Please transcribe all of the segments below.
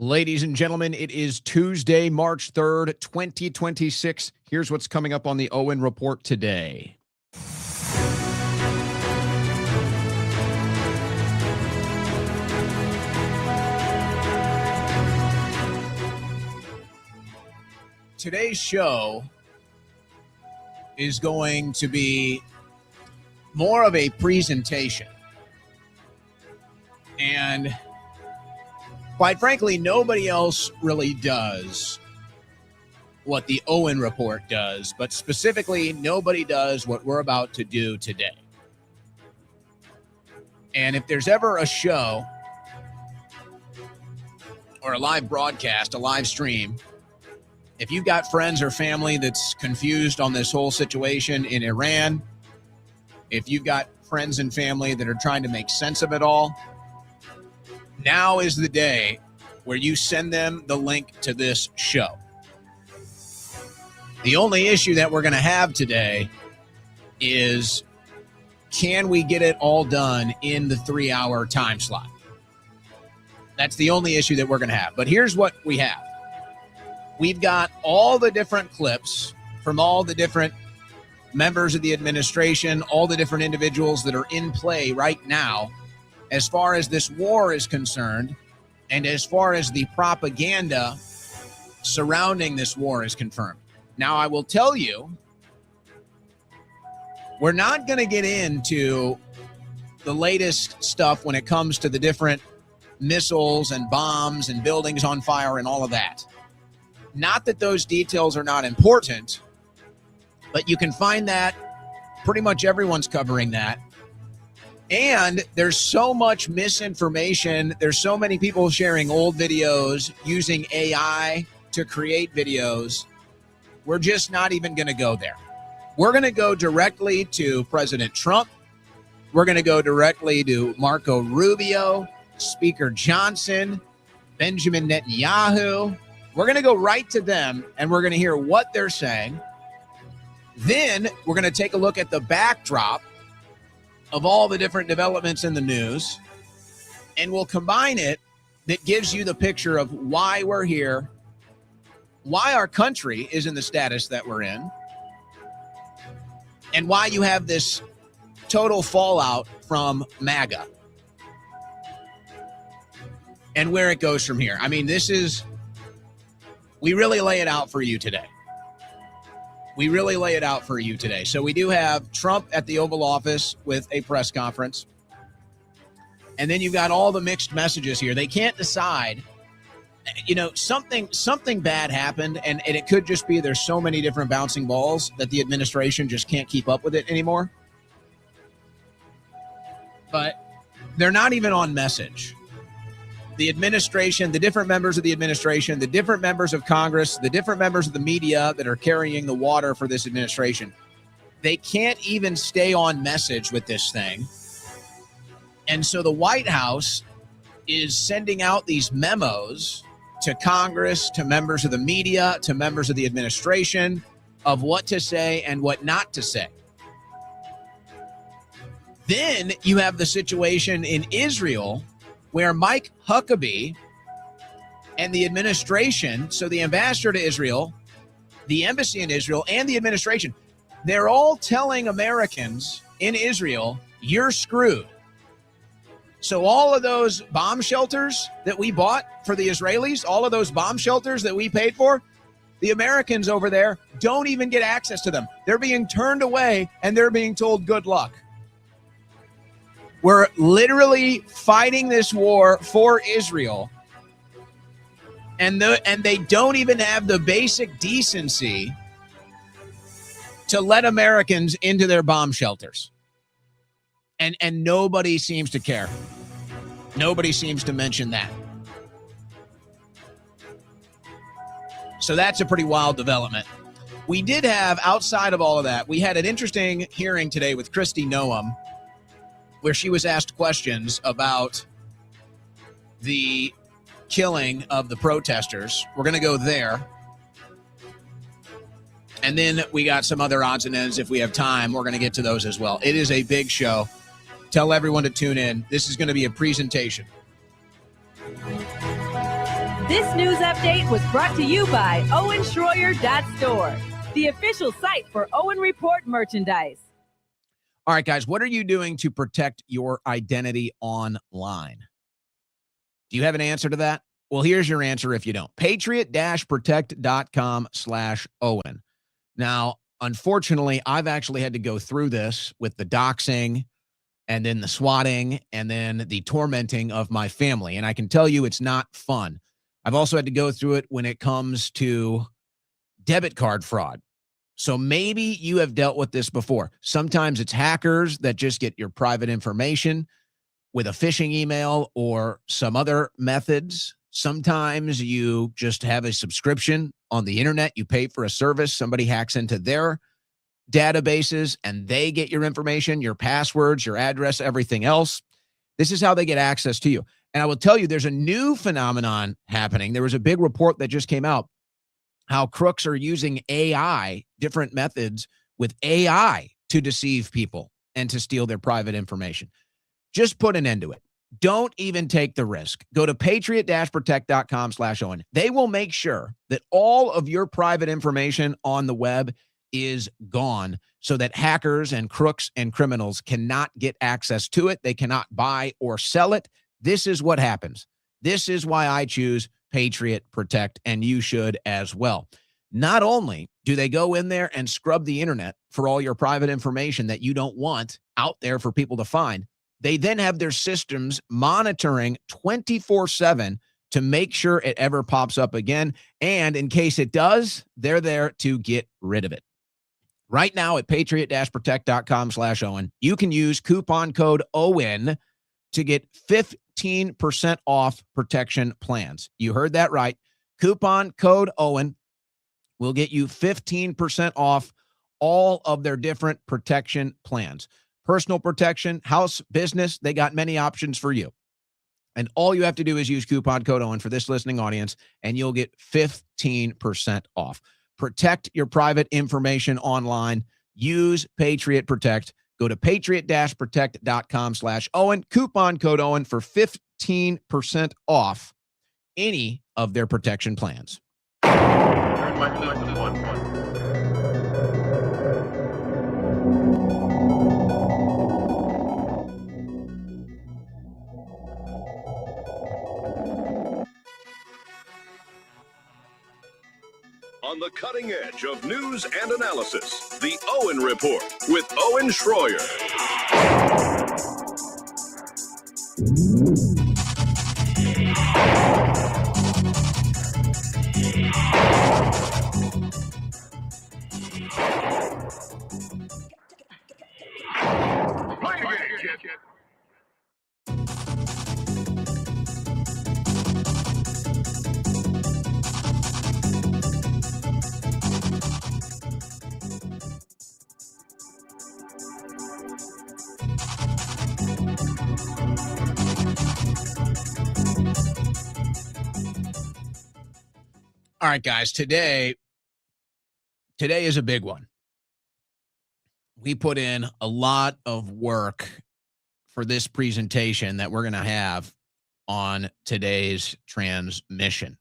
Ladies and gentlemen, it is Tuesday, March 3rd, 2026. Here's what's coming up on the Owen Report today. Today's show is going to be more of a presentation. And quite frankly, nobody else really does what the Owen Report does, but specifically, nobody does what we're about to do today. And if there's ever a show or a live broadcast, a live stream, if you've got friends or family that's confused on this whole situation in Iran, if you've got friends and family that are trying to make sense of it all, now is the day where you send them the link to this show. The only issue that we're going to have today is, can we get it all done in the 3-hour time slot? That's the only issue that we're going to have. But here's what we have. We've got all the different clips from all the different members of the administration, all the different individuals that are in play right now as far as this war is concerned, and as far as the propaganda surrounding this war is confirmed. Now, I will tell you, we're not going to get into the latest stuff when it comes to the different missiles and bombs and buildings on fire and all of that. Not that those details are not important, but you can find that pretty much everyone's covering that. And there's so much misinformation. There's so many people sharing old videos, using AI to create videos. We're just not even going to go there. We're going to go directly to President Trump. We're going to go directly to Marco Rubio, Speaker Johnson, Benjamin Netanyahu. We're going to go right to them, and we're going to hear what they're saying. Then we're going to take a look at the backdrop of all the different developments in the news, and we'll combine it that gives you the picture of why we're here, why our country is in the status that we're in, and why you have this total fallout from MAGA and where it goes from here. I mean, we really lay it out for you today. So we do have Trump at the Oval Office with a press conference. And then you've got all the mixed messages here. They can't decide. You know, something bad happened, and it could just be there's so many different bouncing balls that the administration just can't keep up with it anymore. But they're not even on message. The administration, the different members of the administration, the different members of Congress, the different members of the media that are carrying the water for this administration, they can't even stay on message with this thing. And so the White House is sending out these memos to Congress, to members of the media, to members of the administration of what to say and what not to say. Then you have the situation in Israel where Mike Huckabee and the administration, so the ambassador to Israel, the embassy in Israel, and the administration, they're all telling Americans in Israel, you're screwed. So all of those bomb shelters that we bought for the Israelis, all of those bomb shelters that we paid for, the Americans over there don't even get access to them. They're being turned away, and they're being told good luck. We're literally fighting this war for Israel, and they don't even have the basic decency to let Americans into their bomb shelters. And nobody seems to care. Nobody seems to mention that. So that's a pretty wild development. We did have, outside of all of that, we had an interesting hearing today with Kristi Noem, where she was asked questions about the killing of the protesters. We're going to go there. And then we got some other odds and ends. If we have time, we're going to get to those as well. It is a big show. Tell everyone to tune in. This is going to be a presentation. This news update was brought to you by OwenSchroyer.store, the official site for Owen Report merchandise. All right, guys, what are you doing to protect your identity online? Do you have an answer to that? Well, here's your answer if you don't. Patriot-protect.com/Owen. Now, unfortunately, I've actually had to go through this with the doxing and then the swatting and then the tormenting of my family. And I can tell you it's not fun. I've also had to go through it when it comes to debit card fraud. So maybe you have dealt with this before. Sometimes it's hackers that just get your private information with a phishing email or some other methods. Sometimes you just have a subscription on the internet. You pay for a service. Somebody hacks into their databases and they get your information, your passwords, your address, everything else. This is how they get access to you. And I will tell you, there's a new phenomenon happening. There was a big report that just came out how crooks are using AI, different methods with AI to deceive people and to steal their private information. Just put an end to it. Don't even take the risk. Go to patriot-protect.com/Owen. They will make sure that all of your private information on the web is gone so that hackers and crooks and criminals cannot get access to it. They cannot buy or sell it. This is what happens. This is why I choose Patriot Protect, and you should as well. Not only do they go in there and scrub the internet for all your private information that you don't want out there for people to find, they then have their systems monitoring 24/7 to make sure it ever pops up again. And in case it does, they're there to get rid of it. Right now at patriot-protect.com/Owen, you can use coupon code OWEN to get 15% off protection plans. You heard that right. Coupon code OWEN will get you 15% off all of their different protection plans. Personal protection, house, business, they got many options for you. And all you have to do is use coupon code OWEN for this listening audience, and you'll get 15% off. Protect your private information online. Use Patriot Protect. Go to patriot-protect.com/Owen. Coupon code OWEN for 15% off any of their protection plans. On the cutting edge of news and analysis, the Owen Report with Owen Schroyer. All right, guys, today is a big one. We put in a lot of work for this presentation that we're going to have on today's transmission.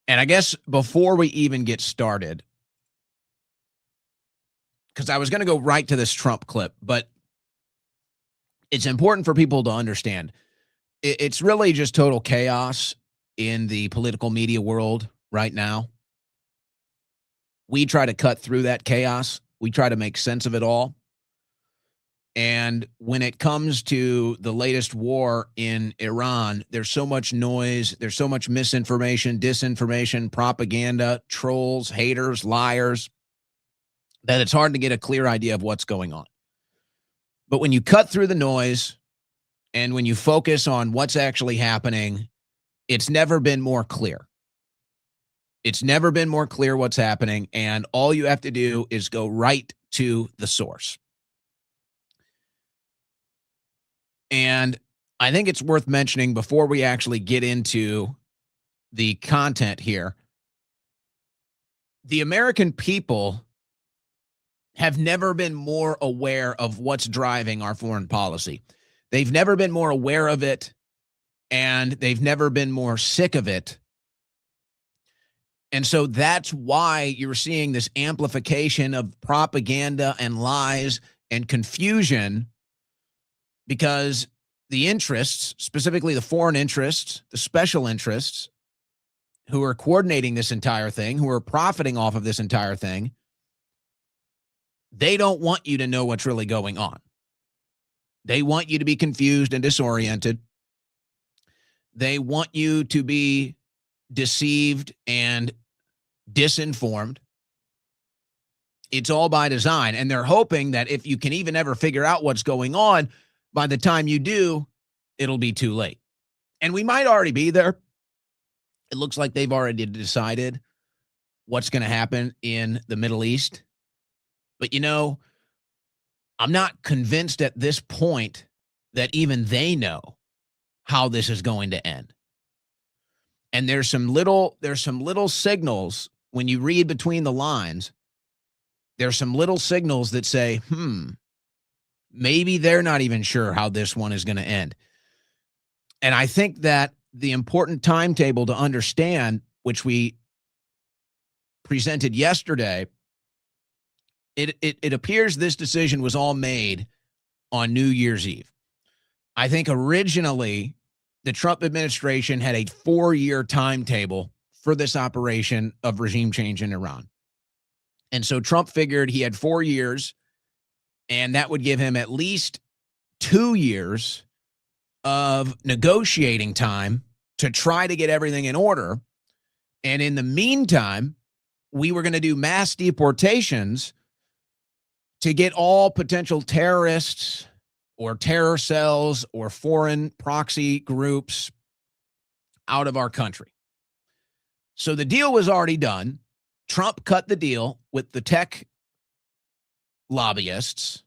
And I guess before we even get started, because I was going to go right to this Trump clip, but it's important for people to understand it's really just total chaos in the political media world right now. We try to cut through that chaos. We try to make sense of it all. And when it comes to the latest war in Iran, there's so much noise, there's so much misinformation, disinformation, propaganda, trolls, haters, liars, that it's hard to get a clear idea of what's going on. But when you cut through the noise and when you focus on what's actually happening, it's never been more clear. It's never been more clear what's happening, and all you have to do is go right to the source. And I think it's worth mentioning before we actually get into the content here, the American people have never been more aware of what's driving our foreign policy. They've never been more aware of it, and they've never been more sick of it. And so that's why you're seeing this amplification of propaganda and lies and confusion, because the interests, specifically the foreign interests, the special interests who are coordinating this entire thing, who are profiting off of this entire thing, they don't want you to know what's really going on. They want you to be confused and disoriented. They want you to be deceived and disinformed. It's all by design. And they're hoping that if you can even ever figure out what's going on, by the time you do, it'll be too late. And we might already be there. It looks like they've already decided what's going to happen in the Middle East. But, you know, I'm not convinced at this point that even they know how this is going to end. And there's some little signals when you read between the lines. There's some little signals that say, maybe they're not even sure how this one is going to end. And I think that the important timetable to understand, which we presented yesterday, it appears this decision was all made on New Year's Eve. I think originally the Trump administration had a 4-year timetable for this operation of regime change in Iran. And so Trump figured he had 4 years, and that would give him at least 2 years of negotiating time to try to get everything in order. And in the meantime, we were going to do mass deportations to get all potential terrorists or terror cells or foreign proxy groups out of our country. So the deal was already done. Trump cut the deal with the tech lobbyists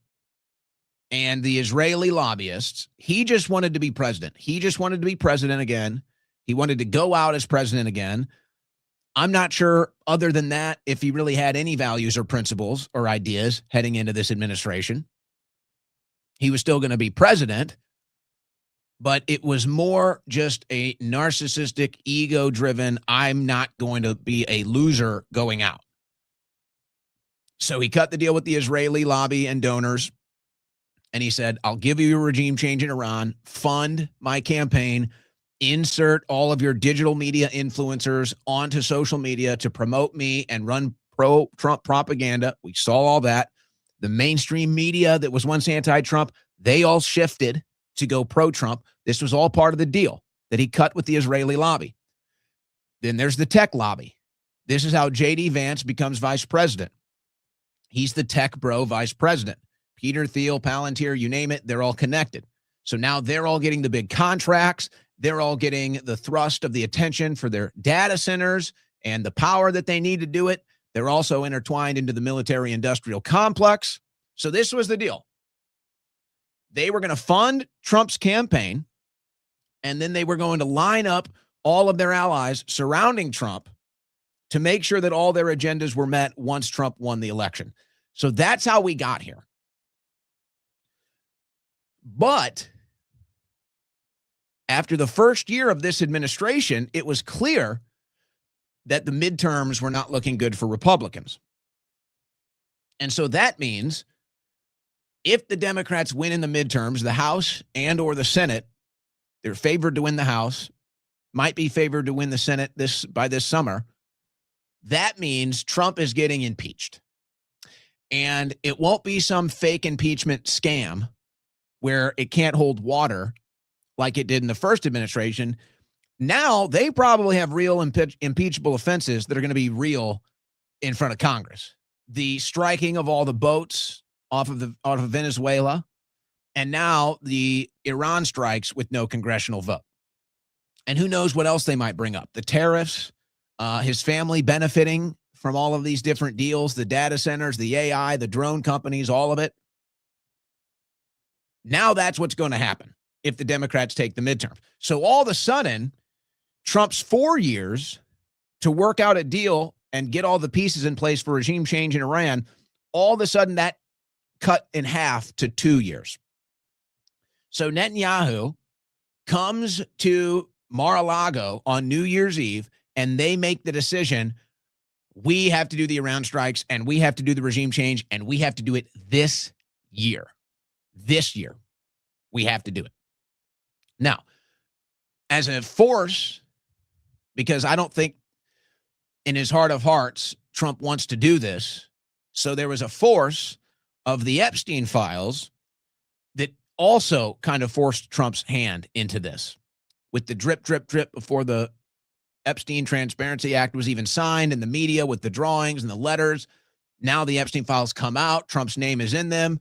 and the Israeli lobbyists. He just wanted to be president. He just wanted to be president again. He wanted to go out as president again. I'm not sure, other than that, if he really had any values or principles or ideas heading into this administration. He was still going to be president, but it was more just a narcissistic, ego-driven, I'm not going to be a loser going out. So he cut the deal with the Israeli lobby and donors, and he said, I'll give you a regime change in Iran, fund my campaign, insert all of your digital media influencers onto social media to promote me and run pro-Trump propaganda. We saw all that. The mainstream media that was once anti-Trump, they all shifted to go pro-Trump. This was all part of the deal that he cut with the Israeli lobby. Then there's the tech lobby. This is how J.D. Vance becomes vice president. He's the tech bro vice president. Peter Thiel, Palantir, you name it, they're all connected. So now they're all getting the big contracts. They're all getting the thrust of the attention for their data centers and the power that they need to do it. They're also intertwined into the military-industrial complex. So this was the deal. They were going to fund Trump's campaign, and then they were going to line up all of their allies surrounding Trump to make sure that all their agendas were met once Trump won the election. So that's how we got here. But after the first year of this administration, it was clear that the midterms were not looking good for Republicans. And so that means if the Democrats win in the midterms, the House and or the Senate, they're favored to win the House, might be favored to win the Senate by this summer. That means Trump is getting impeached. And it won't be some fake impeachment scam where it can't hold water like it did in the first administration. Now they probably have real impeachable offenses that are going to be real in front of Congress. The striking of all the boats off of Venezuela, and now the Iran strikes with no congressional vote. And who knows what else they might bring up. The tariffs, his family benefiting from all of these different deals, the data centers, the AI, the drone companies, all of it. Now that's what's going to happen if the Democrats take the midterm. So all of a sudden, Trump's 4 years to work out a deal and get all the pieces in place for regime change in Iran, all of a sudden that cut in half to 2 years. So Netanyahu comes to Mar-a-Lago on New Year's Eve and they make the decision, we have to do the Iran strikes and we have to do the regime change and we have to do it this year. This year, we have to do it. Now, as a force, because I don't think in his heart of hearts, Trump wants to do this. So there was a force of the Epstein files that also kind of forced Trump's hand into this with the drip, drip, drip before the Epstein Transparency Act was even signed in the media with the drawings and the letters. Now the Epstein files come out. Trump's name is in them.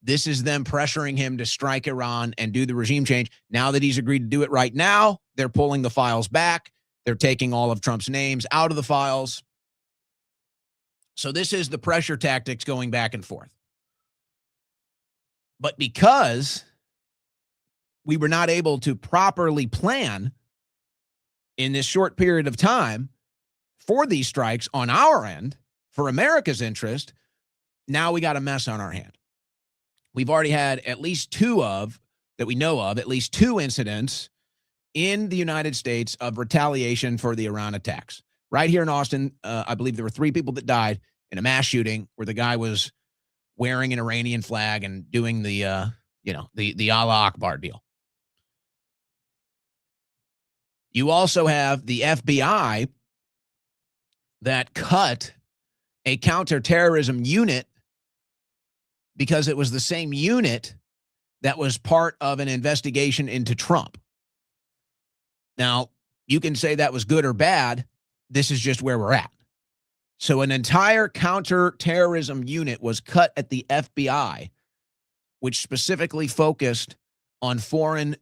This is them pressuring him to strike Iran and do the regime change. Now that he's agreed to do it right now, they're pulling the files back. They're taking all of Trump's names out of the files. So this is the pressure tactics going back and forth. But because we were not able to properly plan in this short period of time for these strikes on our end, for America's interest, now we got a mess on our hand. We've already had at least that we know of, at least two incidents in the United States of retaliation for the Iran attacks. Right here in Austin, I believe there were 3 people that died in a mass shooting where the guy was wearing an Iranian flag and doing the Allah Akbar deal. You also have the FBI that cut a counterterrorism unit because it was the same unit that was part of an investigation into Trump. Now, you can say that was good or bad. This is just where we're at. So an entire counterterrorism unit was cut at the FBI, which specifically focused on foreign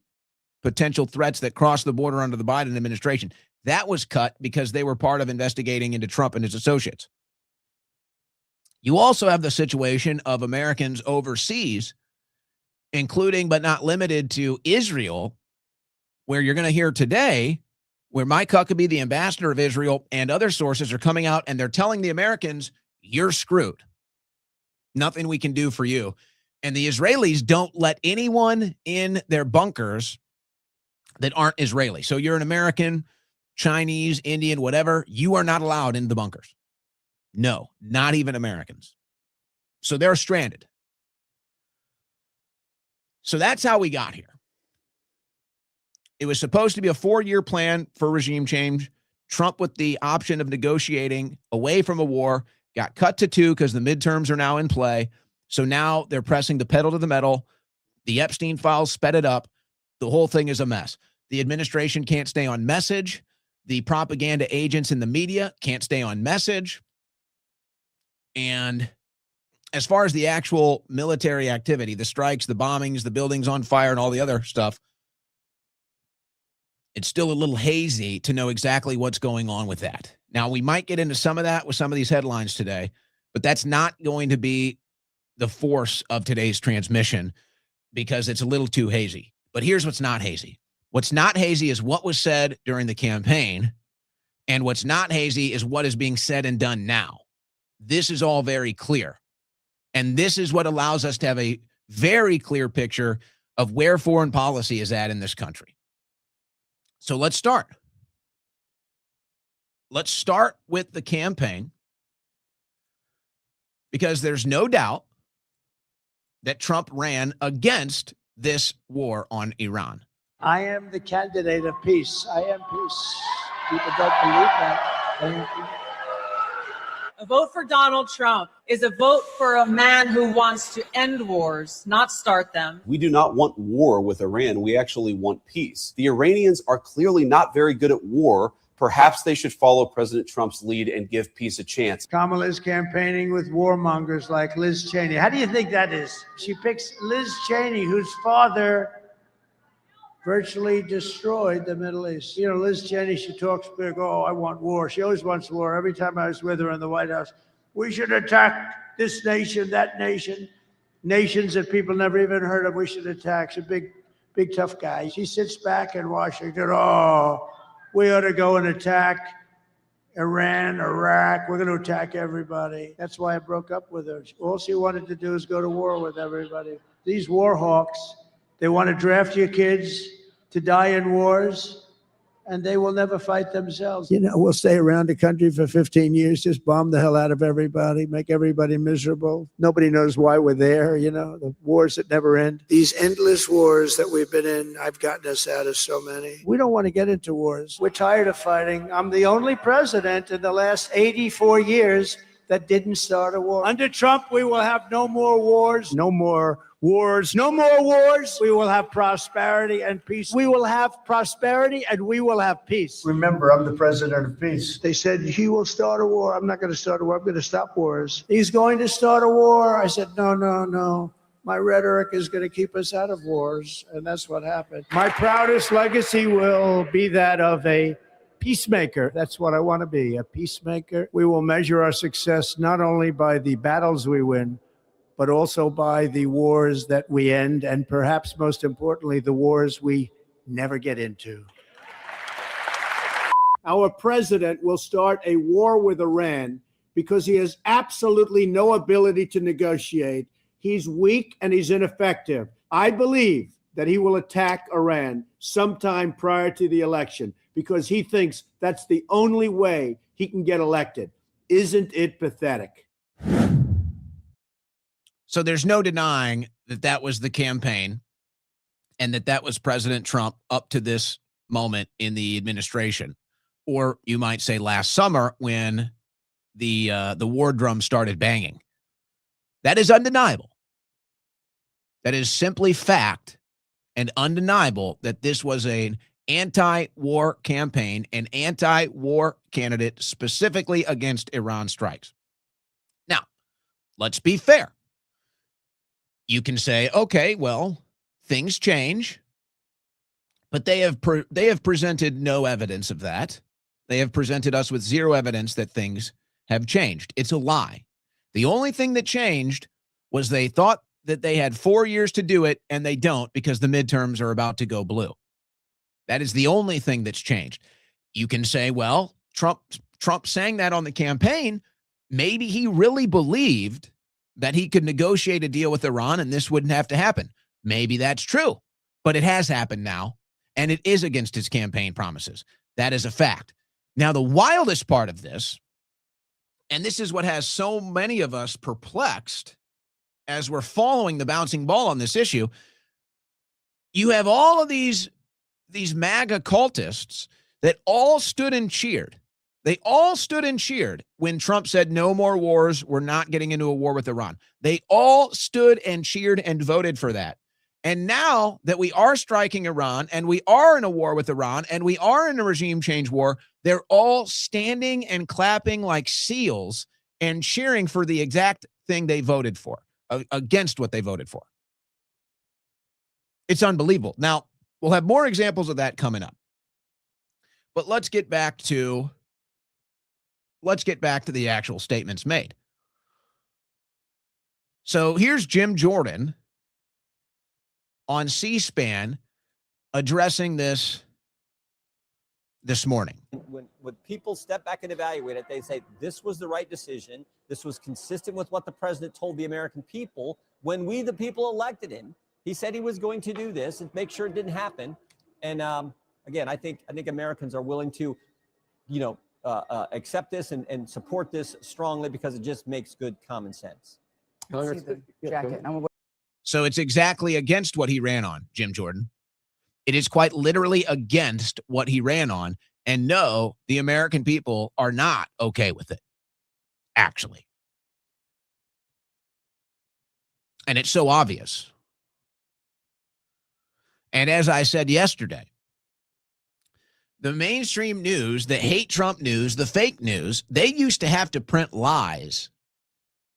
potential threats that crossed the border under the Biden administration. That was cut because they were part of investigating into Trump and his associates. You also have the situation of Americans overseas, including but not limited to Israel, where you're going to hear today where Mike Huckabee, the ambassador of Israel, and other sources are coming out and they're telling the Americans, you're screwed. Nothing we can do for you. And the Israelis don't let anyone in their bunkers that aren't Israeli. So you're an American, Chinese, Indian, whatever, you are not allowed in the bunkers. No, not even Americans. So they're stranded. So that's how we got here. It was supposed to be a 4-year plan for regime change. Trump, with the option of negotiating away from a war, got cut to 2 because the midterms are now in play. So now they're pressing the pedal to the metal. The Epstein files sped it up. The whole thing is a mess. The administration can't stay on message. The propaganda agents in the media can't stay on message. And as far as the actual military activity, the strikes, the bombings, the buildings on fire, and all the other stuff, it's still a little hazy to know exactly what's going on with that. Now, we might get into some of that with some of these headlines today, but that's not going to be the force of today's transmission because it's a little too hazy. But here's what's not hazy. What's not hazy is what was said during the campaign, and what's not hazy is what is being said and done now. This is all very clear. And this is what allows us to have a very clear picture of where foreign policy is at in this country. So let's start. Let's start with the campaign, because there's no doubt that Trump ran against this war on Iran. I am the candidate of peace. I am peace. People don't believe that. I am peace. A vote for Donald Trump is a vote for a man who wants to end wars, not start them. We do not want war with Iran. We actually want peace. The Iranians are clearly not very good at war. Perhaps they should follow President Trump's lead and give peace a chance. Kamala is campaigning with warmongers like Liz Cheney. How do you think that is? She picks Liz Cheney, whose father virtually destroyed the Middle East. You know, Liz Cheney, she talks big, oh, I want war. She always wants war. Every time I was with her in the White House, we should attack this nation, that nation, nations that people never even heard of, we should attack. She's a big, tough guy. She sits back in Washington, oh, we ought to go and attack Iran, Iraq. We're going to attack everybody. That's why I broke up with her. All she wanted to do is go to war with everybody. These war hawks, they want to draft your kids to die in wars, and they will never fight themselves. You know, we'll stay around the country for 15 years, just bomb the hell out of everybody, make everybody miserable. Nobody knows why we're there, you know, the wars that never end. These endless wars that we've been in, I've gotten us out of so many. We don't want to get into wars. We're tired of fighting. I'm the only president in the last 84 years that didn't start a war. Under Trump, we will have no more wars, no more wars, no more wars. We will have prosperity and peace. We will have prosperity and we will have peace. Remember, I'm the president of peace. They said, he will start a war. I'm not going to start a war. I'm going to stop wars. He's going to start a war. I said, no, no, no. My rhetoric is going to keep us out of wars. And that's what happened. My proudest legacy will be that of a peacemaker. That's what I want to be, a peacemaker. We will measure our success not only by the battles we win, but also by the wars that we end, and perhaps most importantly, the wars we never get into. Our president will start a war with Iran because he has absolutely no ability to negotiate. He's weak and he's ineffective. I believe that he will attack Iran sometime prior to the election because he thinks that's the only way he can get elected. Isn't it pathetic? So there's no denying that that was the campaign and that that was President Trump up to this moment in the administration. Or you might say last summer when the war drum started banging. That is undeniable. That is simply fact and undeniable that this was an anti-war campaign, an anti-war candidate specifically against Iran strikes. Now, let's be fair. You can say, okay, well, things change, but they have presented no evidence of that. They have presented us with zero evidence that things have changed. It's a lie. The only thing that changed was they thought that they had 4 years to do it, and they don't because the midterms are about to go blue. That is the only thing that's changed. You can say, well, Trump saying that on the campaign, maybe he really believed that he could negotiate a deal with Iran and this wouldn't have to happen. Maybe that's true, but it has happened now, and it is against his campaign promises. That is a fact. Now, the wildest part of this, and this is what has so many of us perplexed as we're following the bouncing ball on this issue, you have all of these MAGA cultists that all stood and cheered. They all stood and cheered when Trump said no more wars. We're not getting into a war with Iran. They all stood and cheered and voted for that. And now that we are striking Iran and we are in a war with Iran and we are in a regime change war, they're all standing and clapping like seals and cheering for the exact thing they voted for, against what they voted for. It's unbelievable. Now, we'll have more examples of that coming up. But let's get back to the actual statements made. So here's Jim Jordan on C-SPAN addressing this morning. When people step back and evaluate it, they say this was the right decision. This was consistent with what the president told the American people when we, the people, elected him. He said he was going to do this and make sure it didn't happen. And again, I think Americans are willing to, accept this and support this strongly because it just makes good common sense. So it's exactly against what he ran on, Jim Jordan. It is quite literally against what he ran on. And no, the American people are not okay with it, actually. And it's so obvious. And as I said yesterday, the mainstream news, the hate Trump news, the fake news, they used to have to print lies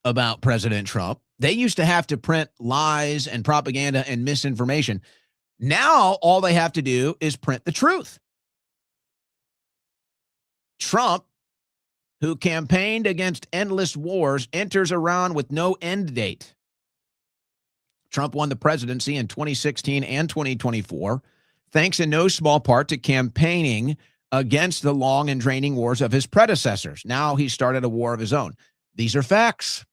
about President Trump. They used to have to print lies and propaganda and misinformation. Now, all they have to do is print the truth. Trump, who campaigned against endless wars, enters Iran with no end date. Trump won the presidency in 2016 and 2024, thanks in no small part to campaigning against the long and draining wars of his predecessors. Now he started a war of his own. These are facts.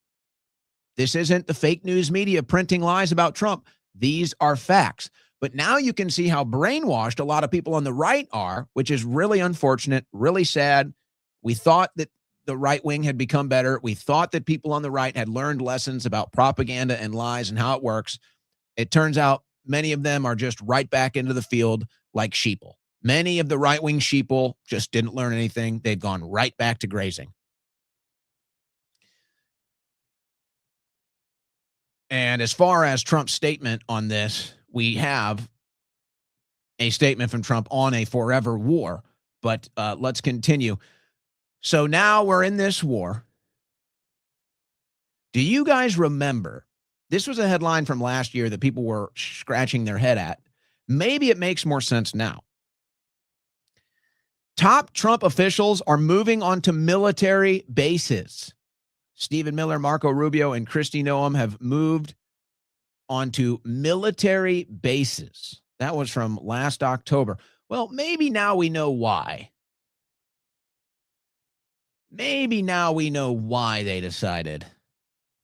This isn't the fake news media printing lies about Trump. These are facts. But now you can see how brainwashed a lot of people on the right are, which is really unfortunate, really sad. We thought that the right wing had become better. We thought that people on the right had learned lessons about propaganda and lies and how it works. It turns out many of them are just right back into the field like sheeple. Many of the right-wing sheeple just didn't learn anything. They'd gone right back to grazing. And as far as Trump's statement on this, we have a statement from Trump on a forever war. But let's continue. So now we're in this war. Do you guys remember? This was a headline from last year that people were scratching their head at. Maybe it makes more sense now. Top Trump officials are moving onto military bases. Stephen Miller, Marco Rubio, and Kristi Noem have moved onto military bases. That was from last October. Well, maybe now we know why. Maybe now we know why they decided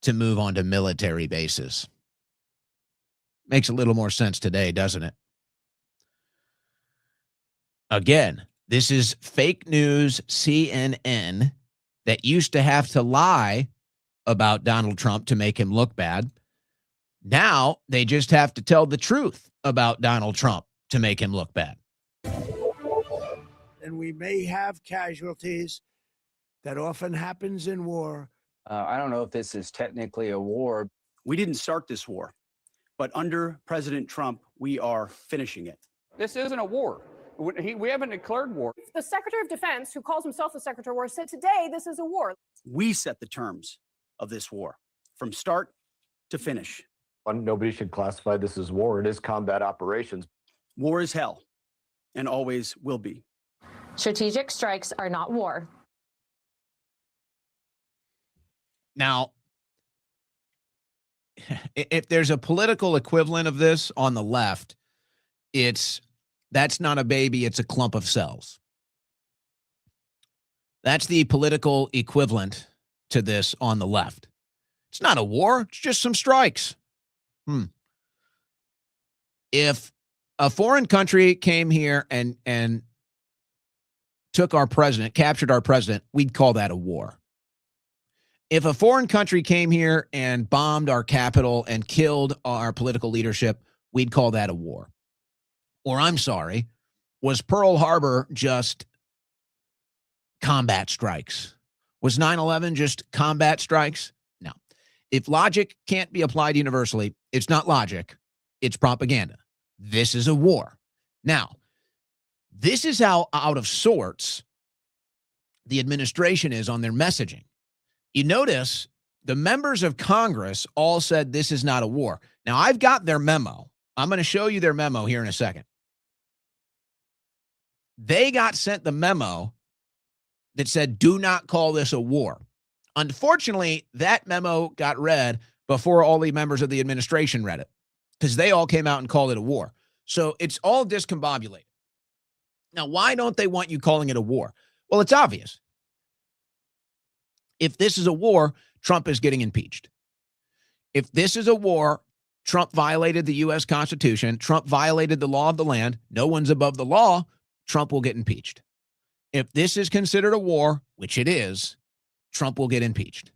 to move onto military bases. Makes a little more sense today, doesn't it? Again, this is fake news CNN that used to have to lie about Donald Trump to make him look bad. Now they just have to tell the truth about Donald Trump to make him look bad. And we may have casualties. That often happens in war. I don't know if this is technically a war. We didn't start this war, but under President Trump, we are finishing it. This isn't a war. We haven't declared war. The Secretary of Defense, who calls himself the Secretary of War, said today this is a war. We set the terms of this war from start to finish. Nobody should classify this as war. It is combat operations. War is hell and always will be. Strategic strikes are not war. Now, if there's a political equivalent of this on the left, that's not a baby, it's a clump of cells. That's the political equivalent to this on the left. It's not a war, it's just some strikes. If a foreign country came here and took our president, captured our president, we'd call that a war. If a foreign country came here and bombed our capital and killed our political leadership, we'd call that a war. Or I'm sorry, was Pearl Harbor just combat strikes? Was 9/11 just combat strikes? No. If logic can't be applied universally, it's not logic, it's propaganda. This is a war. Now, this is how out of sorts the administration is on their messaging. You notice the members of Congress all said this is not a war. Now, I've got their memo. I'm going to show you their memo here in a second. They got sent the memo that said, do not call this a war. Unfortunately, that memo got read before all the members of the administration read it because they all came out and called it a war. So it's all discombobulated. Now, why don't they want you calling it a war? Well, it's obvious. If this is a war, Trump is getting impeached. If this is a war, Trump violated the U.S. Constitution. Trump violated the law of the land. No one's above the law. Trump will get impeached. If this is considered a war, which it is, Trump will get impeached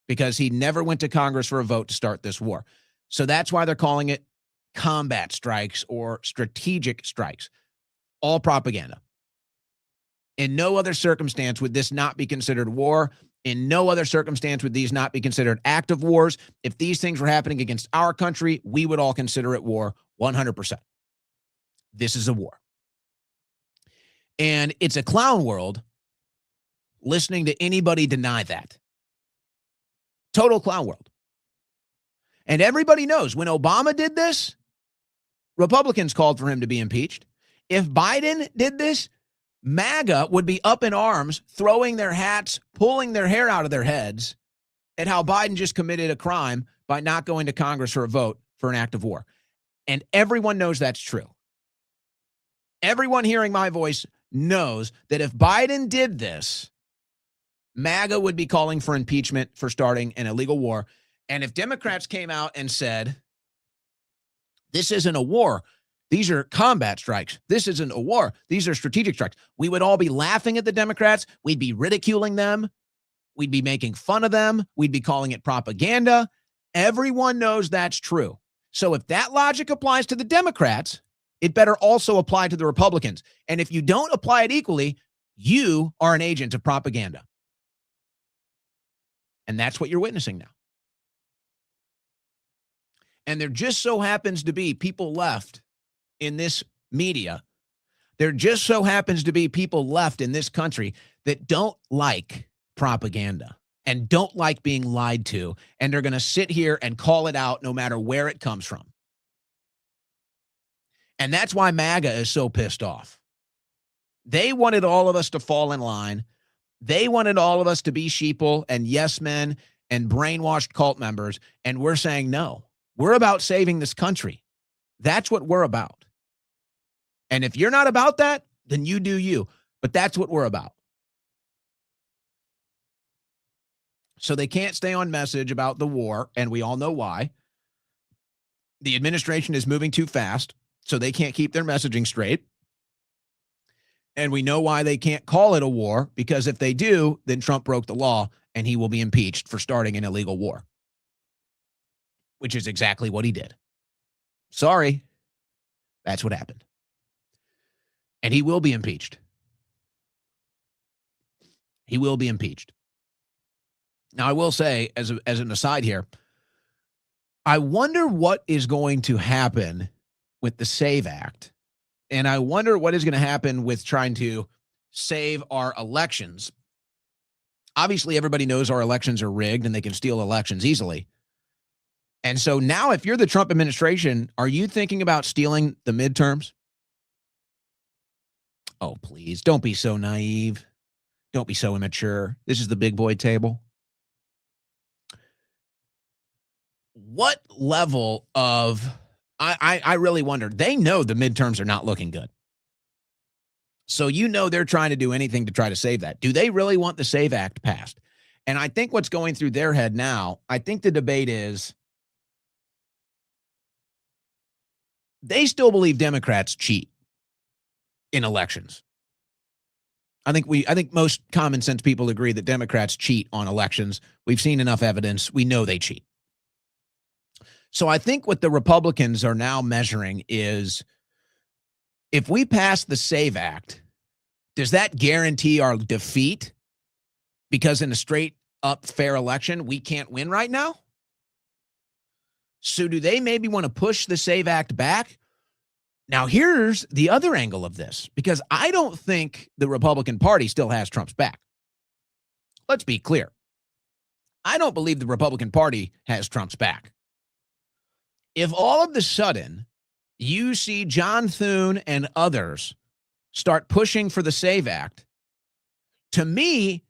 because he never went to Congress for a vote to start this war. So that's why they're calling it combat strikes or strategic strikes. All propaganda. In no other circumstance would this not be considered war. In no other circumstance would these not be considered active wars. If these things were happening against our country, we would all consider it war 100%. This is a war. And it's a clown world listening to anybody deny that. Total clown world. And everybody knows when Obama did this, Republicans called for him to be impeached. If Biden did this, MAGA would be up in arms, throwing their hats, pulling their hair out of their heads at how Biden just committed a crime by not going to Congress for a vote for an act of war. And everyone knows that's true. Everyone hearing my voice knows that if Biden did this, MAGA would be calling for impeachment for starting an illegal war. And if Democrats came out and said, This isn't a war. These are combat strikes. This isn't a war. These are strategic strikes. We would all be laughing at the Democrats. We'd be ridiculing them. We'd be making fun of them. We'd be calling it propaganda. Everyone knows that's true. So if that logic applies to the Democrats, it better also apply to the Republicans. And if you don't apply it equally, you are an agent of propaganda. And that's what you're witnessing now. And there just so happens to be people left in this media. There just so happens to be people left in this country that don't like propaganda and don't like being lied to. And they're going to sit here and call it out no matter where it comes from. And that's why MAGA is so pissed off. They wanted all of us to fall in line. They wanted all of us to be sheeple and yes men and brainwashed cult members. And we're saying, no, we're about saving this country. That's what we're about. And if you're not about that, then you do you. But that's what we're about. So they can't stay on message about the war, and we all know why. The administration is moving too fast, so they can't keep their messaging straight. And we know why they can't call it a war, because if they do, then Trump broke the law, and he will be impeached for starting an illegal war, which is exactly what he did. Sorry, that's what happened. And he will be impeached. He will be impeached. Now, I will say, as an aside here, I wonder what is going to happen with the SAVE Act. And I wonder what is going to happen with trying to save our elections. Obviously, everybody knows our elections are rigged and they can steal elections easily. And so now, if you're the Trump administration, are you thinking about stealing the midterms? Oh, please, don't be so naive. Don't be so immature. This is the big boy table. What level of, I really wonder, they know the midterms are not looking good. So you know they're trying to do anything to try to save that. Do they really want the SAVE Act passed? And I think what's going through their head now, I think the debate is, they still believe Democrats cheat in elections. I think most common sense people agree that Democrats cheat on elections. We've seen enough evidence. We know they cheat. So I think what the Republicans are now measuring is, if we pass the SAVE Act, does that guarantee our defeat? Because in a straight up fair election, we can't win right now? So do they maybe want to push the SAVE Act back? Now, here's the other angle of this, because I don't think the Republican Party still has Trump's back. Let's be clear. I don't believe the Republican Party has Trump's back. If all of a sudden you see John Thune and others start pushing for the SAVE Act, to me,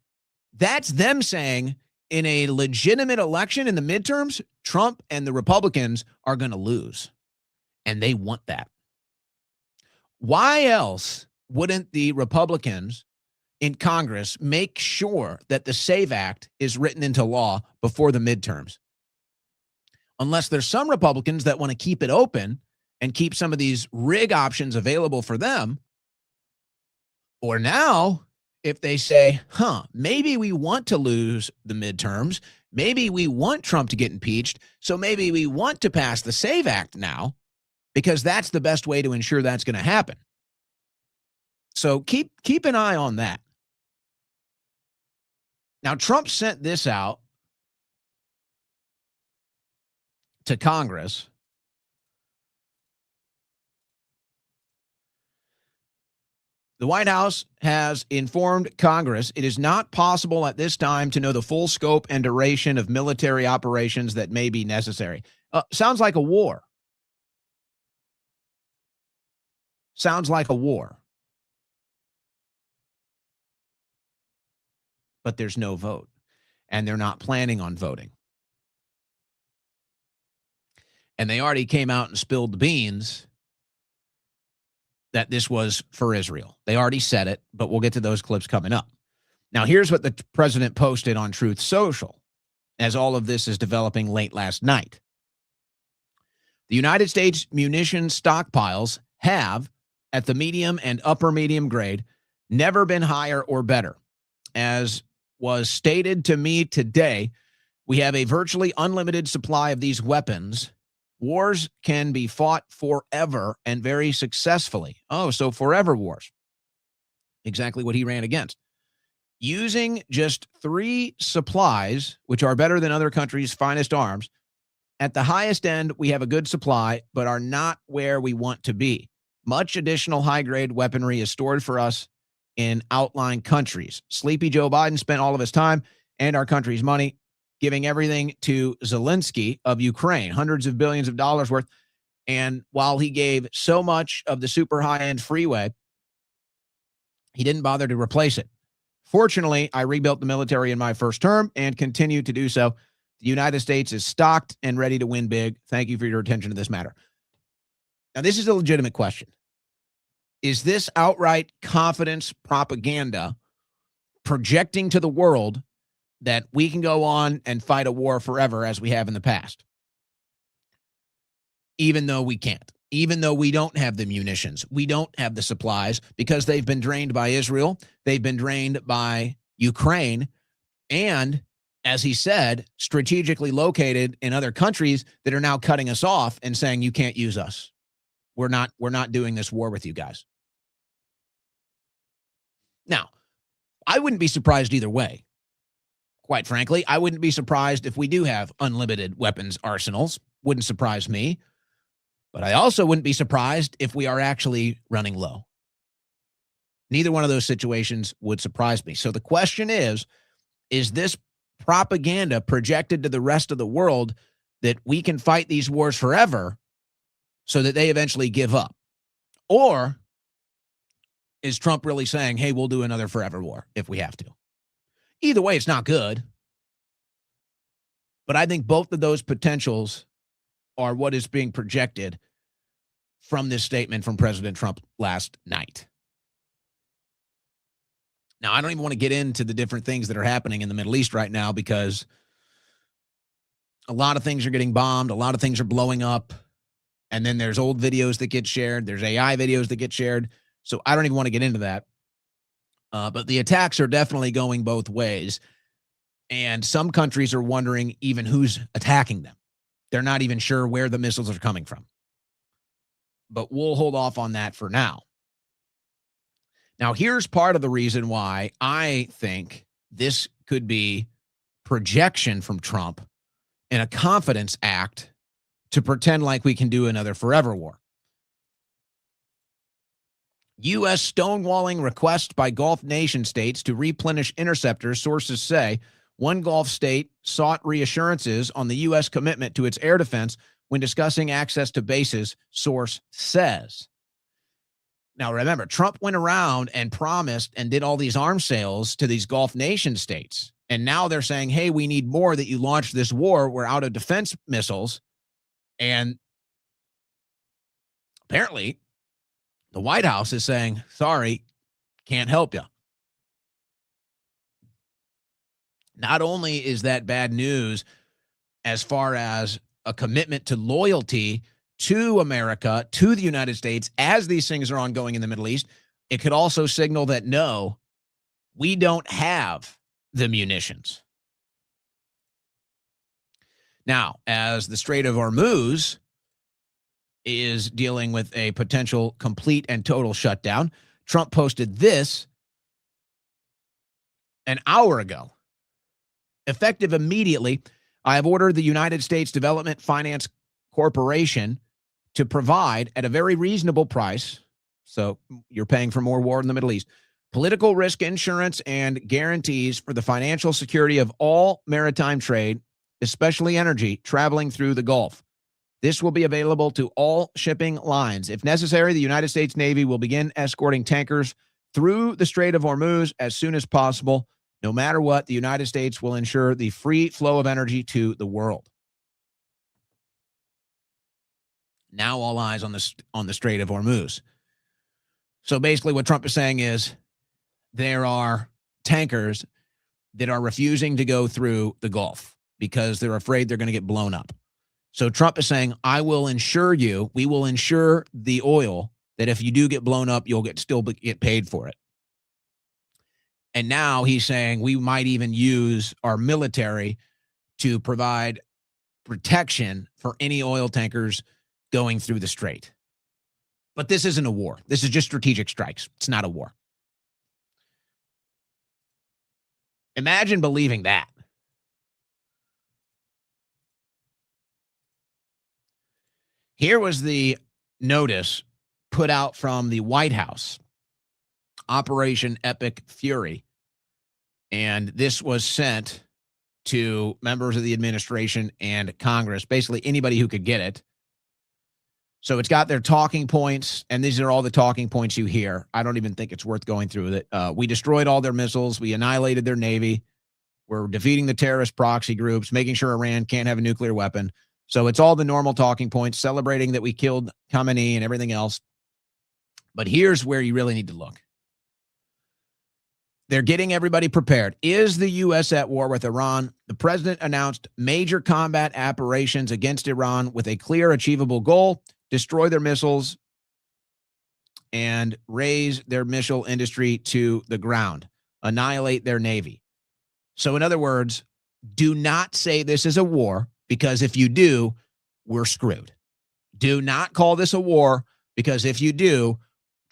that's them saying in a legitimate election in the midterms, Trump and the Republicans are going to lose. And they want that. Why else wouldn't the Republicans in Congress make sure that the SAVE Act is written into law before the midterms? Unless there's some Republicans that want to keep it open and keep some of these rig options available for them. Or now, if they say, maybe we want to lose the midterms, maybe we want Trump to get impeached, so maybe we want to pass the SAVE Act now, because that's the best way to ensure that's going to happen. So keep an eye on that. Now, Trump sent this out to Congress. The White House has informed Congress it is not possible at this time to know the full scope and duration of military operations that may be necessary. Sounds like a war. Sounds like a war. But there's no vote, and they're not planning on voting. And they already came out and spilled the beans that this was for Israel. They already said it, but we'll get to those clips coming up. Now, here's what the president posted on Truth Social as all of this is developing late last night. The United States munitions stockpiles have, at the medium and upper medium grade, never been higher or better. As was stated to me today, we have a virtually unlimited supply of these weapons. Wars can be fought forever and very successfully. Oh, so forever wars. Exactly what he ran against. Using just 3 supplies, which are better than other countries' finest arms, at the highest end, we have a good supply, but are not where we want to be. Much additional high-grade weaponry is stored for us in outlying countries. Sleepy Joe Biden spent all of his time and our country's money giving everything to Zelensky of Ukraine, hundreds of billions of dollars worth. And while he gave so much of the super high-end freeway, he didn't bother to replace it. Fortunately, I rebuilt the military in my first term and continue to do so. The United States is stocked and ready to win big. Thank you for your attention to this matter. Now, this is a legitimate question. Is this outright confidence propaganda projecting to the world that we can go on and fight a war forever as we have in the past? Even though we can't. Even though we don't have the munitions. We don't have the supplies because they've been drained by Israel. They've been drained by Ukraine. And, as he said, strategically located in other countries that are now cutting us off and saying, you can't use us. We're not doing this war with you guys. Now, I wouldn't be surprised either way. Quite frankly, I wouldn't be surprised if we do have unlimited weapons arsenals. Wouldn't surprise me. But I also wouldn't be surprised if we are actually running low. Neither one of those situations would surprise me. So the question is this propaganda projected to the rest of the world that we can fight these wars forever so that they eventually give up? Or is Trump really saying, hey, we'll do another forever war if we have to? Either way, it's not good. But I think both of those potentials are what is being projected from this statement from President Trump last night. Now, I don't even want to get into the different things that are happening in the Middle East right now because a lot of things are getting bombed. A lot of things are blowing up. And then there's old videos that get shared. There's AI videos that get shared. So I don't even want to get into that. But the attacks are definitely going both ways. And some countries are wondering even who's attacking them. They're not even sure where the missiles are coming from. But we'll hold off on that for now. Now, here's part of the reason why I think this could be projection from Trump and a confidence act to pretend like we can do another forever war. U.S. stonewalling request by Gulf nation states to replenish interceptors, sources say. One Gulf state sought reassurances on the U.S. commitment to its air defense when discussing access to bases, source says. Now, remember, Trump went around and promised and did all these arms sales to these Gulf nation states. And now they're saying, hey, we need more that you launched this war. We're out of defense missiles. And apparently, the White House is saying, sorry, can't help you. Not only is that bad news as far as a commitment to loyalty to America, to the United States, as these things are ongoing in the Middle East, it could also signal that, no, we don't have the munitions. Now, as the Strait of Hormuz is dealing with a potential complete and total shutdown, Trump posted this an hour ago. Effective immediately, I have ordered the United States Development Finance Corporation to provide at a very reasonable price, so you're paying for more war in the Middle East, political risk insurance and guarantees for the financial security of all maritime trade, especially energy, traveling through the Gulf. This will be available to all shipping lines. If necessary, the United States Navy will begin escorting tankers through the Strait of Hormuz as soon as possible. No matter what, the United States will ensure the free flow of energy to the world. Now all eyes on the Strait of Hormuz. So basically what Trump is saying is there are tankers that are refusing to go through the Gulf because they're afraid they're going to get blown up. So Trump is saying, I will insure you, we will insure the oil that if you do get blown up, you'll still get paid for it. And now he's saying we might even use our military to provide protection for any oil tankers going through the strait. But this isn't a war. This is just strategic strikes. It's not a war. Imagine believing that. Here was the notice put out from the White House, Operation Epic Fury. And this was sent to members of the administration and Congress, basically anybody who could get it. So it's got their talking points, and these are all the talking points you hear. I don't even think it's worth going through it. We destroyed all their missiles. We annihilated their Navy. We're defeating the terrorist proxy groups, making sure Iran can't have a nuclear weapon. So it's all the normal talking points, celebrating that we killed Khamenei and everything else. But here's where you really need to look. They're getting everybody prepared. Is the U.S. at war with Iran? The president announced major combat operations against Iran with a clear, achievable goal: destroy their missiles and raise their missile industry to the ground, annihilate their Navy. So in other words, do not say this is a war, because if you do, we're screwed. Do not call this a war, because if you do,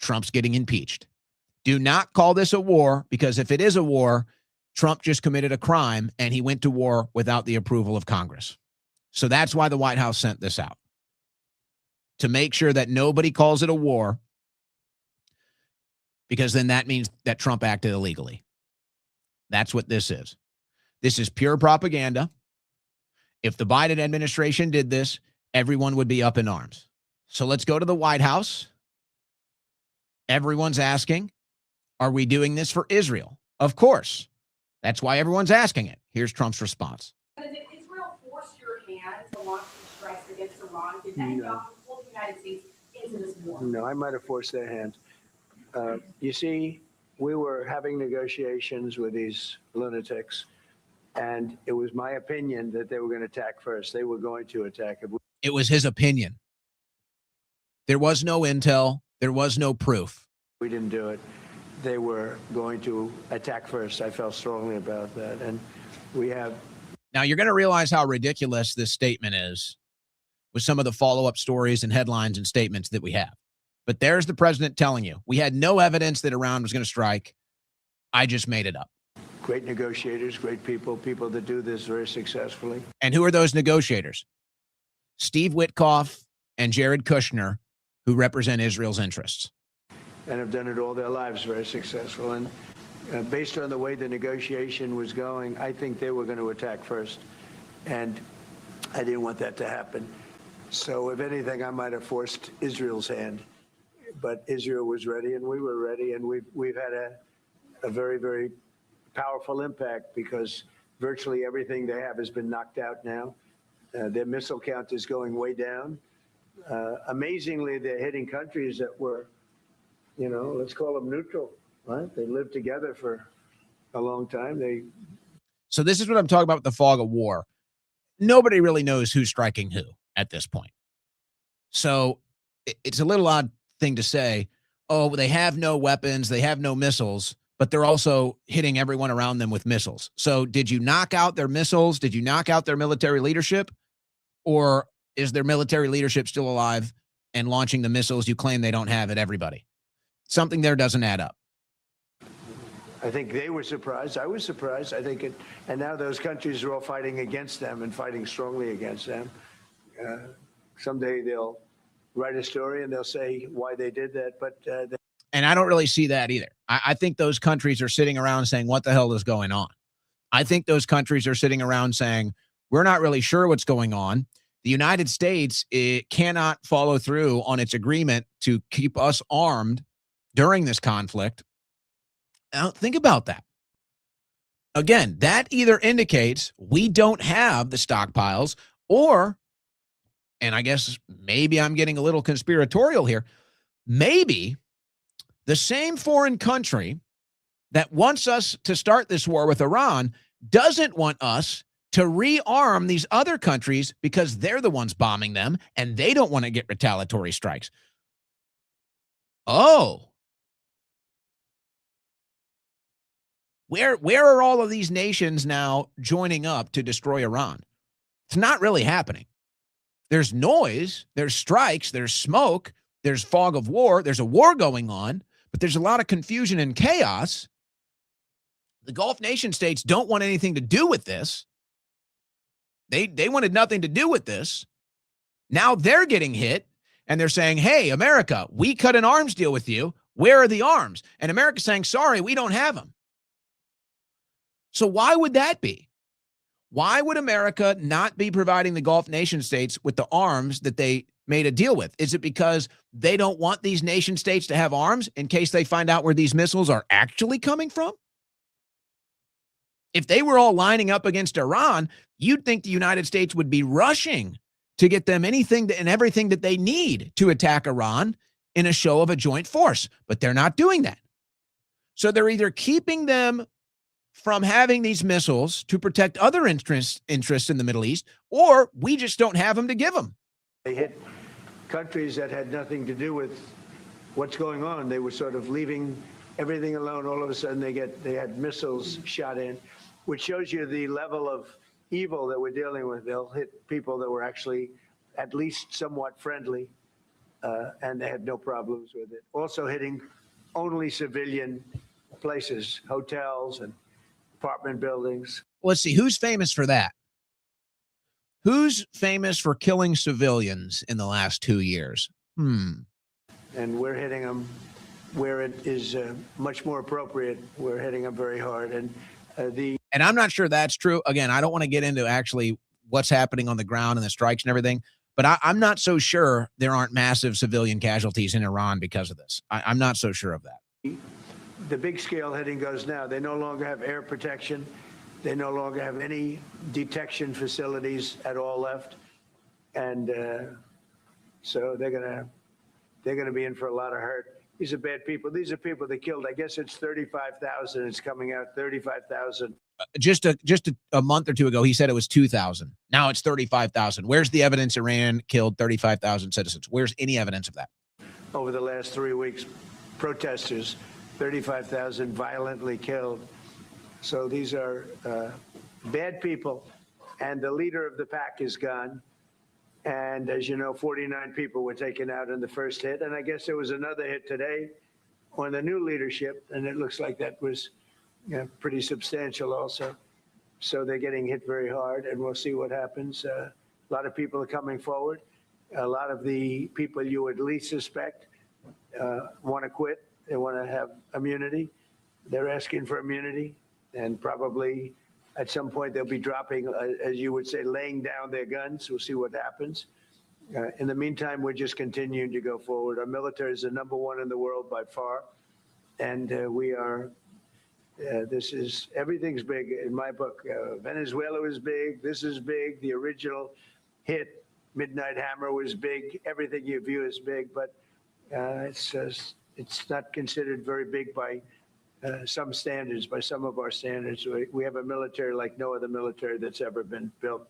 Trump's getting impeached. Do not call this a war, because if it is a war, Trump just committed a crime and he went to war without the approval of Congress. So that's why the White House sent this out, to make sure that nobody calls it a war, because then that means that Trump acted illegally. That's what this is. This is pure propaganda. If the Biden administration did this, everyone would be up in arms. So let's go to the White House. Everyone's asking, are we doing this for Israel? Of course. That's why everyone's asking it. Here's Trump's response. Did Israel force your hand to launch strikes against Iran? Did Netanyahu pull the United States into this war? No, I might have forced their hand. You see, we were having negotiations with these lunatics, and it was my opinion that they were going to attack first. They were going to attack. It was his opinion. There was no intel. There was no proof. We didn't do it. They were going to attack first. I felt strongly about that. And we have. Now, you're going to realize how ridiculous this statement is with some of the follow-up stories and headlines and statements that we have. But there's the president telling you, we had no evidence that Iran was going to strike. I just made it up. Great negotiators, great people, people that do this very successfully. And who are those negotiators? Steve Witkoff and Jared Kushner, who represent Israel's interests. And have done it all their lives very successful. And based on the way the negotiation was going, I think they were going to attack first. And I didn't want that to happen. So if anything, I might have forced Israel's hand. But Israel was ready and we were ready. And we've had a very, very powerful impact, because virtually everything they have has been knocked out now. Their missile count is going way down. Amazingly, they're hitting countries that were, let's call them neutral, right? They lived together for a long time. So this is what I'm talking about with the fog of war. Nobody really knows who's striking who at this point. So it's a little odd thing to say, oh, they have no weapons, they have no missiles, but they're also hitting everyone around them with missiles. So did you knock out their missiles? Did you knock out their military leadership? Or is their military leadership still alive and launching the missiles you claim they don't have at everybody? Something there doesn't add up. I think they were surprised. I was surprised. I think and now those countries are all fighting against them and fighting strongly against them. Someday they'll write a story and they'll say why they did that. But and I don't really see that either. I think those countries are sitting around saying, what the hell is going on? I think those countries are sitting around saying, we're not really sure what's going on. The United States, it cannot follow through on its agreement to keep us armed during this conflict. Now, think about that. Again, that either indicates we don't have the stockpiles, or, and I guess maybe I'm getting a little conspiratorial here, maybe the same foreign country that wants us to start this war with Iran doesn't want us to to rearm these other countries because they're the ones bombing them and they don't want to get retaliatory strikes. Oh. Where are all of these nations now joining up to destroy Iran? It's not really happening. There's noise, there's strikes, there's smoke, there's fog of war, there's a war going on, but there's a lot of confusion and chaos. The Gulf nation states don't want anything to do with this. They wanted nothing to do with this. Now they're getting hit, and they're saying, hey, America, we cut an arms deal with you. Where are the arms? And America's saying, sorry, we don't have them. So why would that be? Why would America not be providing the Gulf nation states with the arms that they made a deal with? Is it because they don't want these nation states to have arms in case they find out where these missiles are actually coming from? If they were all lining up against Iran, you'd think the United States would be rushing to get them anything and everything that they need to attack Iran in a show of a joint force. But they're not doing that. So they're either keeping them from having these missiles to protect other interests in the Middle East, or we just don't have them to give them. They hit countries that had nothing to do with what's going on. They were sort of leaving everything alone. All of a sudden, they had missiles shot in, which shows you the level of evil that we're dealing with. They'll hit people that were actually at least somewhat friendly, and they had no problems with it. Also hitting only civilian places, hotels and apartment buildings. Let's see, who's famous for that? Who's famous for killing civilians in the last 2 years? And we're hitting them where it is much more appropriate. We're hitting them very hard. And I'm not sure that's true. Again, I don't want to get into actually what's happening on the ground and the strikes and everything, but I'm not so sure there aren't massive civilian casualties in Iran because of this. I'm not so sure of that. The big scale hitting goes now. They no longer have air protection. They no longer have any detection facilities at all left. And so they're gonna be in for a lot of hurt. These are bad people. These are people they killed. I guess it's 35,000. It's coming out 35,000. Just a month or two ago, he said it was 2,000. Now it's 35,000. Where's the evidence Iran killed 35,000 citizens? Where's any evidence of that? Over the last 3 weeks, protesters, 35,000 violently killed. So these are bad people, and the leader of the pack is gone. And as you know, 49 people were taken out in the first hit, and I guess there was another hit today on the new leadership, and it looks like that was pretty substantial also. So they're getting hit very hard, and we'll see what happens. A lot of people are coming forward. A lot of the people you would least suspect want to quit. They want to have immunity. They're asking for immunity, and probably at some point they'll be dropping, as you would say, laying down their guns. We'll see what happens. In the meantime, we're just continuing to go forward. Our military is the #1 in the world by far, and we are. Everything's big in my book. Venezuela was big. This is big. The original hit, Midnight Hammer, was big. Everything you view is big, but it's not considered very big by some standards, by some of our standards. We have a military like no other military that's ever been built.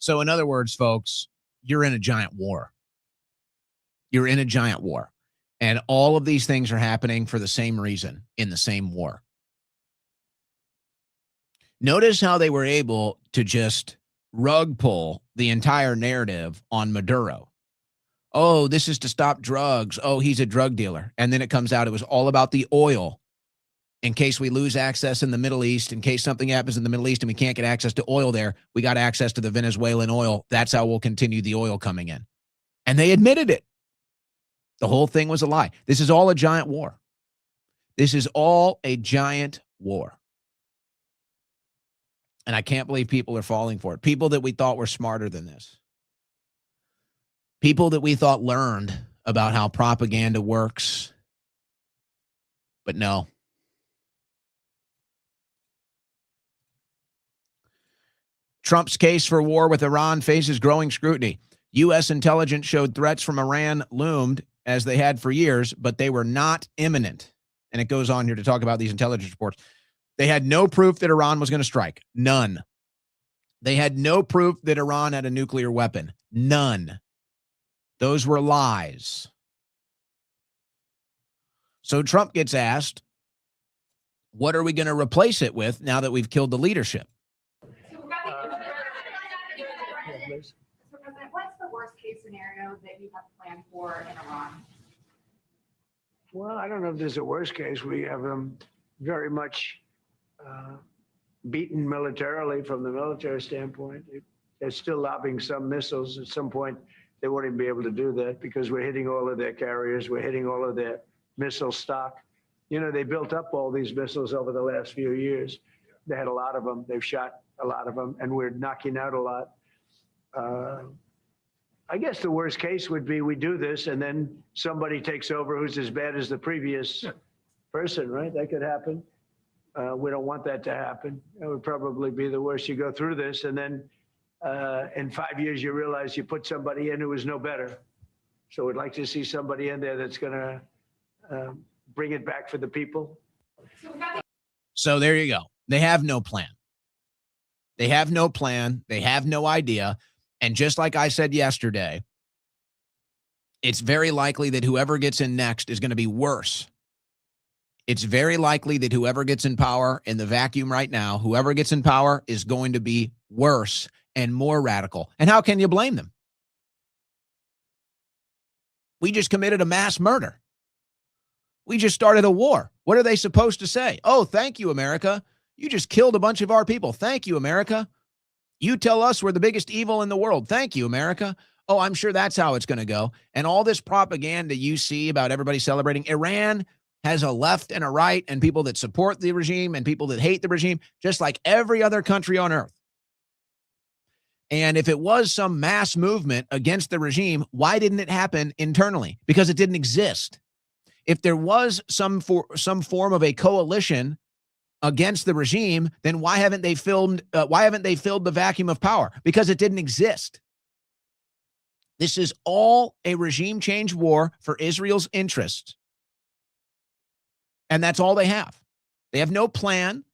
So in other words, folks, you're in a giant war. You're in a giant war. And all of these things are happening for the same reason in the same war. Notice how they were able to just rug pull the entire narrative on Maduro. Oh, this is to stop drugs. Oh, he's a drug dealer. And then it comes out it was all about the oil. In case we lose access in the Middle East, in case something happens in the Middle East and we can't get access to oil there, we got access to the Venezuelan oil. That's how we'll continue the oil coming in. And they admitted it. The whole thing was a lie. This is all a giant war. This is all a giant war. And I can't believe people are falling for it. People that we thought were smarter than this. People that we thought learned about how propaganda works. But no. Trump's case for war with Iran faces growing scrutiny. U.S. intelligence showed threats from Iran loomed as they had for years, but they were not imminent. And it goes on here to talk about these intelligence reports. They had no proof that Iran was going to strike. None. They had no proof that Iran had a nuclear weapon. None. Those were lies. So Trump gets asked, what are we going to replace it with now that we've killed the leadership? So, President, what's the worst case scenario that you have planned for in Iran? Well, I don't know if there's a worst case. We have them very much beaten militarily from the military standpoint. They're still lobbing some missiles. At some point, they won't even be able to do that because we're hitting all of their carriers. We're hitting all of their missile stock. You know, they built up all these missiles over the last few years. They had a lot of them. They've shot a lot of them, and we're knocking out a lot. I guess the worst case would be we do this, and then somebody takes over who's as bad as the previous person, right? That could happen. We don't want that to happen. That would probably be the worst. You go through this, and then in 5 years, you realize you put somebody in who is no better. So we'd like to see somebody in there that's going to bring it back for the people. So there you go. They have no plan. They have no plan. They have no idea. And just like I said yesterday, it's very likely that whoever gets in next is going to be worse. It's very likely that whoever gets in power in the vacuum right now, whoever gets in power is going to be worse and more radical. And how can you blame them? We just committed a mass murder. We just started a war. What are they supposed to say? Oh, thank you, America. You just killed a bunch of our people. Thank you, America. You tell us we're the biggest evil in the world. Thank you, America. Oh, I'm sure that's how it's going to go. And all this propaganda you see about everybody celebrating, Iran has a left and a right and people that support the regime and people that hate the regime, just like every other country on earth. And if it was some mass movement against the regime, why didn't it happen internally? Because it didn't exist. If there was some form of a coalition against the regime, then why haven't they filled the vacuum of power? Because it didn't exist. This is all a regime change war for Israel's interests. And that's all they have. They have no plan.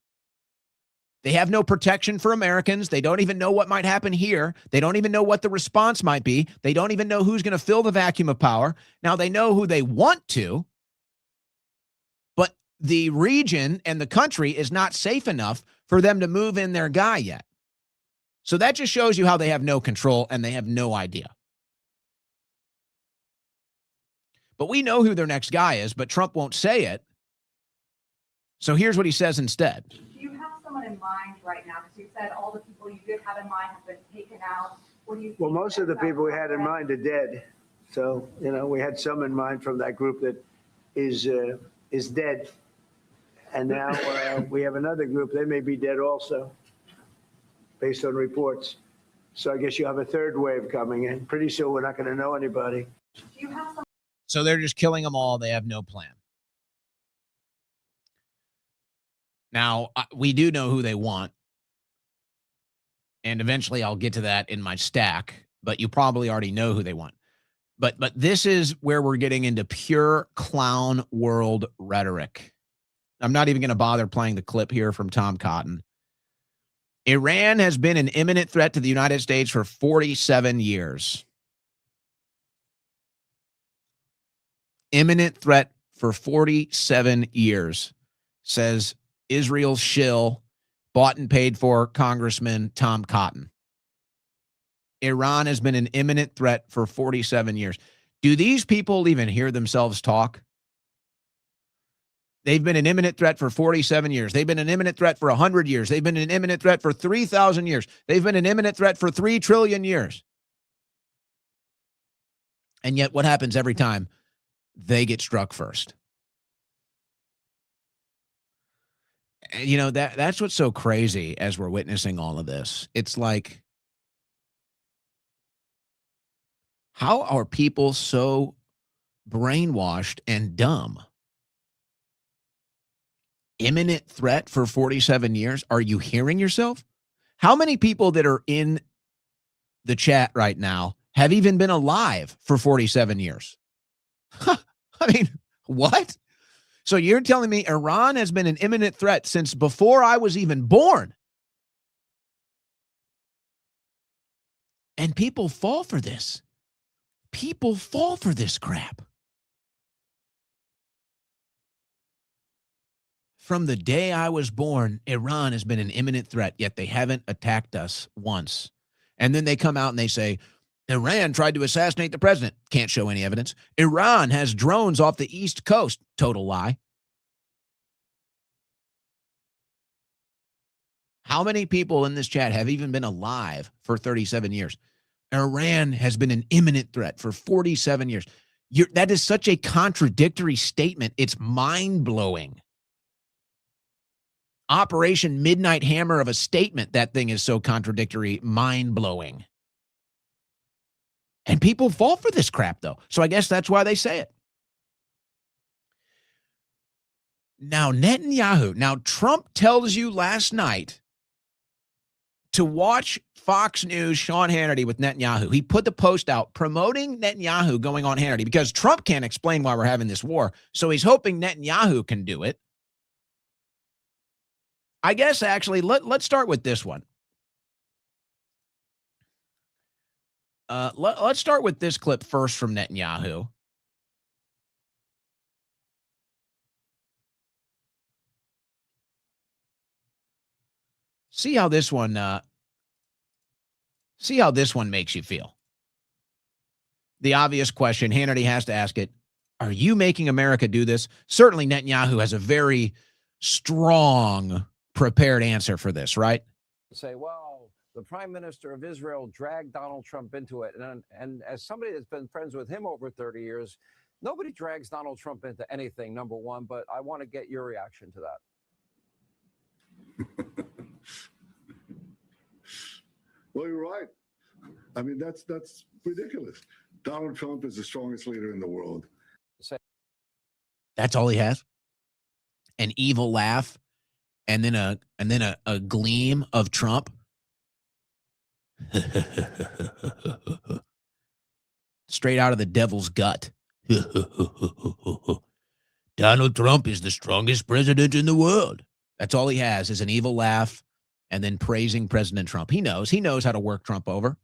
They have no protection for Americans. They don't even know what might happen here. They don't even know what the response might be. They don't even know who's going to fill the vacuum of power. Now, they know who they want to, but the region and the country is not safe enough for them to move in their guy yet. So that just shows you how they have no control and they have no idea. But we know who their next guy is, but Trump won't say it. So here's what he says instead. Do you have someone in mind right now? Because you said all the people you did have in mind have been taken out. What do you think? Well, most of the people we had in mind are dead. So, you know, we had some in mind from that group that is dead. And now we have another group. They may be dead also, based on reports. So I guess you have a third wave coming in. Pretty soon we're not going to know anybody. Do you have some? So they're just killing them all. They have no plan. Now, we do know who they want. And eventually I'll get to that in my stack, but you probably already know who they want. But this is where we're getting into pure clown world rhetoric. I'm not even going to bother playing the clip here from Tom Cotton. Iran has been an imminent threat to the United States for 47 years. Imminent threat for 47 years, says Israel's shill, bought and paid for Congressman Tom Cotton. Iran has been an imminent threat for 47 years. Do these people even hear themselves talk? They've been an imminent threat for 47 years. They've been an imminent threat for 100 years. They've been an imminent threat for 3,000 years. They've been an imminent threat for 3 trillion years. And yet what happens every time? They get struck first. You know, that's what's so crazy as we're witnessing all of this. It's like, how are people so brainwashed and dumb? Imminent threat for 47 years? Are you hearing yourself? How many people that are in the chat right now have even been alive for 47 years? I mean, what? So you're telling me Iran has been an imminent threat since before I was even born? And people fall for this. People fall for this crap. From the day I was born, Iran has been an imminent threat, yet they haven't attacked us once. And then they come out and they say, Iran tried to assassinate the president. Can't show any evidence. Iran has drones off the East Coast. Total lie. How many people in this chat have even been alive for 37 years? Iran has been an imminent threat for 47 years. That is such a contradictory statement. It's mind-blowing. Operation Midnight Hammer of a statement. That thing is so contradictory, mind-blowing. And people fall for this crap, though. So I guess that's why they say it. Now, Netanyahu. Now, Trump tells you last night to watch Fox News, Sean Hannity with Netanyahu. He put the post out promoting Netanyahu going on Hannity because Trump can't explain why we're having this war. So he's hoping Netanyahu can do it. I guess, actually, let's start with this one. Let's start with this clip first from Netanyahu. See how this one makes you feel. The obvious question, Hannity has to ask it, are you making America do this? Certainly Netanyahu has a very strong, prepared answer for this, right? Say, well, the prime minister of Israel dragged Donald Trump into it. And as somebody that's been friends with him over 30 years, nobody drags Donald Trump into anything, number one, but I want to get your reaction to that. Well, you're right. I mean, that's ridiculous. Donald Trump is the strongest leader in the world. That's all he has? An evil laugh and then a gleam of Trump. Straight out of the devil's gut. Donald Trump is the strongest president in the world. That's all he has is an evil laugh and then praising President Trump. He knows how to work Trump over.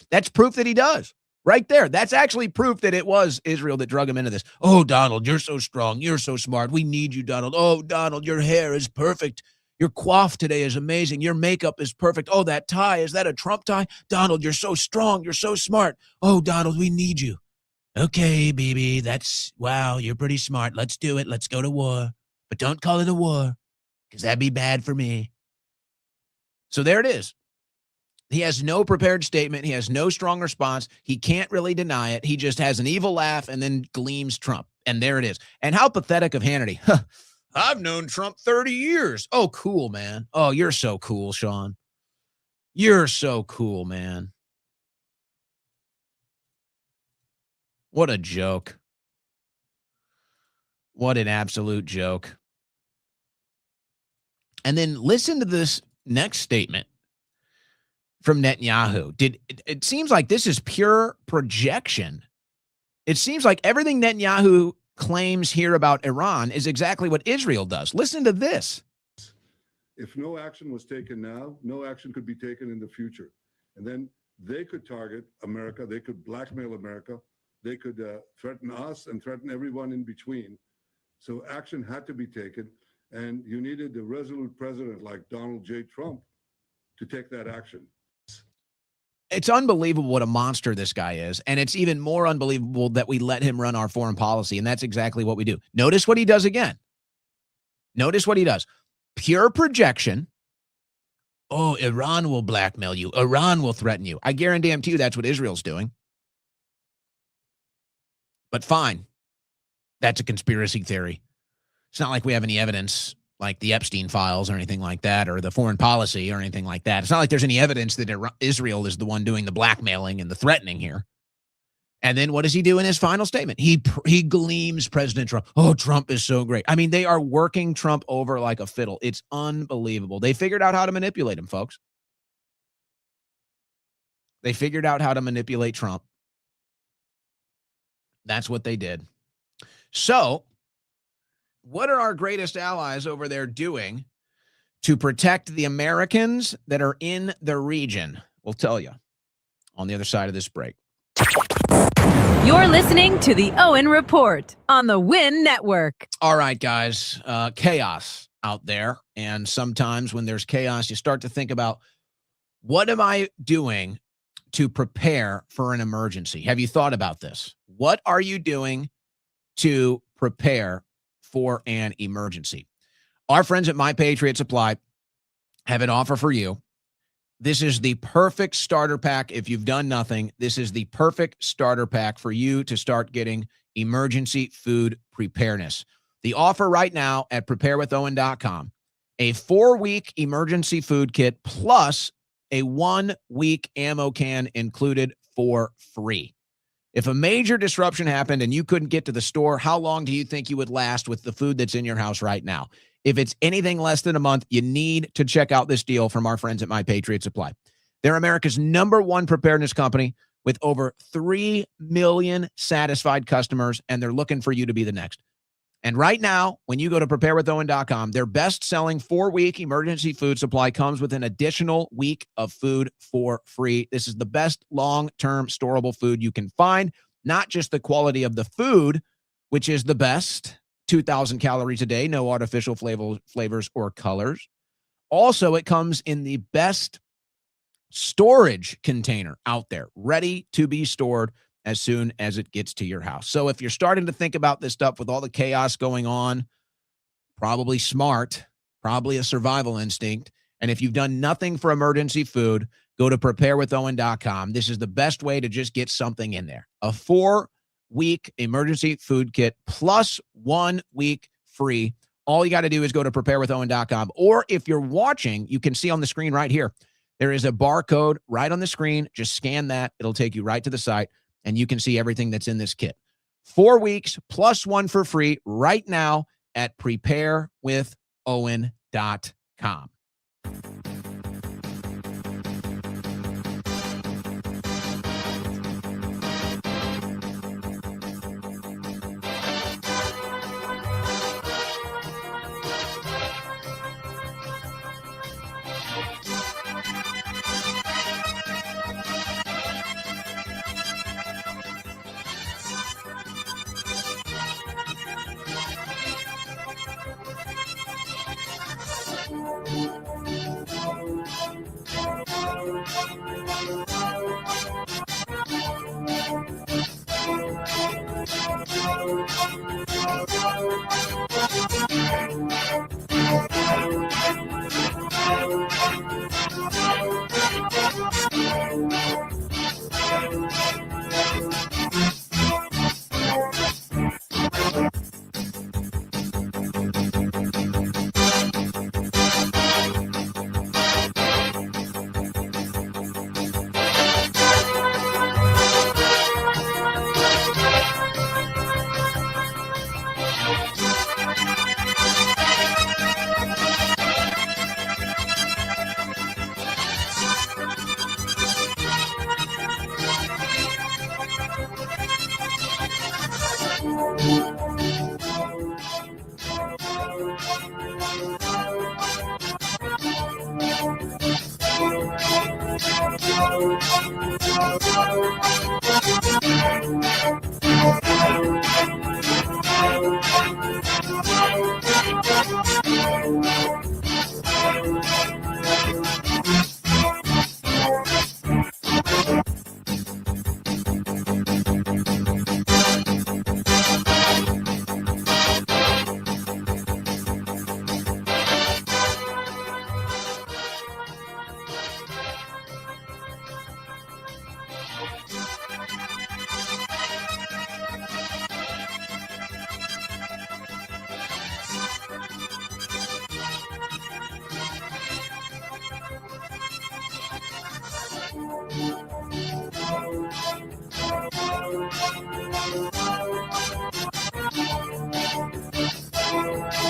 That's proof that he does. Right there. That's actually proof that it was Israel that drug him into this. Oh, Donald, you're so strong. You're so smart. We need you, Donald. Oh, Donald, your hair is perfect. Your coif today is amazing. Your makeup is perfect. Oh, that tie, is that a Trump tie? Donald, you're so strong. You're so smart. Oh, Donald, we need you. Okay, Bibi, wow, you're pretty smart. Let's do it. Let's go to war. But don't call it a war, because that'd be bad for me. So there it is. He has no prepared statement. He has no strong response. He can't really deny it. He just has an evil laugh and then gleams Trump. And there it is. And how pathetic of Hannity. I've known Trump 30 years. Oh, cool, man. Oh, you're so cool, Sean. You're so cool, man. What a joke. What an absolute joke. And then listen to this next statement from Netanyahu. It seems like this is pure projection. It seems like everything Netanyahu claims here about Iran is exactly what Israel does. Listen to this. If no action was taken now, no action could be taken in the future. And then they could target America. They could blackmail America. They could threaten us and threaten everyone in between. So action had to be taken. And you needed a resolute president like Donald J. Trump to take that action. It's unbelievable what a monster this guy is. And it's even more unbelievable that we let him run our foreign policy. And that's exactly what we do. Notice what he does again. Notice what he does. Pure projection. Oh, Iran will blackmail you. Iran will threaten you. I guarantee you that's what Israel's doing. But fine. That's a conspiracy theory. It's not like we have any evidence like the Epstein files or anything like that, or the foreign policy or anything like that. It's not like there's any evidence that Israel is the one doing the blackmailing and the threatening here. And then what does he do in his final statement? He gleams President Trump. Oh, Trump is so great. I mean, they are working Trump over like a fiddle. It's unbelievable. They figured out how to manipulate him, folks. They figured out how to manipulate Trump. That's what they did. So What are our greatest allies over there doing to protect the Americans that are in the region? We'll tell you on the other side of this break. You're listening to the Owen Report on the Win Network. All right, guys, chaos out there. And sometimes when there's chaos, you start to think about, what am I doing to prepare for an emergency? Have you thought about this? What are you doing to prepare for an emergency? Our friends at My Patriot Supply have an offer for you. This is the perfect starter pack. If you've done nothing, this is the perfect starter pack for you to start getting emergency food preparedness. The offer right now at preparewithowen.com, a 4-week emergency food kit plus a 1-week ammo can included for free. If a major disruption happened and you couldn't get to the store, how long do you think you would last with the food that's in your house right now? If it's anything less than a month, you need to check out this deal from our friends at My Patriot Supply. They're America's #1 preparedness company with over 3 million satisfied customers, and they're looking for you to be the next. And right now, when you go to preparewithowen.com, their best-selling 4-week emergency food supply comes with an additional week of food for free. This is the best long-term storable food you can find, not just the quality of the food, which is the best, 2,000 calories a day, no artificial flavors or colors. Also, it comes in the best storage container out there, ready to be stored as soon as it gets to your house. So if you're starting to think about this stuff with all the chaos going on, probably smart, probably a survival instinct. And if you've done nothing for emergency food, go to preparewithowen.com. This is the best way to just get something in there. A 4-week emergency food kit plus 1 week free. All you got to do is go to preparewithowen.com. Or if you're watching, you can see on the screen right here, there is a barcode right on the screen. Just scan that. It'll take you right to the site, and you can see everything that's in this kit. 4 weeks plus 1 for free right now at preparewithowen.com.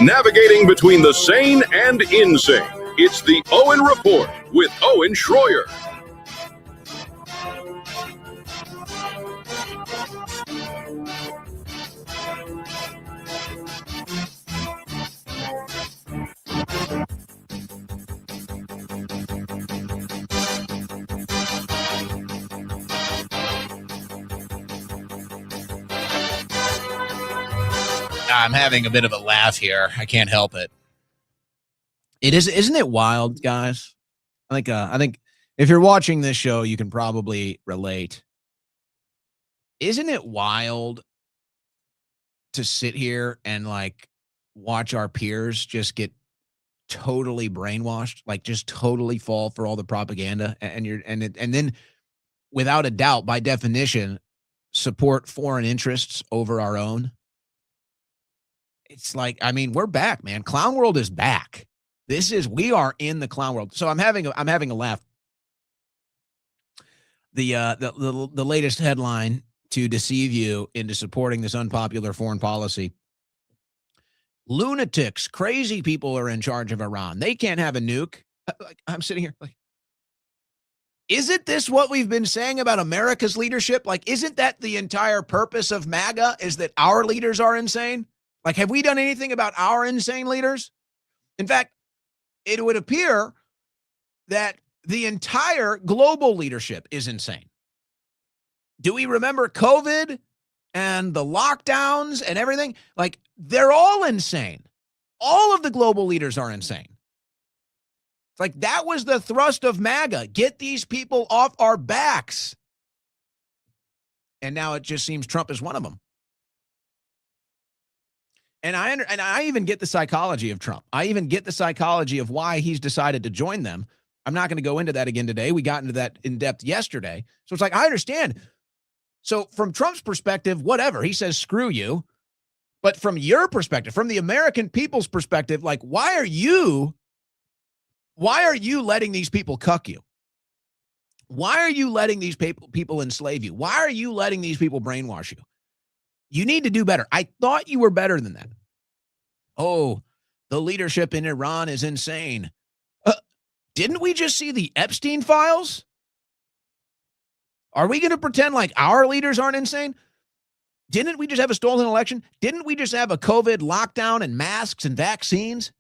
Navigating between the sane and insane. It's the Owen Report with Owen Schroyer. I'm having a bit of a laugh here. I can't help it. Isn't it wild, guys? I think if you're watching this show, you can probably relate. Isn't it wild to sit here and like watch our peers just get totally brainwashed, like just totally fall for all the propaganda, and then without a doubt, by definition, support foreign interests over our own? It's like, I mean, we're back, man. Clown world is back. We are in the clown world. So I'm having a laugh. The latest headline to deceive you into supporting this unpopular foreign policy. Lunatics, crazy people are in charge of Iran. They can't have a nuke. I'm sitting here like, isn't this what we've been saying about America's leadership? Like, isn't that the entire purpose of MAGA, is that our leaders are insane? Like, have we done anything about our insane leaders? In fact, it would appear that the entire global leadership is insane. Do we remember COVID and the lockdowns and everything? Like, they're all insane. All of the global leaders are insane. It's like that was the thrust of MAGA. Get these people off our backs. And now it just seems Trump is one of them. And I even get the psychology of Trump. I even get the psychology of why he's decided to join them. I'm not going to go into that again today. We got into that in depth yesterday. So it's like, I understand. So from Trump's perspective, whatever, he says, screw you. But from your perspective, from the American people's perspective, like, why are you letting these people cuck you? Why are you letting these people enslave you? Why are you letting these people brainwash you? You need to do better. I thought you were better than that. Oh, the leadership in Iran is insane. Didn't we just see the Epstein files? Are we going to pretend like our leaders aren't insane? Didn't we just have a stolen election? Didn't we just have a COVID lockdown and masks and vaccines?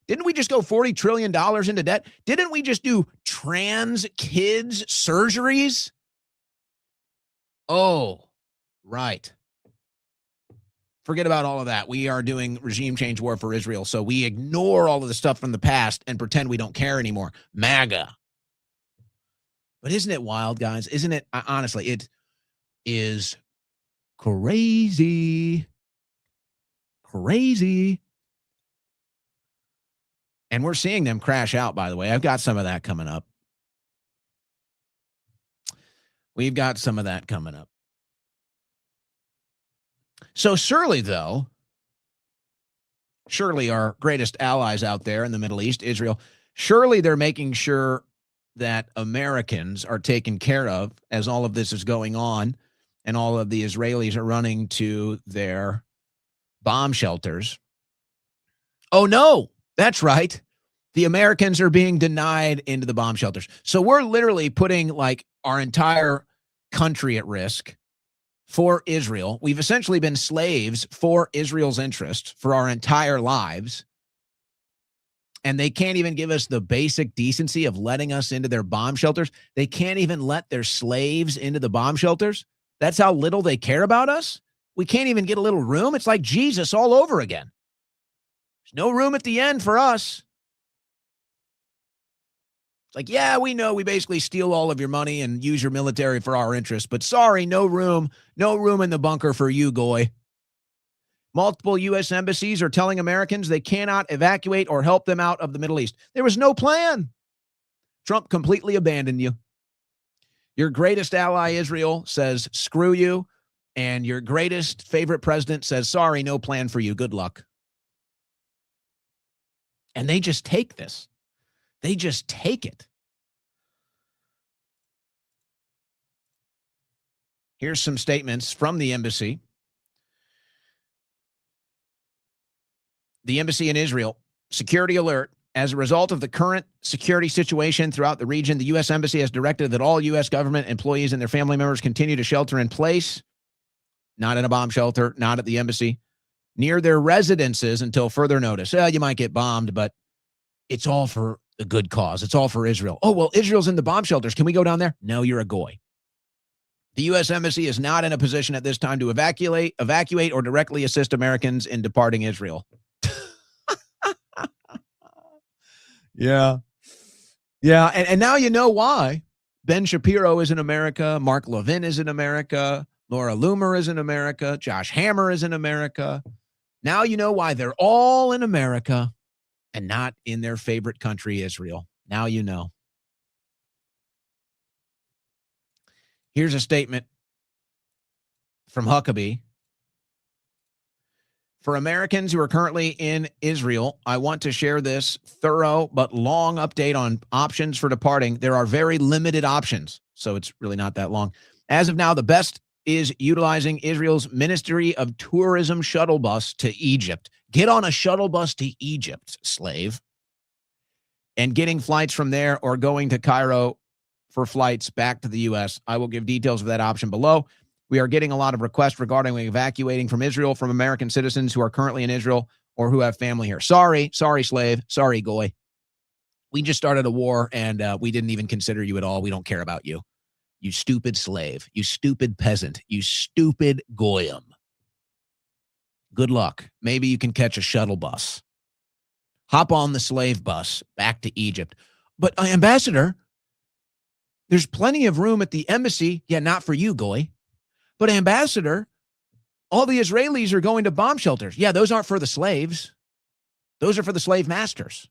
Didn't we just go $40 trillion into debt? Didn't we just do trans kids surgeries? Oh, right. Forget about all of that. We are doing regime change war for Israel, so we ignore all of the stuff from the past and pretend we don't care anymore. MAGA. But isn't it wild, guys? Isn't it? Honestly, it is crazy. Crazy. And we're seeing them crash out, by the way. I've got some of that coming up. We've got some of that coming up. So surely, though, our greatest allies out there in the Middle East, Israel, surely they're making sure that Americans are taken care of as all of this is going on and all of the Israelis are running to their bomb shelters. Oh, no, that's right. The Americans are being denied into the bomb shelters. So we're literally putting like our entire country at risk for Israel. We've essentially been slaves for Israel's interest for our entire lives. And they can't even give us the basic decency of letting us into their bomb shelters. They can't even let their slaves into the bomb shelters. That's how little they care about us. We can't even get a little room. It's like Jesus all over again. There's no room at the end for us. It's like, yeah, we know we basically steal all of your money and use your military for our interests, but sorry, no room in the bunker for you, goy. Multiple U.S. embassies are telling Americans they cannot evacuate or help them out of the Middle East. There was no plan. Trump completely abandoned you. Your greatest ally, Israel, says, screw you. And your greatest favorite president says, sorry, no plan for you. Good luck. And they just take this. They just take it. Here's some statements from the embassy. The embassy in Israel, security alert. As a result of the current security situation throughout the region, the U.S. Embassy has directed that all U.S. government employees and their family members continue to shelter in place, not in a bomb shelter, not at the embassy, near their residences until further notice. You might get bombed, but it's all for the good cause. It's all for Israel. Oh, well, Israel's in the bomb shelters. Can we go down there? No, you're a goy. The U.S. Embassy is not in a position at this time to evacuate, or directly assist Americans in departing Israel. Yeah. Yeah, and now you know why. Ben Shapiro is in America. Mark Levin is in America. Laura Loomer is in America. Josh Hammer is in America. Now you know why they're all in America and not in their favorite country, Israel. Now you know. Here's a statement from Huckabee. For Americans who are currently in Israel, I want to share this thorough but long update on options for departing. There are very limited options, so it's really not that long. As of now, the best is utilizing Israel's Ministry of Tourism shuttle bus to Egypt. Get on a shuttle bus to Egypt, slave. And getting flights from there or going to Cairo for flights back to the U.S. I will give details of that option below. We are getting a lot of requests regarding evacuating from Israel from American citizens who are currently in Israel or who have family here. Sorry, slave. Sorry, goy. We just started a war, and we didn't even consider you at all. We don't care about you. You stupid slave. You stupid peasant. You stupid goyim. Good luck. Maybe you can catch a shuttle bus. Hop on the slave bus back to Egypt. But, Ambassador, there's plenty of room at the embassy. Yeah, not for you, goy. But, Ambassador, all the Israelis are going to bomb shelters. Yeah, those aren't for the slaves. Those are for the slave masters.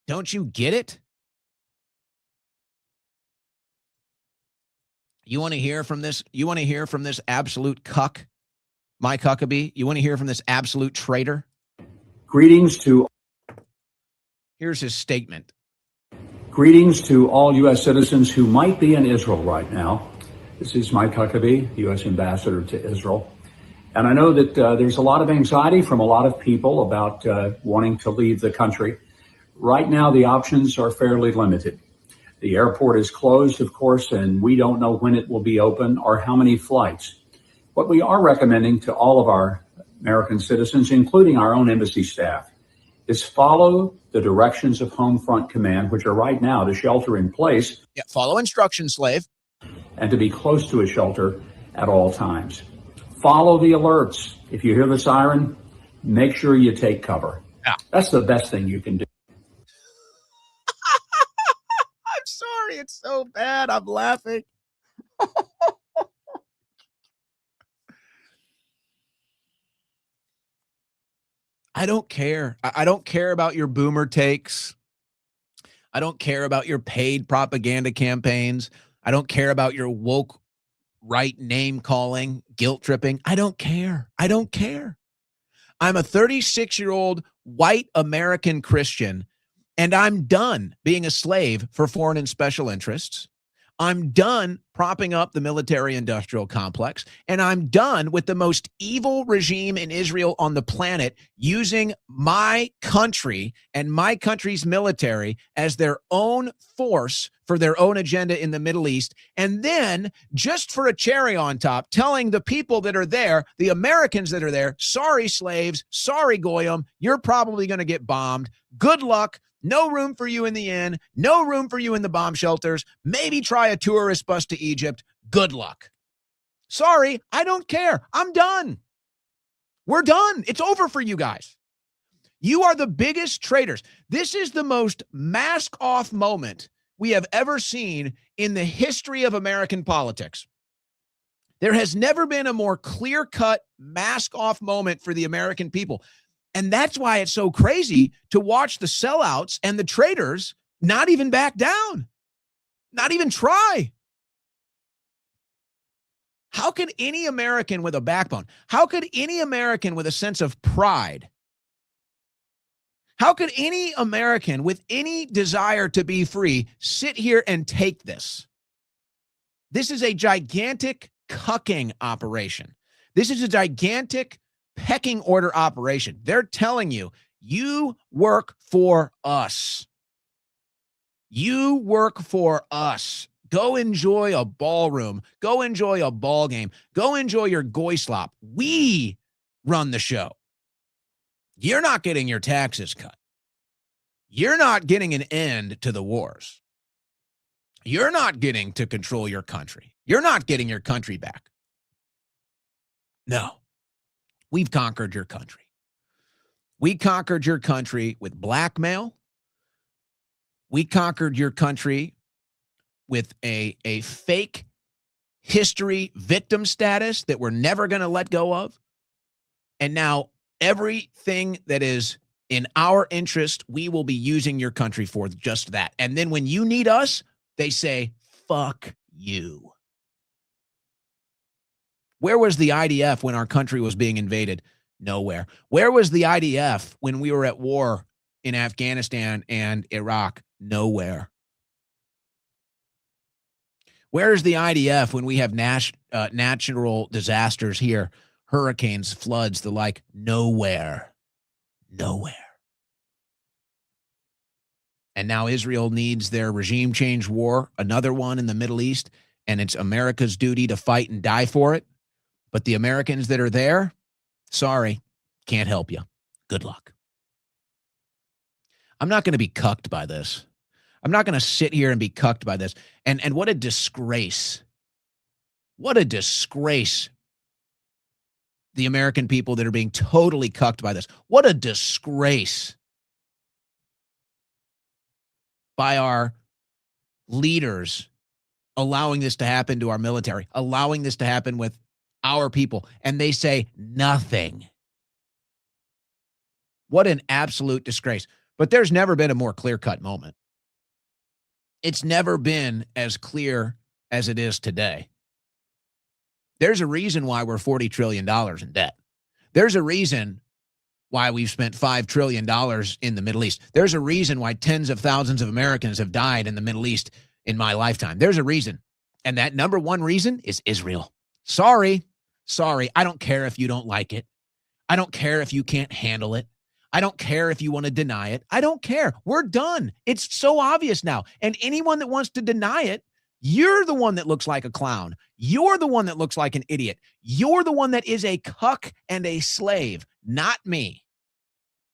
Don't you get it? You want to hear from this? You want to hear from this absolute cuck, Mike Huckabee? You want to hear from this absolute traitor? Greetings to. Here's his statement. Greetings to all U.S. citizens who might be in Israel right now. This is Mike Huckabee, U.S. Ambassador to Israel. And I know that there's a lot of anxiety from a lot of people about wanting to leave the country. Right now, the options are fairly limited. The airport is closed, of course, and we don't know when it will be open or how many flights. What we are recommending to all of our American citizens, including our own embassy staff, is follow the directions of Home Front Command, which are right now to shelter in place. Yeah, follow instructions, slave. And to be close to a shelter at all times. Follow the alerts. If you hear the siren, make sure you take cover. Yeah. That's the best thing you can do. I'm sorry. It's so bad. I'm laughing. I don't care. I don't care about your boomer takes. I don't care about your paid propaganda campaigns. I don't care about your woke right name calling, guilt tripping. I don't care. I don't care. I'm a 36-year-old white American Christian, and I'm done being a slave for foreign and special interests. I'm done propping up the military-industrial complex, and I'm done with the most evil regime in Israel on the planet using my country and my country's military as their own force for their own agenda in the Middle East, and then, just for a cherry on top, telling the people that are there, the Americans that are there, sorry, slaves, sorry, goyim, you're probably going to get bombed. Good luck. No room for you in the inn. No room for you in the bomb shelters. Maybe try a tourist bus to Egypt. Good luck. Sorry, I don't care. I'm done. We're done. It's over for you guys. You are the biggest traitors. This is the most mask-off moment we have ever seen in the history of American politics. There has never been a more clear-cut mask-off moment for the American people. And that's why it's so crazy to watch the sellouts and the traitors not even back down, not even try. How could any American with a backbone, how could any American with a sense of pride, how could any American with any desire to be free sit here and take this? This is a gigantic cucking operation. This is a gigantic pecking order operation. They're telling you, you work for us. You work for us. Go enjoy a ballroom. Go enjoy a ball game. Go enjoy your goy slop. We run the show. You're not getting your taxes cut. You're not getting an end to the wars. You're not getting to control your country. You're not getting your country back. No. We've conquered your country. We conquered your country with blackmail. We conquered your country with a fake history victim status that we're never going to let go of. And now everything that is in our interest, we will be using your country for just that. And then when you need us, they say, fuck you. Where was the IDF when our country was being invaded? Nowhere. Where was the IDF when we were at war in Afghanistan and Iraq? Nowhere. Where is the IDF when we have natural disasters here? Hurricanes, floods, the like? Nowhere. Nowhere. And now Israel needs their regime change war, another one in the Middle East, and it's America's duty to fight and die for it. But the Americans that are there, sorry, can't help you. Good luck. I'm not going to be cucked by this. I'm not going to sit here and be cucked by this. And what a disgrace. What a disgrace. The American people that are being totally cucked by this. What a disgrace by our leaders allowing this to happen to our military, allowing this to happen with our people, and they say nothing. What an absolute disgrace. But there's never been a more clear-cut moment. It's never been as clear as it is today. There's a reason why we're $40 trillion in debt. There's a reason why we've spent $5 trillion in the Middle East. There's a reason why tens of thousands of Americans have died in the Middle East in my lifetime. There's a reason. And that number one reason is Israel. Sorry. I don't care if you don't like it. I don't care if you can't handle it. I don't care if you want to deny it. I don't care. We're done. It's so obvious now. And anyone that wants to deny it, you're the one that looks like a clown. You're the one that looks like an idiot. You're the one that is a cuck and a slave, not me,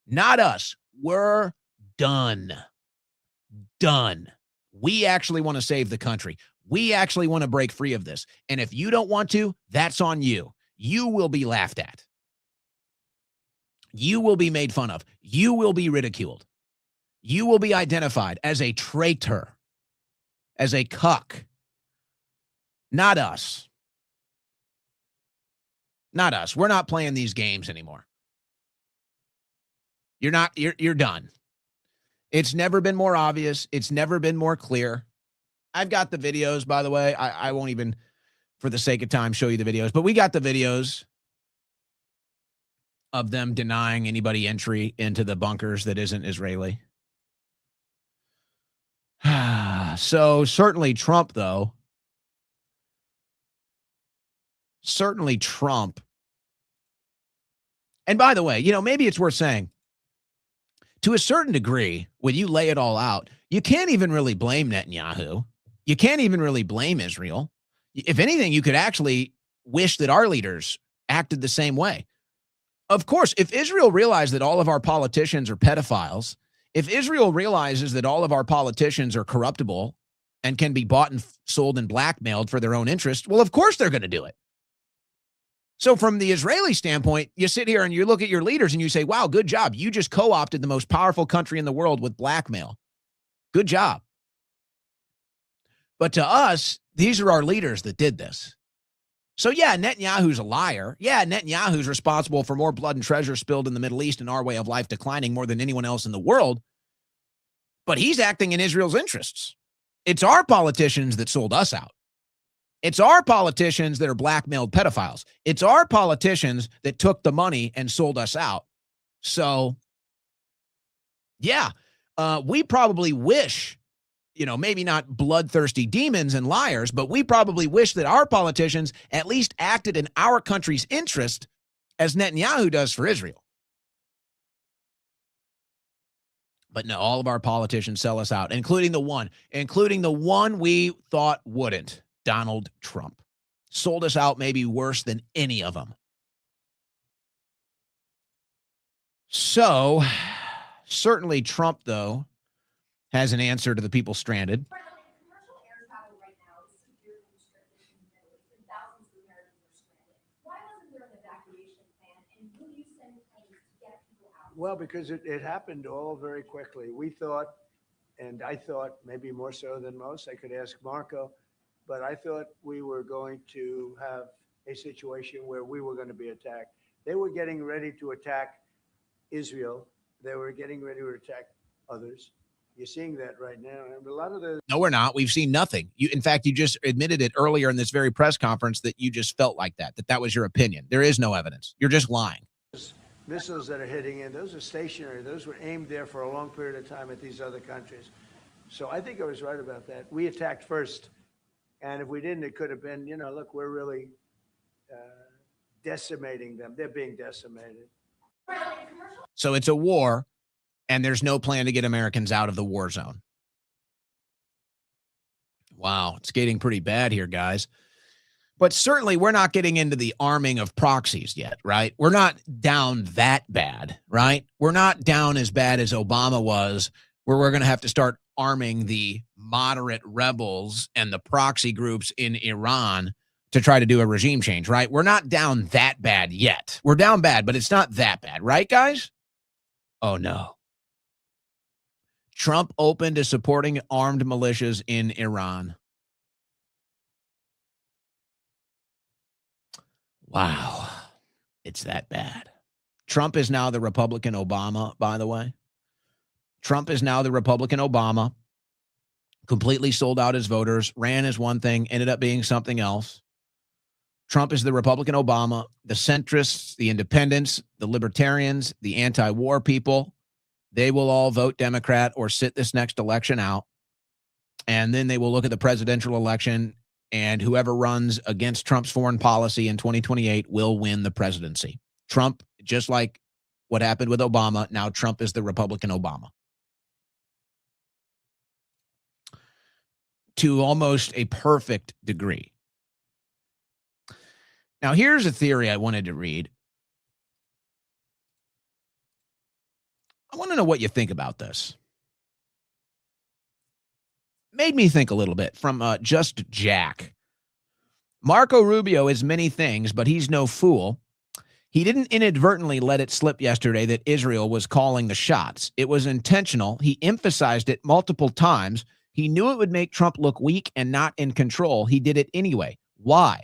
not us. We're done. Done. We actually want to save the country. We actually want to break free of this. And if you don't want to, that's on you. You will be laughed at. You will be made fun of. You will be ridiculed. You will be identified as a traitor, as a cuck. Not us. Not us. We're not playing these games anymore. You're done. It's never been more obvious. It's never been more clear. I've got the videos, by the way. I won't even, for the sake of time, show you the videos. But we got the videos of them denying anybody entry into the bunkers that isn't Israeli. So certainly Trump, though. Certainly Trump. And by the way, maybe it's worth saying, to a certain degree, when you lay it all out, you can't even really blame Netanyahu. You can't even really blame Israel. If anything, you could actually wish that our leaders acted the same way. Of course, if Israel realized that all of our politicians are pedophiles, if Israel realizes that all of our politicians are corruptible and can be bought and sold and blackmailed for their own interest, well, of course they're going to do it. So from the Israeli standpoint, you sit here and you look at your leaders and you say, wow, good job. You just co-opted the most powerful country in the world with blackmail. Good job. But to us, these are our leaders that did this. So yeah, Netanyahu's a liar. Yeah, Netanyahu's responsible for more blood and treasure spilled in the Middle East and our way of life declining more than anyone else in the world. But he's acting in Israel's interests. It's our politicians that sold us out. It's our politicians that are blackmailed pedophiles. It's our politicians that took the money and sold us out. So, yeah, we probably wish, maybe not bloodthirsty demons and liars, but we probably wish that our politicians at least acted in our country's interest as Netanyahu does for Israel. But no, all of our politicians sell us out, including the one we thought wouldn't. Donald Trump sold us out maybe worse than any of them. So certainly Trump, though, has an answer to the people stranded. Well, because it happened all very quickly. We thought, and I thought maybe more so than most, I could ask Marco, but I thought we were going to have a situation where we were going to be attacked. They were getting ready to attack Israel. They were getting ready to attack others. You're seeing that right now. And a lot of the No, we're not. We've seen nothing. In fact, you just admitted it earlier in this very press conference that you just felt like that was your opinion. There is no evidence. You're just lying. missiles that are hitting in, those are stationary. Those were aimed there for a long period of time at these other countries. So I think I was right about that. We attacked first. And if we didn't, it could have been, look, we're really decimating them. They're being decimated. So it's a war, and there's no plan to get Americans out of the war zone. Wow, it's getting pretty bad here, guys. But certainly we're not getting into the arming of proxies yet, right? We're not down that bad, right? We're not down as bad as Obama was, where we're going to have to start arming the moderate rebels and the proxy groups in Iran to try to do a regime change, right? We're not down that bad yet. We're down bad, but it's not that bad, right, guys? Oh, no. Trump open to supporting armed militias in Iran. Wow. It's that bad. Trump is now the Republican Obama, by the way. Trump is now the Republican Obama. Completely sold out his voters, ran as one thing, ended up being something else. Trump is the Republican Obama. The centrists, the independents, the libertarians, the anti-war people, they will all vote Democrat or sit this next election out. And then they will look at the presidential election, and whoever runs against Trump's foreign policy in 2028 will win the presidency. Trump, just like what happened with Obama, now Trump is the Republican Obama. To almost a perfect degree. Now, here's a theory I wanted to read. I want to know what you think about this. Made me think a little bit from Just Jack. Marco Rubio is many things, but he's no fool. He didn't inadvertently let it slip yesterday that Israel was calling the shots. It was intentional. He emphasized it multiple times. He knew it would make Trump look weak and not in control. He did it anyway. Why?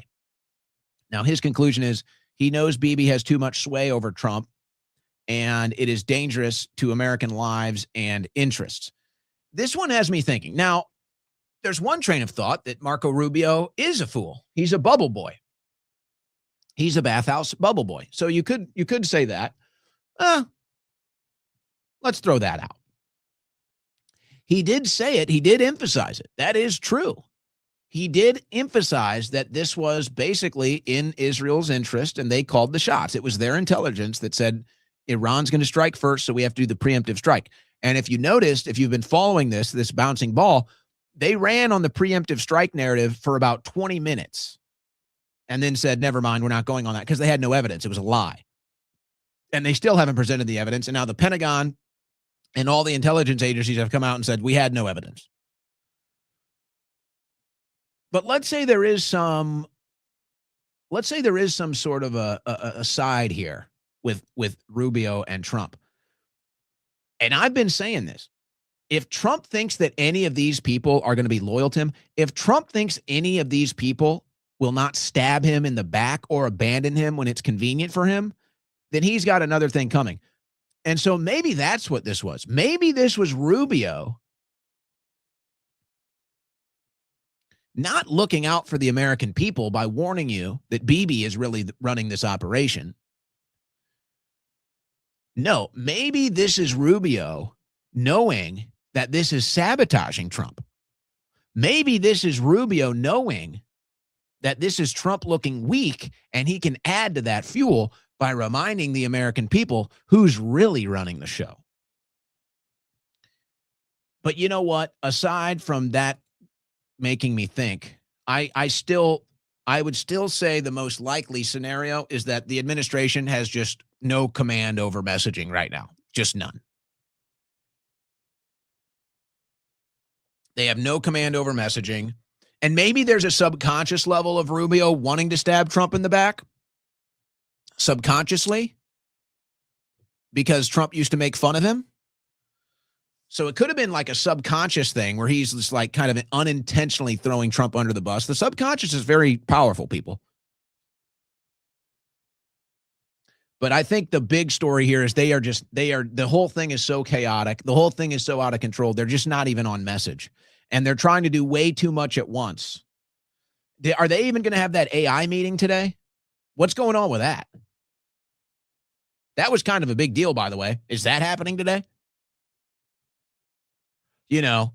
Now, his conclusion is he knows Bibi has too much sway over Trump, and it is dangerous to American lives and interests. This one has me thinking. Now, there's one train of thought that Marco Rubio is a fool. He's a bubble boy. He's a bathhouse bubble boy. So you could say that. Let's throw that out. He did say it. He did emphasize it. That is true. He did emphasize that this was basically in Israel's interest, and they called the shots. It was their intelligence that said Iran's going to strike first, so we have to do the preemptive strike. And if you noticed, if you've been following this bouncing ball, they ran on the preemptive strike narrative for about 20 minutes and then said, never mind, we're not going on that, because they had no evidence. It was a lie. And they still haven't presented the evidence. And now the Pentagon and all the intelligence agencies have come out and said, we had no evidence. But let's say there is some sort of a side here with Rubio and Trump. And I've been saying this. If Trump thinks that any of these people are going to be loyal to him, if Trump thinks any of these people will not stab him in the back or abandon him when it's convenient for him, then he's got another thing coming. And so maybe that's what this was. Maybe this was Rubio not looking out for the American people by warning you that Bibi is really running this operation. No, maybe this is Rubio knowing that this is sabotaging Trump. Maybe this is Rubio knowing that this is Trump looking weak, and he can add to that fuel by reminding the American people who's really running the show. But you know what? Aside from that making me think, I would still say the most likely scenario is that the administration has just no command over messaging right now. Just none. They have no command over messaging. And maybe there's a subconscious level of Rubio wanting to stab Trump in the back. Subconsciously. because Trump used to make fun of him. So it could have been like a subconscious thing where he's just like kind of unintentionally throwing Trump under the bus. The subconscious is very powerful, people. But I think the big story here is the whole thing is so chaotic. The whole thing is so out of control. They're just not even on message. And they're trying to do way too much at once. Are they even going to have that AI meeting today? What's going on with that? That was kind of a big deal, by the way. Is that happening today? You know,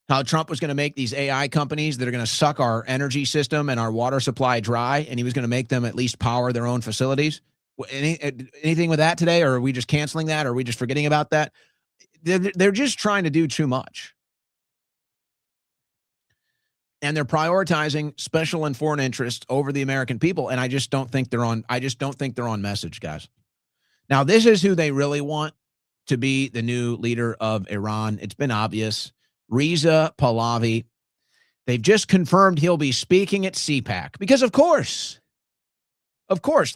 how Trump was going to make these AI companies that are going to suck our energy system and our water supply dry, and he was going to make them at least power their own facilities. Anything with that today, or are we just canceling that, or are we just forgetting about that? They're just trying to do too much. And they're prioritizing special and foreign interests over the American people, and I just don't think they're on message, guys. Now, this is who they really want to be the new leader of Iran. It's been obvious. Reza Pahlavi. They've just confirmed he'll be speaking at CPAC because, of course,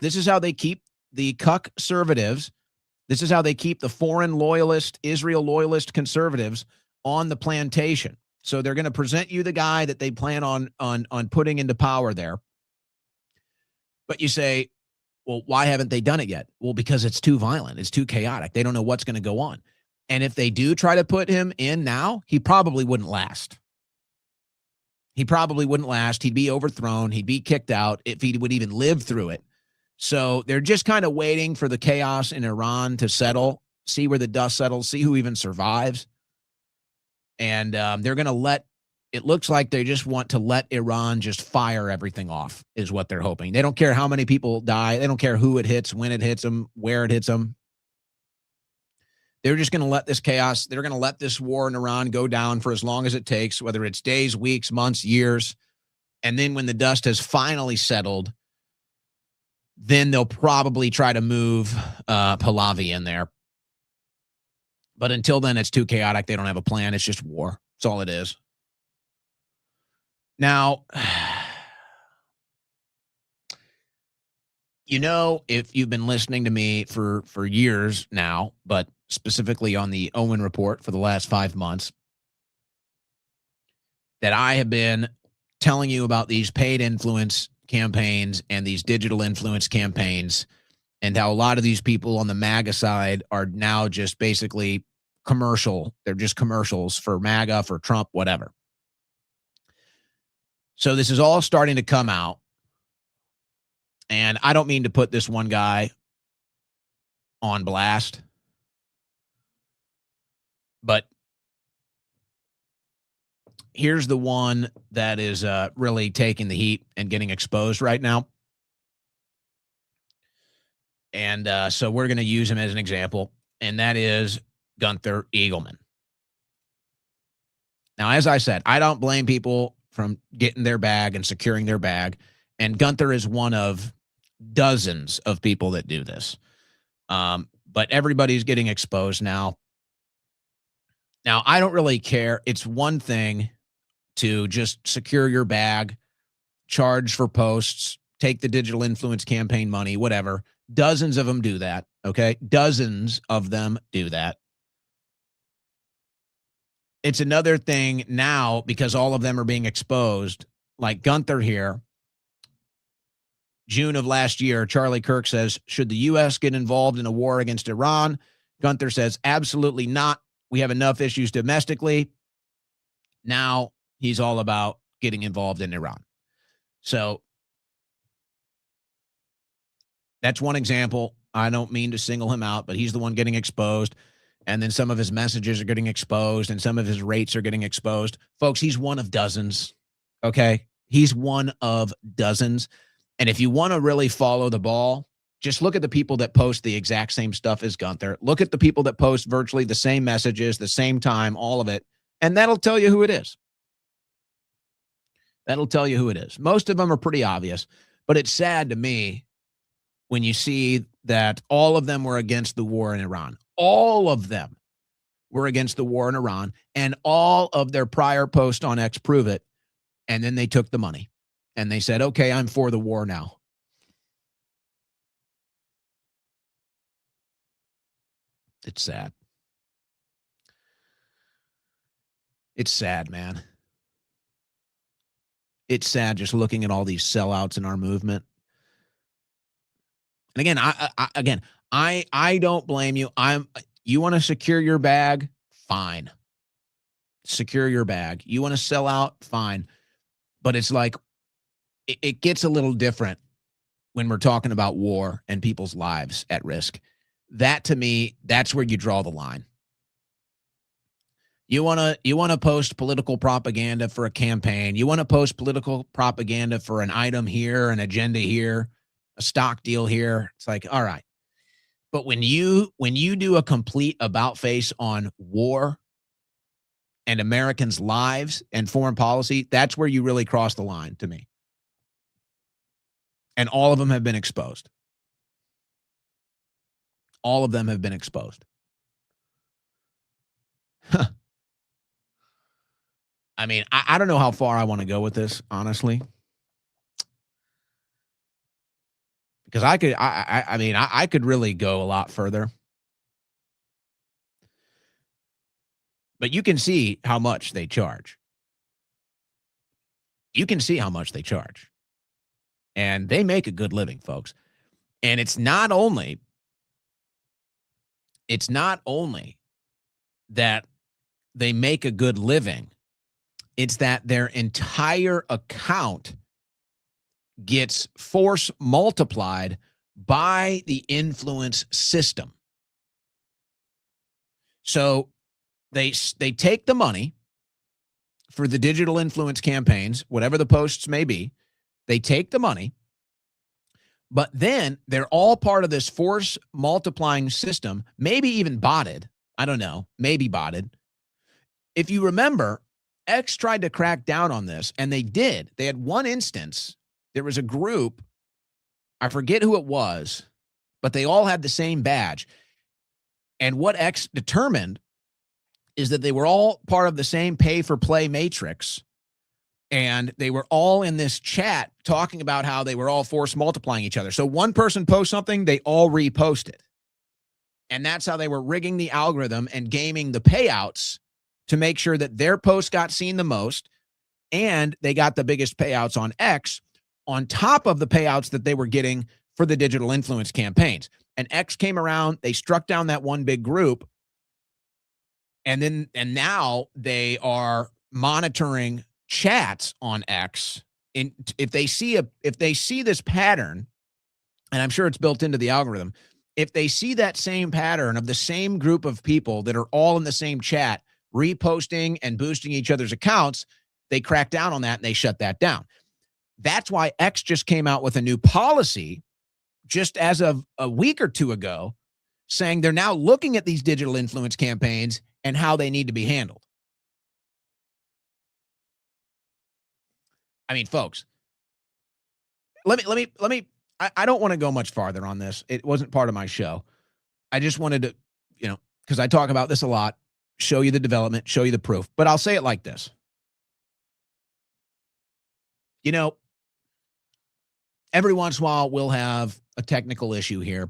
this is how they keep the cuck conservatives. This is how they keep the foreign loyalist, Israel loyalist conservatives on the plantation. So they're going to present you the guy that they plan on putting into power there. But you say, well, why haven't they done it yet? Well, because it's too violent. It's too chaotic. They don't know what's going to go on. And if they do try to put him in now, he probably wouldn't last. He probably wouldn't last. He'd be overthrown. He'd be kicked out if he would even live through it. So they're just kind of waiting for the chaos in Iran to settle, see where the dust settles, see who even survives. And they're going to it looks like they just want to let Iran just fire everything off is what they're hoping. They don't care how many people die. They don't care who it hits, when it hits them, where it hits them. They're just going to let this chaos, they're going to let this war in Iran go down for as long as it takes, whether it's days, weeks, months, years. And then when the dust has finally settled, then they'll probably try to move Pahlavi in there. But until then, it's too chaotic. They don't have a plan. It's just war. That's all it is. Now, you know, if you've been listening to me for years now, but specifically on the Owen Report for the last 5 months, that I have been telling you about these paid influence campaigns and these digital influence campaigns and how a lot of these people on the MAGA side are now just basically commercial. They're just commercials for MAGA, for Trump, whatever. So this is all starting to come out. And I don't mean to put this one guy on blast, but here's the one that is really taking the heat and getting exposed right now. And so we're going to use him as an example, and that is Gunther Eagleman. Now, as I said, I don't blame people from getting their bag and securing their bag, and Gunther is one of dozens of people that do this. But everybody's getting exposed now. Now, I don't really care. It's one thing to just secure your bag, charge for posts, take the digital influence campaign money, whatever. Dozens of them do that, okay? Dozens of them do that. It's another thing now because all of them are being exposed, like Gunther here. June of last year, Charlie Kirk says, should the U.S. get involved in a war against Iran? Gunther says, absolutely not. We have enough issues domestically. Now he's all about getting involved in Iran. So that's one example. I don't mean to single him out, but he's the one getting exposed. And then some of his messages are getting exposed and some of his rates are getting exposed. Folks, he's one of dozens, okay? He's one of dozens. And if you want to really follow the ball, just look at the people that post the exact same stuff as Gunther. Look at the people that post virtually the same messages, the same time, all of it. And that'll tell you who it is. That'll tell you who it is. Most of them are pretty obvious, but it's sad to me when you see that all of them were against the war in Iran. All of them were against the war in Iran, and all of their prior posts on X prove it. And then they took the money and they said, okay, I'm for the war now. It's sad. It's sad, man. It's sad just looking at all these sellouts in our movement. And again, I don't blame you. You want to secure your bag? Fine. Secure your bag. You want to sell out? Fine. But it's like, it gets a little different when we're talking about war and people's lives at risk. That, to me, that's where you draw the line. You want to post political propaganda for a campaign. You want to post political propaganda for an item here, an agenda here, a stock deal here. It's like, all right. But when you do a complete about face on war and Americans' lives and foreign policy, that's where you really cross the line to me. And all of them have been exposed. All of them have been exposed. Huh. I mean, I don't know how far I want to go with this, honestly. Because I could really go a lot further. But you can see how much they charge. You can see how much they charge. And they make a good living, folks. And it's not only that they make a good living, it's that their entire account gets force multiplied by the influence system. So they take the money for the digital influence campaigns, whatever the posts may be. They take the money, but then they're all part of this force multiplying system, maybe even botted. I don't know, maybe botted. If you remember, X tried to crack down on this, and they did. They had one instance. There was a group, I forget who it was, but they all had the same badge. And what X determined is that they were all part of the same pay-for-play matrix, and they were all in this chat talking about how they were all force multiplying each other. So one person posts something, they all repost it. And that's how they were rigging the algorithm and gaming the payouts to make sure that their post got seen the most, and they got the biggest payouts on X on top of the payouts that they were getting for the digital influence campaigns. And X came around, they struck down that one big group, and now they are monitoring chats on X. And if they see this pattern, and I'm sure it's built into the algorithm, if they see that same pattern of the same group of people that are all in the same chat reposting and boosting each other's accounts, they crack down on that and they shut that down. That's why X just came out with a new policy just as of a week or two ago, saying they're now looking at these digital influence campaigns and how they need to be handled. I mean, folks, let me, I don't want to go much farther on this. It wasn't part of my show. I just wanted to, because I talk about this a lot, show you the development, show you the proof. But I'll say it like this. Every once in a while, we'll have a technical issue here,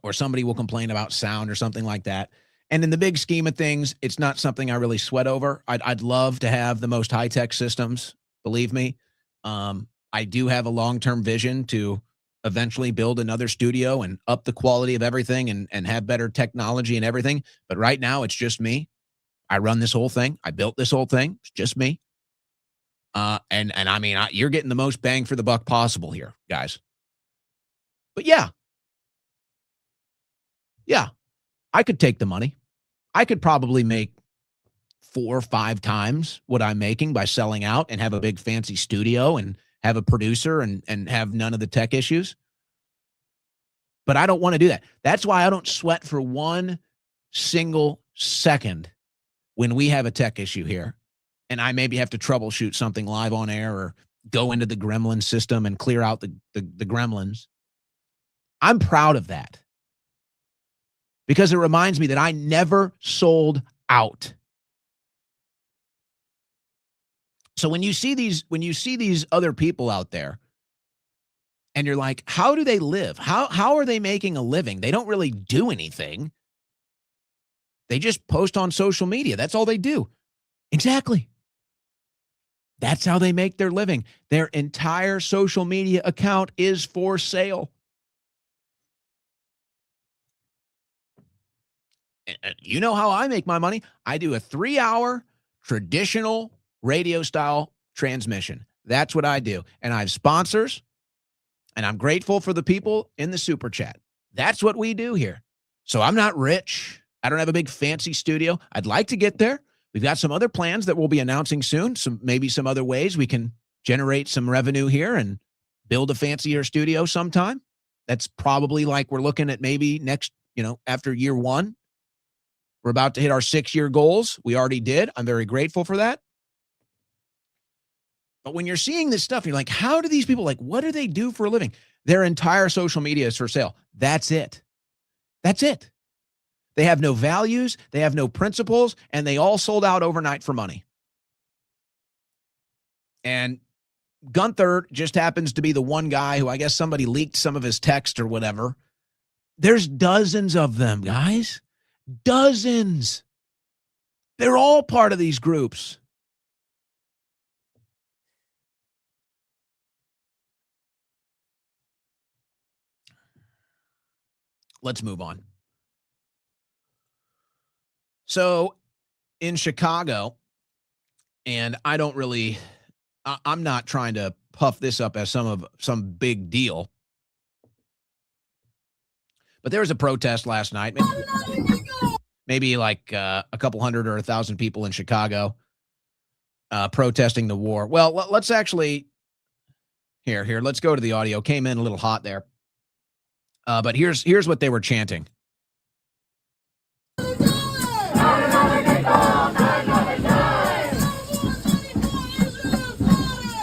or somebody will complain about sound or something like that. And in the big scheme of things, it's not something I really sweat over. I'd love to have the most high-tech systems, believe me. I do have a long-term vision to eventually build another studio and up the quality of everything and have better technology and everything. But right now, it's just me. I run this whole thing. I built this whole thing. It's just me. And I mean, you're getting the most bang for the buck possible here, guys. But yeah, I could take the money. I could probably make 4 or 5 times what I'm making by selling out and have a big fancy studio and have a producer and have none of the tech issues. But I don't want to do that. That's why I don't sweat for one single second when we have a tech issue here and I maybe have to troubleshoot something live on air or go into the gremlin system and clear out the gremlins. I'm proud of that because it reminds me that I never sold out. So when you see these other people out there and you're like, how do they live? How are they making a living? They don't really do anything. They just post on social media. That's all they do. Exactly. That's how they make their living. Their entire social media account is for sale. You know how I make my money? I do a 3-hour traditional radio style transmission. That's what I do. And I have sponsors, and I'm grateful for the people in the super chat. That's what we do here. So I'm not rich. I don't have a big fancy studio. I'd like to get there. We've got some other plans that we'll be announcing soon. Maybe some other ways we can generate some revenue here and build a fancier studio sometime. That's probably like we're looking at maybe next, after year 1. We're about to hit our 6-year goals. We already did. I'm very grateful for that. But when you're seeing this stuff, you're like, how do these people, what do they do for a living? Their entire social media is for sale. That's it. That's it. They have no values, they have no principles, and they all sold out overnight for money. And Gunther just happens to be the one guy who I guess somebody leaked some of his text or whatever. There's dozens of them, guys. Dozens. They're all part of these groups. Let's move on. So in Chicago, and I'm not trying to puff this up as some big deal, but there was a protest last night, maybe like a couple hundred or 1,000 people in Chicago protesting the war. Well, let's actually, here, let's go to the audio. Came in a little hot there. But here's what they were chanting.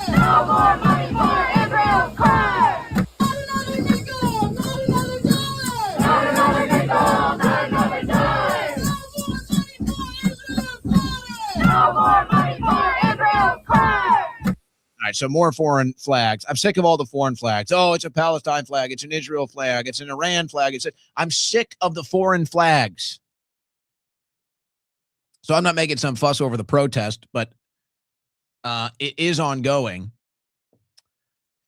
No more money for Israel's crime. Not another nickel, not another dime. No more money for Israel's crime. All right, so more foreign flags. I'm sick of all the foreign flags. Oh, it's a Palestine flag. It's an Israel flag. It's an Iran flag. I'm sick of the foreign flags. So I'm not making some fuss over the protest, but it is ongoing.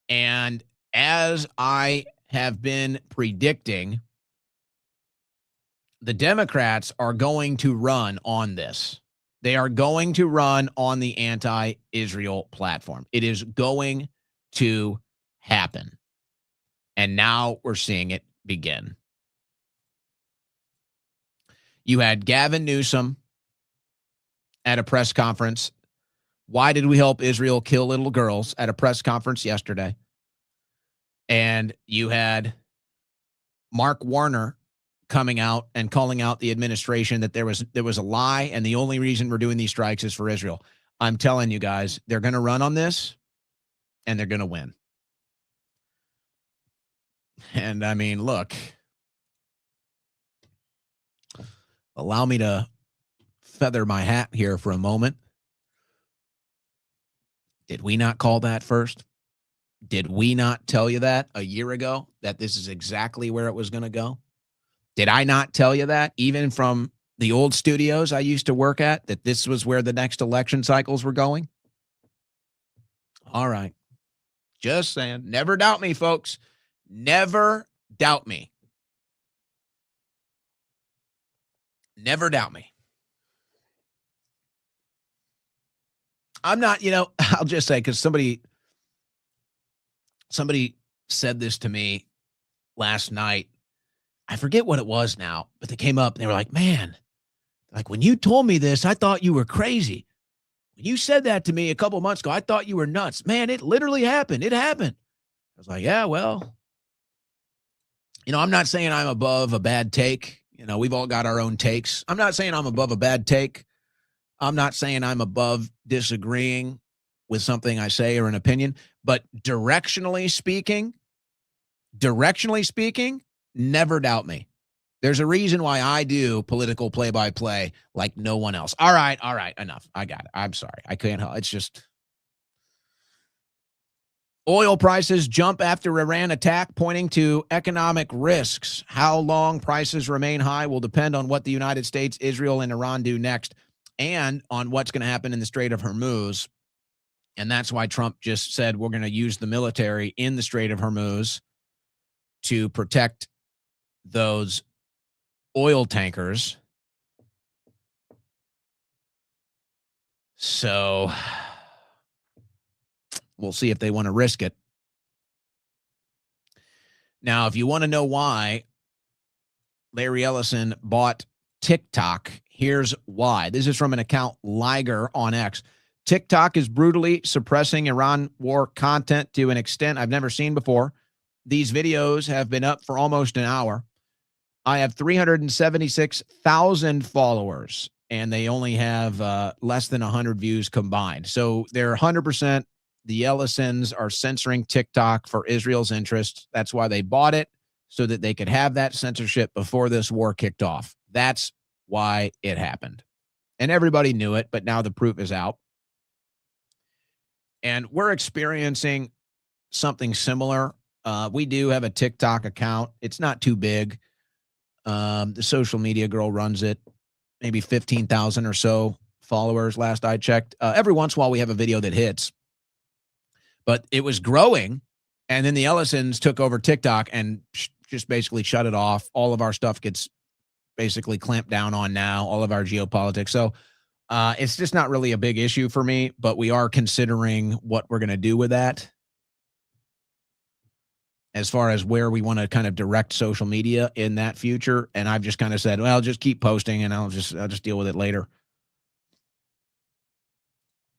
And as I have been predicting, the Democrats are going to run on this. They are going to run on the anti-Israel platform. It is going to happen. And now we're seeing it begin. You had Gavin Newsom at a press conference. Why did we help Israel kill little girls? At a press conference yesterday. And you had Mark Warner coming out and calling out the administration that there was a lie, and the only reason we're doing these strikes is for Israel. I'm telling you guys, they're going to run on this, and they're going to win. And I mean, look, allow me to feather my hat here for a moment. Did we not call that first? Did we not tell you that a year ago, that this is exactly where it was going to go? Did I not tell you that, even from the old studios I used to work at, that this was where the next election cycles were going? All right. Just saying. Never doubt me, folks. Never doubt me. Never doubt me. I'm not, I'll just say, because somebody said this to me last night. I forget what it was now, but they came up and they were like, man, like when you told me this, I thought you were crazy. When you said that to me a couple months ago, I thought you were nuts. Man, it literally happened. It happened. I was like, yeah, well, I'm not saying I'm above a bad take. We've all got our own takes. I'm not saying I'm above a bad take. I'm not saying I'm above disagreeing with something I say or an opinion, but directionally speaking, never doubt me. There's a reason why I do political play-by-play like no one else. All right, enough. I got it. I'm sorry. I can't help. It's just, Oil prices jump after Iran attack, pointing to economic risks. How long prices remain high will depend on what the United States, Israel, and Iran do next, and on what's going to happen in the Strait of Hormuz. And that's why Trump just said we're going to use the military in the Strait of Hormuz to protect those oil tankers. So we'll see if they want to risk it. Now, if you want to know why Larry Ellison bought TikTok, here's why. This is from an account, Liger on X. TikTok is brutally suppressing Iran war content to an extent I've never seen before. These videos have been up for almost an hour. I have 376,000 followers, and they only have less than 100 views combined. So they're 100%. The Ellisons are censoring TikTok for Israel's interests. That's why they bought it, so that they could have that censorship before this war kicked off. That's why it happened. And everybody knew it, but now the proof is out. And we're experiencing something similar. We do have a TikTok account. It's not too big. The social media girl runs it, maybe 15,000 or so followers last I checked. Every once in a while we have a video that hits. But it was growing, and then the Ellisons took over TikTok and just basically shut it off. All of our stuff gets basically clamped down on now, all of our geopolitics. So it's just not really a big issue for me, but we are considering what we're going to do with that as far as where we want to kind of direct social media in that future. And I've just kind of said, well, just keep posting and I'll just deal with it later.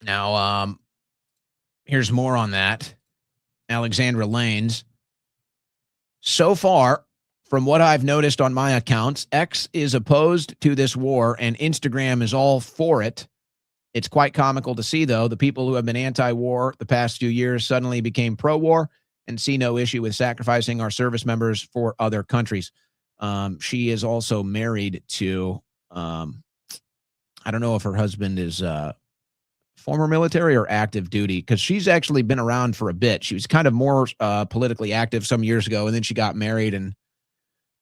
Now, here's more on that. Alexandra Lanes. So far, from what I've noticed on my accounts, X is opposed to this war and Instagram is all for it. It's quite comical to see, though, the people who have been anti-war the past few years suddenly became pro-war and see no issue with sacrificing our service members for other countries. She is also married to, I don't know if her husband is former military or active duty, because she's actually been around for a bit. She was kind of more politically active some years ago, and then she got married, and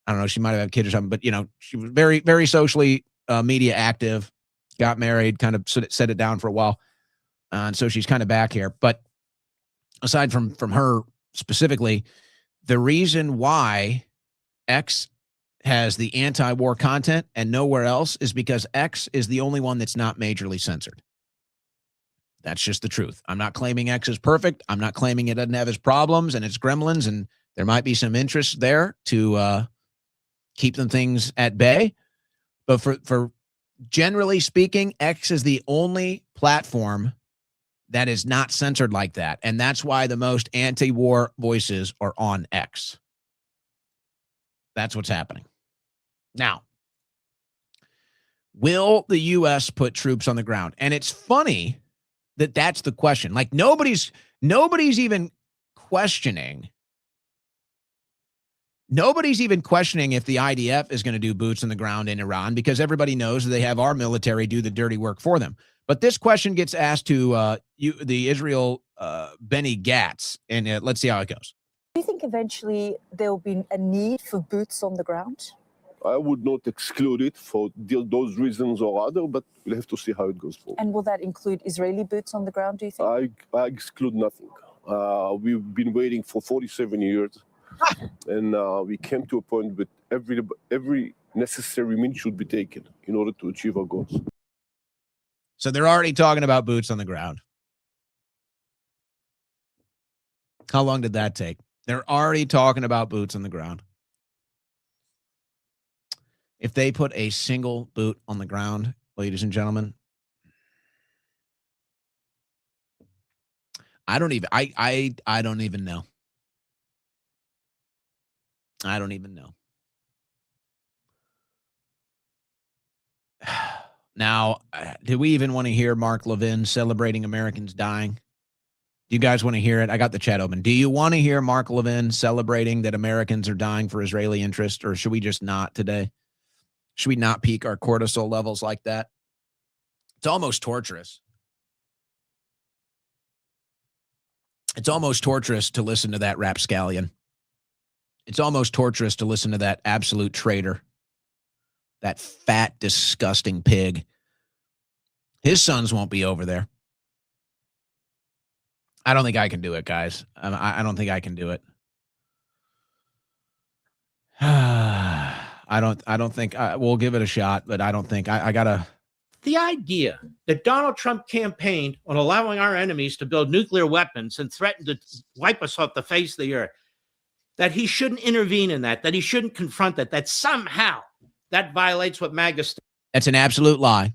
I don't know, she might have had kids or something, but, you know, she was very, very socially media active, got married, kind of set it down for a while. And so she's kind of back here. But aside from her specifically, the reason why X has the anti-war content and nowhere else is because X is the only one that's not majorly censored. That's just the truth. I'm not claiming X is perfect. I'm not claiming it doesn't have its problems and its gremlins, and there might be some interest there to keep them things at bay. But for generally speaking, X is the only platform that is not censored like that. And that's why the most anti-war voices are on X. That's what's happening. Now, will the U.S. put troops on the ground? And it's funny that that's the question. Like nobody's even questioning. Nobody's even questioning if the IDF is going to do boots on the ground in Iran, because everybody knows that they have our military do the dirty work for them. But this question gets asked to the Israel Benny Gantz, and let's see how it goes. Do you think eventually there will be a need for boots on the ground? I would not exclude it for those reasons or other, but we'll have to see how it goes forward. And will that include Israeli boots on the ground, do you think? I exclude nothing. We've been waiting for 47 years, and we came to a point that every necessary means should be taken in order to achieve our goals. So they're already talking about boots on the ground. How long did that take? They're already talking about boots on the ground. If they put a single boot on the ground, ladies and gentlemen, I don't even know. I don't even know. Now, do we even want to hear Mark Levin celebrating Americans dying? Do you guys want to hear it? I got the chat open. Do you want to hear Mark Levin celebrating that Americans are dying for Israeli interest, or should we just not today? Should we not peak our cortisol levels like that? It's almost torturous. It's almost torturous to listen to that rapscallion. It's almost torturous to listen to that absolute traitor, that fat, disgusting pig. His sons won't be over there. I don't think I can do it, guys. I don't think I can do it. I don't think we'll give it a shot, but I don't think I gotta. The idea that Donald Trump campaigned on allowing our enemies to build nuclear weapons and threatened to wipe us off the face of the earth, that he shouldn't intervene in that he shouldn't confront that somehow that violates what MAGA. That's an absolute lie.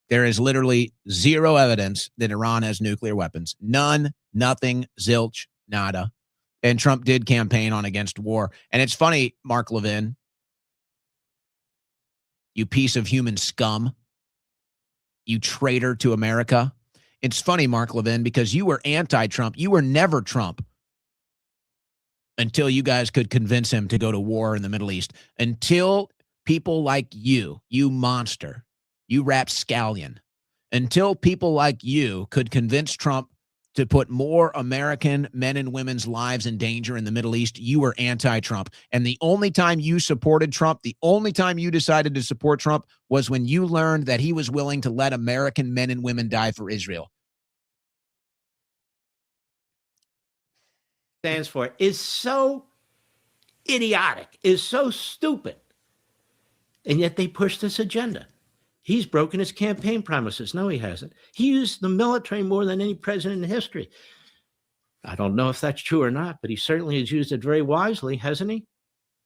There is literally zero evidence that Iran has nuclear weapons. None, nothing, zilch, nada. And Trump did campaign on against war. And it's funny, Mark Levin, you piece of human scum, you traitor to America. It's funny, Mark Levin, because you were anti-Trump. You were never Trump until you guys could convince him to go to war in the Middle East. Until people like you monster, you rapscallion, until people like you could convince Trump to put more American men and women's lives in danger in the Middle East, you were anti-Trump. And the only time you supported Trump, the only time you decided to support Trump was when you learned that he was willing to let American men and women die for Israel. Stands for is so idiotic, is so stupid. And yet they push this agenda. He's broken his campaign promises. No, he hasn't. He used the military more than any president in history. I don't know if that's true or not, but he certainly has used it very wisely, hasn't he?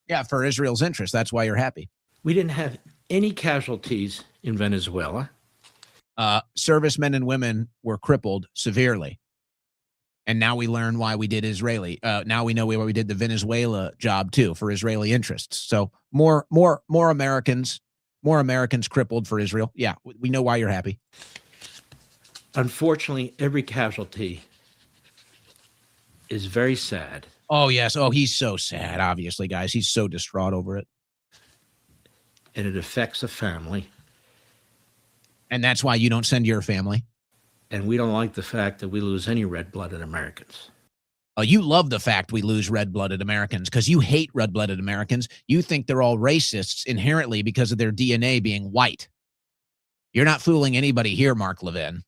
Yeah, for Israel's interest. That's why you're happy. We didn't have any casualties in Venezuela. Servicemen and women were crippled severely. And now we learn why we did Israeli. Now we know why we did the Venezuela job too for Israeli interests. So more Americans crippled for Israel. Yeah, we know why you're happy. Unfortunately, every casualty is very sad. Oh, yes. Oh, he's so sad, obviously, guys. He's so distraught over it. And it affects a family. And that's why you don't send your family. And we don't like the fact that we lose any red-blooded Americans. You love the fact we lose red-blooded Americans because you hate red-blooded Americans. You think they're all racists inherently because of their DNA being white. You're not fooling anybody here, Mark Levin.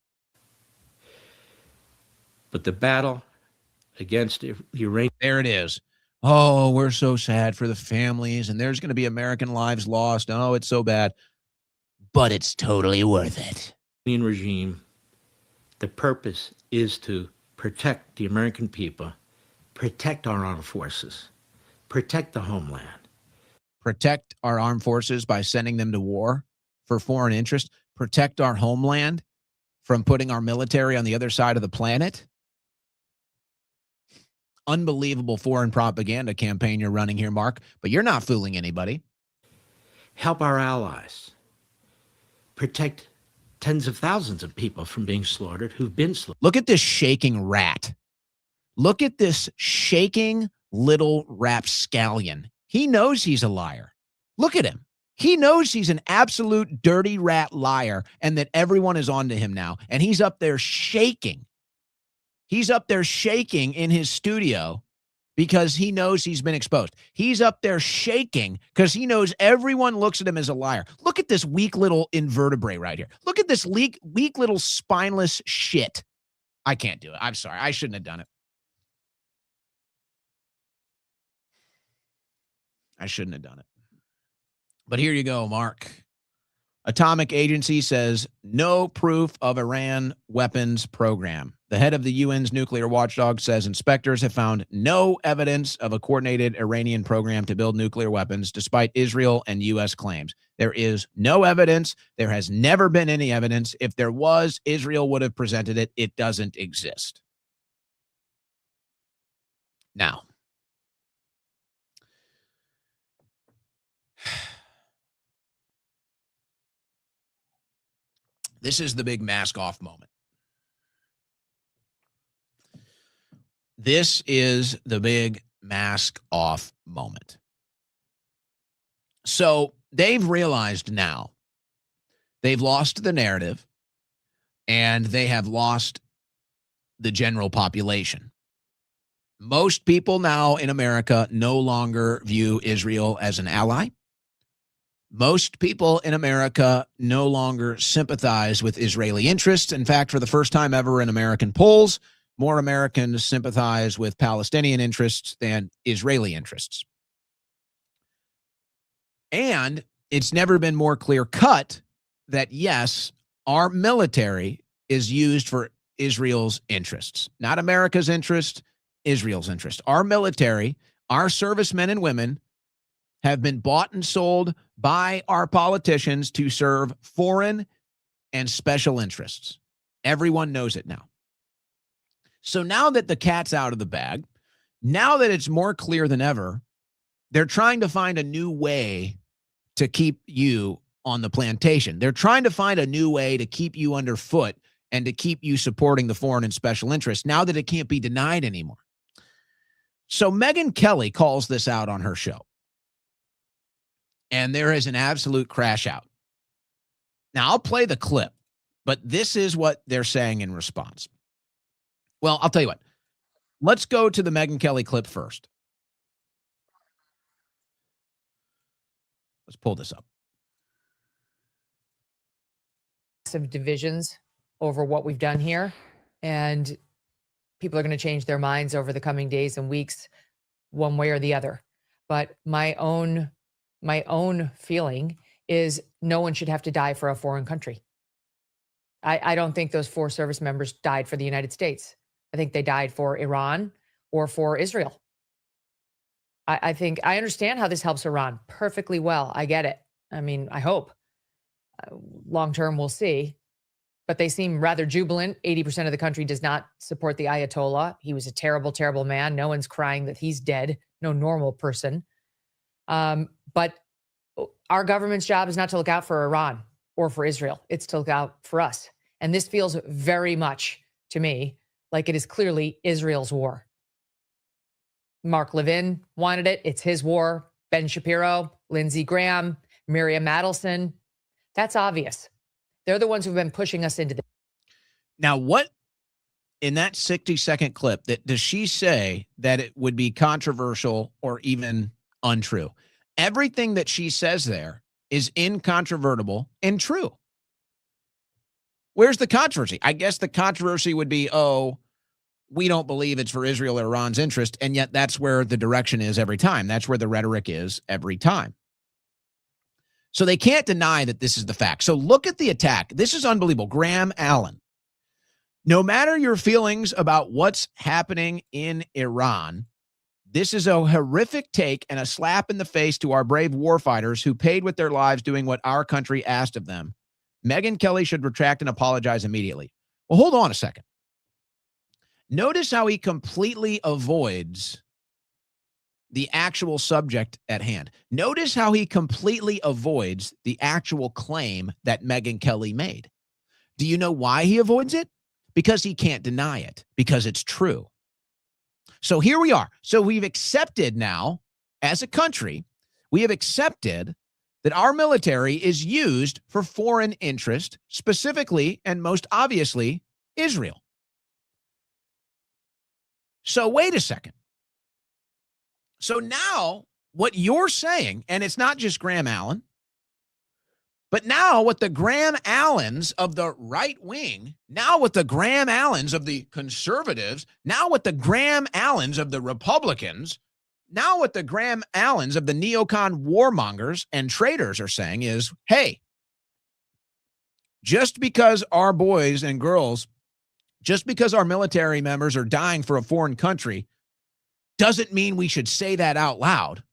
But the battle against Iranian... There it is. Oh, we're so sad for the families, and there's going to be American lives lost. Oh, it's so bad. But it's totally worth it. Iranian regime, the purpose is to protect the American people, protect our armed forces, protect the homeland. Protect our armed forces by sending them to war for foreign interest. Protect our homeland from putting our military on the other side of the planet. Unbelievable foreign propaganda campaign you're running here, Mark, but you're not fooling anybody. Help our allies. Protect tens of thousands of people from being slaughtered who've been slaughtered. Look at this shaking rat. Look at this shaking little rapscallion. He knows he's a liar. Look at him. He knows he's an absolute dirty rat liar and that everyone is on to him now. And he's up there shaking. He's up there shaking in his studio because he knows he's been exposed. He's up there shaking because he knows everyone looks at him as a liar. Look at this weak little invertebrate right here. Look at this weak little spineless shit. I can't do it. I'm sorry. I shouldn't have done it. I shouldn't have done it. But here you go, Mark. Atomic Agency says no proof of Iran weapons program. The head of the UN's nuclear watchdog says inspectors have found no evidence of a coordinated Iranian program to build nuclear weapons, despite Israel and U.S. claims. There is no evidence. There has never been any evidence. If there was, Israel would have presented it. It doesn't exist. Now, this is the big mask off moment. This is the big mask off moment. So they've realized now they've lost the narrative and they have lost the general population. Most people now in America no longer view Israel as an ally. Most people in America no longer sympathize with Israeli interests. In fact, for the first time ever in American polls, more Americans sympathize with Palestinian interests than Israeli interests. And it's never been more clear cut that, yes, our military is used for Israel's interests, not America's interest, Israel's interest. Our military, our servicemen and women have been bought and sold by our politicians to serve foreign and special interests. Everyone knows it now. So now that the cat's out of the bag, now that it's more clear than ever, they're trying to find a new way to keep you on the plantation. They're trying to find a new way to keep you underfoot and to keep you supporting the foreign and special interests now that it can't be denied anymore. So Megyn Kelly calls this out on her show. And there is an absolute crash out. Now, I'll play the clip, but this is what they're saying in response. Well, I'll tell you what. Let's go to the Megyn Kelly clip first. Let's pull this up. Of divisions over what we've done here, and people are going to change their minds over the coming days and weeks, one way or the other. But my own feeling is no one should have to die for a foreign country. I don't think those 4 service members died for the United States. I think they died for Iran or for Israel. I think I understand how this helps Iran perfectly well. I get it. I mean, I hope. Long term, we'll see. But they seem rather jubilant. 80% of the country does not support the Ayatollah. He was a terrible, terrible man. No one's crying that he's dead. No normal person. But our government's job is not to look out for Iran or for Israel. It's to look out for us. And this feels very much to me like it is clearly Israel's war. Mark Levin wanted it. It's his war. Ben Shapiro, Lindsey Graham, Miriam Adelson. That's obvious. They're the ones who've been pushing us into this. Now, what in that 60-second clip that does she say that it would be controversial or even untrue? Everything that she says there is incontrovertible and true. Where's the controversy? I guess the controversy would be, oh, we don't believe it's for Israel or Iran's interest, and yet that's where the direction is every time. That's where the rhetoric is every time. So they can't deny that this is the fact. So look at the attack. This is unbelievable. Graham Allen. No matter your feelings about what's happening in Iran, this is a horrific take and a slap in the face to our brave warfighters who paid with their lives doing what our country asked of them. Megyn Kelly should retract and apologize immediately. Well, hold on a second. Notice how he completely avoids the actual subject at hand. Notice how he completely avoids the actual claim that Megyn Kelly made. Do you know why he avoids it? Because he can't deny it, because it's true. So here we are. So we've accepted now, as a country, we have accepted that our military is used for foreign interest, specifically and most obviously Israel. So wait a second. So now what you're saying, and it's not just Graham Allen, but now what the Graham Allens of the right wing, now what the Graham Allens of the conservatives, now what the Graham Allens of the Republicans, now what the Graham Allens of the neocon warmongers and traitors are saying is, hey, just because our boys and girls, just because our military members are dying for a foreign country, doesn't mean we should say that out loud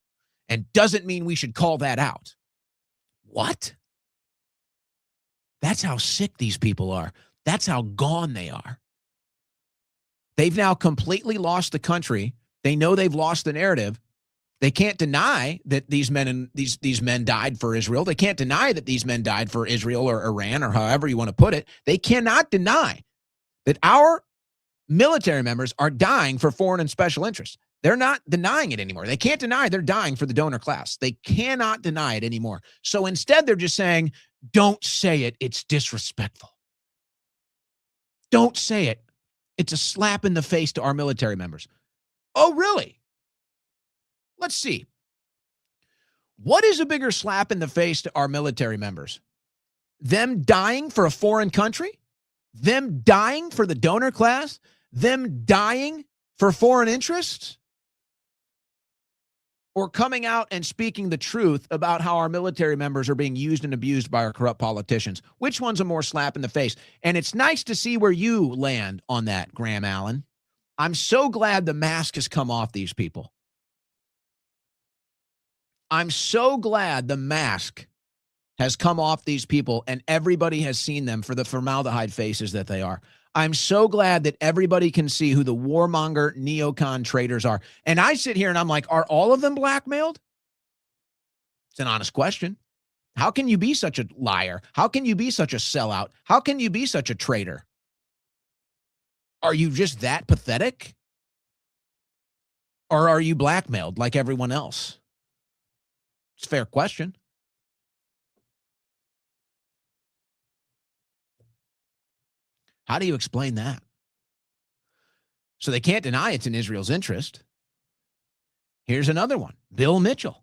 and doesn't mean we should call that out. What? That's how sick these people are. That's how gone they are. They've now completely lost the country. They know they've lost the narrative. They can't deny that these men died for Israel. They can't deny that these men died for Israel or Iran or however you want to put it. They cannot deny that our military members are dying for foreign and special interests. They're not denying it anymore. They can't deny they're dying for the donor class. They cannot deny it anymore. So instead, they're just saying, don't say it. It's disrespectful. Don't say it. It's a slap in the face to our military members. Oh, really? Let's see. What is a bigger slap in the face to our military members? Them dying for a foreign country? Them dying for the donor class? Them dying for foreign interests? Or coming out and speaking the truth about how our military members are being used and abused by our corrupt politicians? Which one's a more slap in the face? And it's nice to see where you land on that, Graham Allen. I'm so glad the mask has come off these people. I'm so glad the mask has come off these people and everybody has seen them for the formaldehyde faces that they are. I'm so glad that everybody can see who the warmonger neocon traitors are. And I sit here and I'm like, are all of them blackmailed? It's an honest question. How can you be such a liar? How can you be such a sellout? How can you be such a traitor? Are you just that pathetic? Or are you blackmailed like everyone else? It's a fair question. How do you explain that? So they can't deny it's in Israel's interest. Here's another one. Bill Mitchell.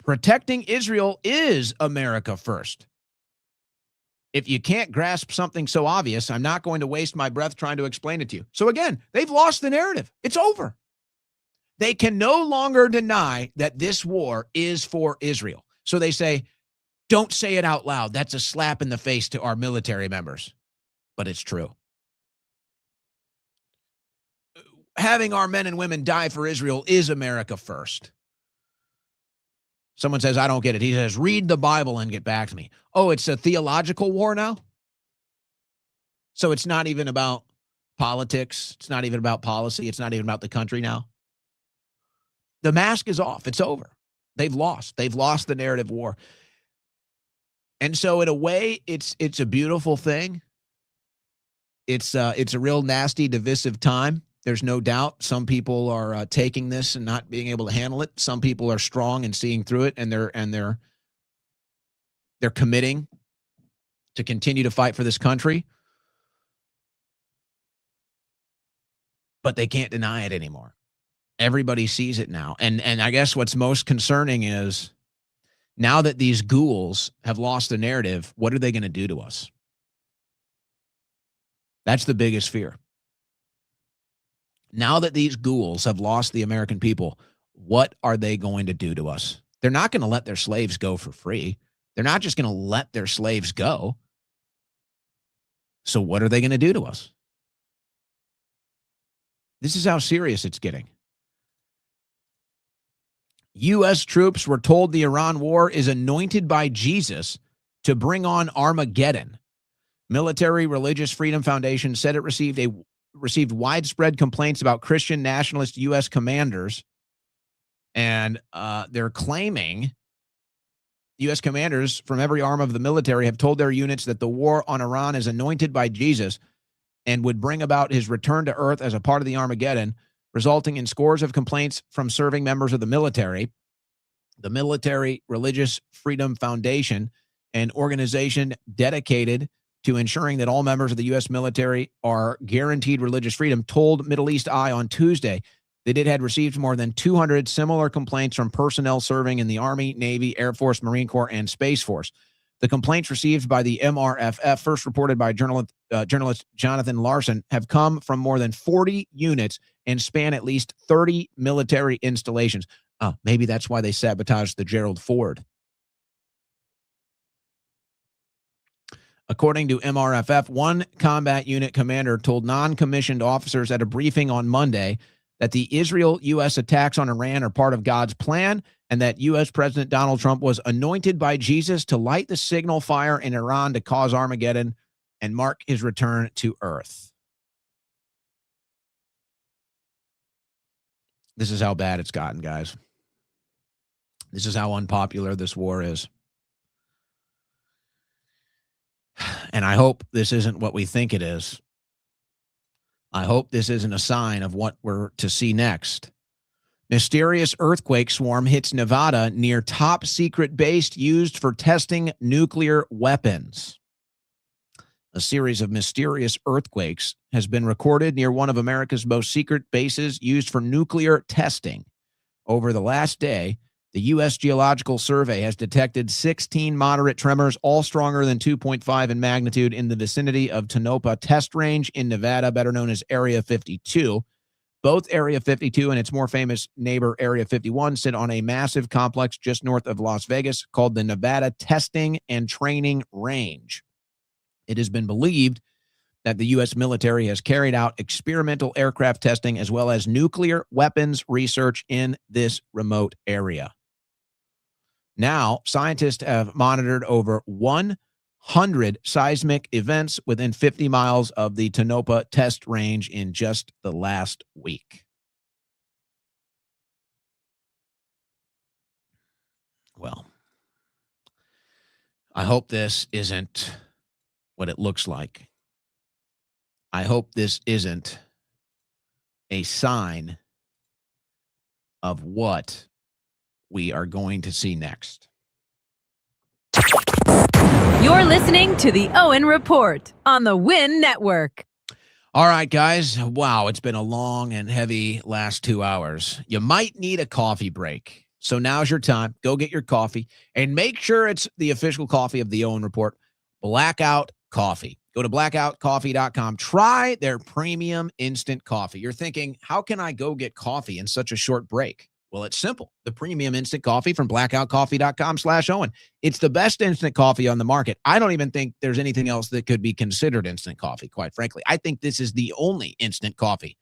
Protecting Israel is America first. If you can't grasp something so obvious, I'm not going to waste my breath trying to explain it to you. So again, they've lost the narrative. It's over. They can no longer deny that this war is for Israel. So they say, don't say it out loud. That's a slap in the face to our military members. But it's true. Having our men and women die for Israel is America first. Someone says, I don't get it. He says, read the Bible and get back to me. Oh, it's a theological war now? So it's not even about politics. It's not even about policy. It's not even about the country now. The mask is off. It's over. They've lost. They've lost the narrative war. And so in a way, it's a beautiful thing. It's a real nasty, divisive time. There's no doubt some people are taking this and not being able to handle it. Some people are strong and seeing through it, and they're committing to continue to fight for this country. But they can't deny it anymore. Everybody sees it now. And I guess what's most concerning is now that these ghouls have lost the narrative, what are they going to do to us? That's the biggest fear. Now that these ghouls have lost the American people, what are they going to do to us? They're not going to let their slaves go for free. They're not just going to let their slaves go. So what are they going to do to us? This is how serious it's getting. U.S. troops were told the Iran war is anointed by Jesus to bring on Armageddon. Military Religious Freedom Foundation said it received widespread complaints about Christian nationalist U.S. commanders, and they're claiming U.S. commanders from every arm of the military have told their units that the war on Iran is anointed by Jesus and would bring about his return to earth as a part of the Armageddon, resulting in scores of complaints from serving members of the military. The Military Religious Freedom Foundation, an organization dedicated to ensuring that all members of the U.S. military are guaranteed religious freedom, told Middle East Eye on Tuesday that it had received more than 200 similar complaints from personnel serving in the Army, Navy, Air Force, Marine Corps, and Space Force. The complaints received by the MRFF, first reported by journalist Jonathan Larson, have come from more than 40 units and span at least 30 military installations. Maybe that's why they sabotaged the Gerald Ford. According to MRFF, one combat unit commander told non-commissioned officers at a briefing on Monday that the Israel-U.S. attacks on Iran are part of God's plan and that U.S. President Donald Trump was anointed by Jesus to light the signal fire in Iran to cause Armageddon and mark his return to earth. This is how bad it's gotten, guys. This is how unpopular this war is. And I hope this isn't what we think it is. I hope this isn't a sign of what we're to see next. Mysterious earthquake swarm hits Nevada near top secret base used for testing nuclear weapons. A series of mysterious earthquakes has been recorded near one of America's most secret bases used for nuclear testing. Over the last day, the U.S. Geological Survey has detected 16 moderate tremors, all stronger than 2.5 in magnitude, in the vicinity of Tonopah Test Range in Nevada, better known as Area 52. Both Area 52 and its more famous neighbor, Area 51, sit on a massive complex just north of Las Vegas called the Nevada Testing and Training Range. It has been believed that the U.S. military has carried out experimental aircraft testing as well as nuclear weapons research in this remote area. Now, scientists have monitored over 100 seismic events within 50 miles of the Tonopah Test Range in just the last week. Well, I hope this isn't what it looks like. I hope this isn't a sign of what we are going to see next. You're listening to the Owen Report on the Win Network. All right, guys. Wow, it's been a long and heavy last 2 hours. You might need a coffee break. So now's your time. Go get your coffee and make sure it's the official coffee of the Owen Report, Blackout Coffee. Go to blackoutcoffee.com. Try their premium instant coffee. You're thinking, how can I go get coffee in such a short break? Well, it's simple. The premium instant coffee from blackoutcoffee.com/Owen. It's the best instant coffee on the market. I don't even think there's anything else that could be considered instant coffee, quite frankly. I think this is the only instant coffee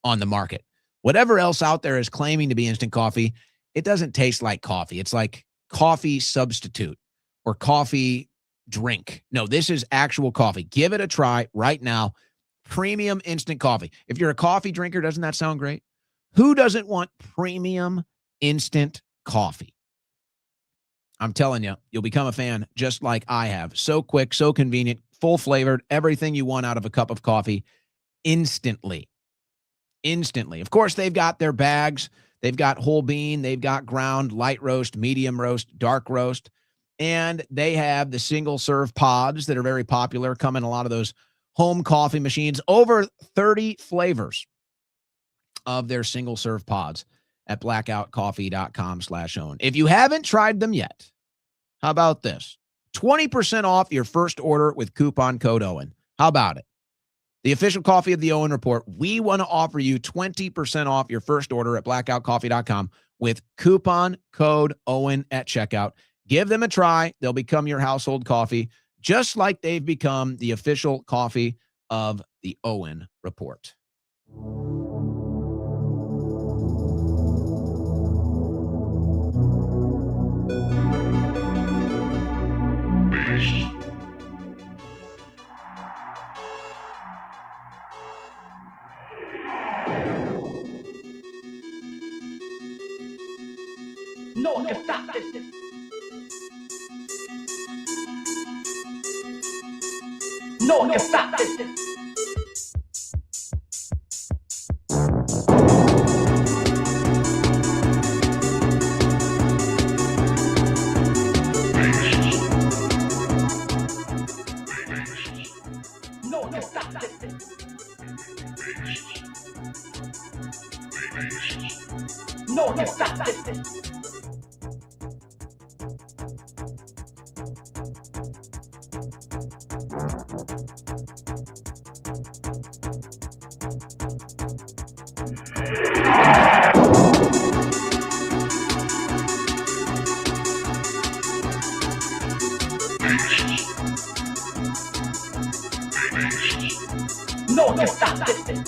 on the market. Whatever else out there is claiming to be instant coffee, it doesn't taste like coffee. It's like coffee substitute or coffee drink. No, this is actual coffee. Give it a try right now. Premium instant coffee. If you're a coffee drinker, doesn't that sound great? Who doesn't want premium instant coffee? I'm telling you, you'll become a fan just like I have. So quick, so convenient, full flavored, everything you want out of a cup of coffee instantly. Instantly. Of course, they've got their bags. They've got whole bean. They've got ground, light roast, medium roast, dark roast. And they have the single serve pods that are very popular, come in a lot of those home coffee machines. Over 30 flavors of their single serve pods at blackoutcoffee.com/Owen. If you haven't tried them yet, how about this? 20% off your first order with coupon code Owen. How about it? The official coffee of the Owen Report. We want to offer you 20% off your first order at blackoutcoffee.com with coupon code Owen at checkout. Give them a try. They'll become your household coffee, just like they've become the official coffee of the Owen Report. No one can stop this. No one can stop this. No one can stop this. No one can stop this. No one can stop this.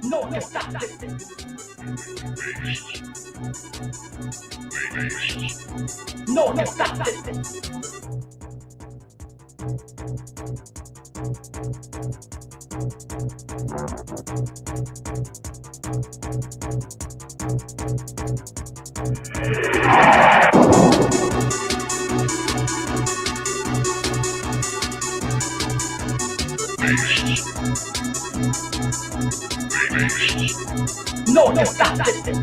No te estate. No te estate. No te estate.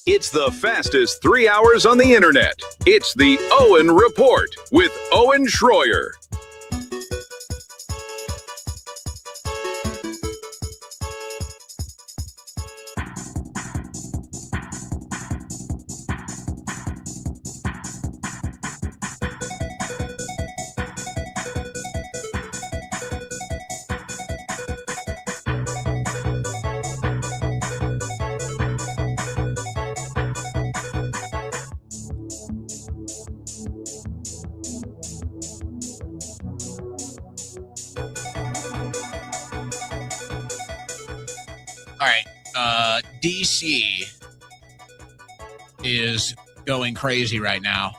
It's the fastest 3 hours on the internet. It's the Owen Report with Owen Schroyer. All right. DC is going crazy right now.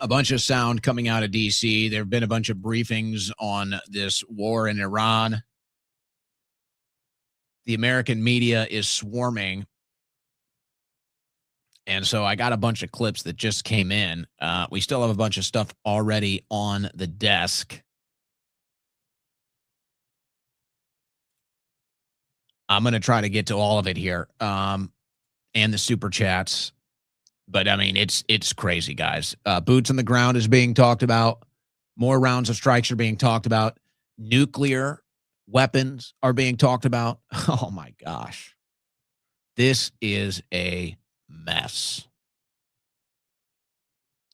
A bunch of sound coming out of DC. There have been a bunch of briefings on this war in Iran. The American media is swarming. And so I got a bunch of clips that just came in. We still have a bunch of stuff already on the desk. I'm going to try to get to all of it here, and the super chats. But, I mean, it's crazy, guys. Boots on the ground is being talked about. More rounds of strikes are being talked about. Nuclear weapons are being talked about. Oh, my gosh. This is a mess.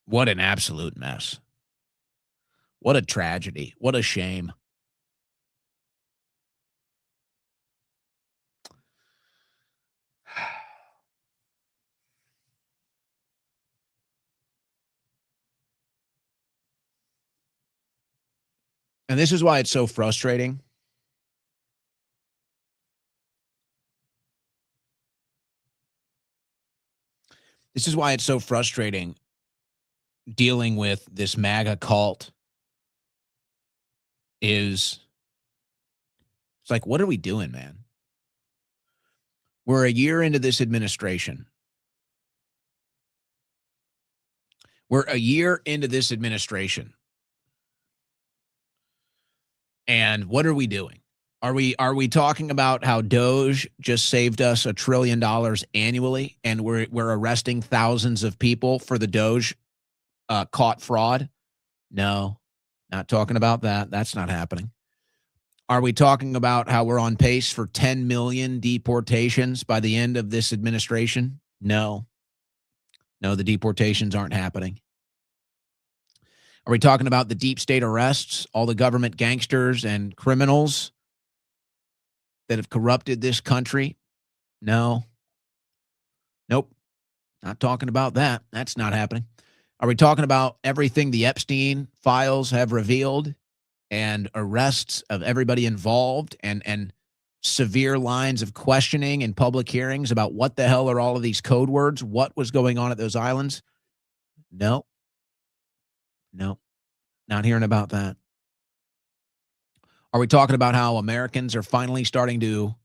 What an absolute mess. What a tragedy. What a shame. And this is why it's so frustrating. This is why it's so frustrating dealing with this MAGA cult. It's like, what are we doing, man? We're a year into this administration. And what are we doing? Are we talking about how Doge just saved us $1 trillion annually, and we're arresting thousands of people for the Doge caught fraud? No, not talking about that. That's not happening. Are we talking about how we're on pace for 10 million deportations by the end of this administration? No, the deportations aren't happening. Are we talking about the deep state arrests, all the government gangsters and criminals that have corrupted this country? No. Nope. Not talking about that. That's not happening. Are we talking about everything the Epstein files have revealed and arrests of everybody involved and severe lines of questioning in public hearings about what the hell are all of these code words? What was going on at those islands? No. Not hearing about that. Are we talking about how Americans are finally starting to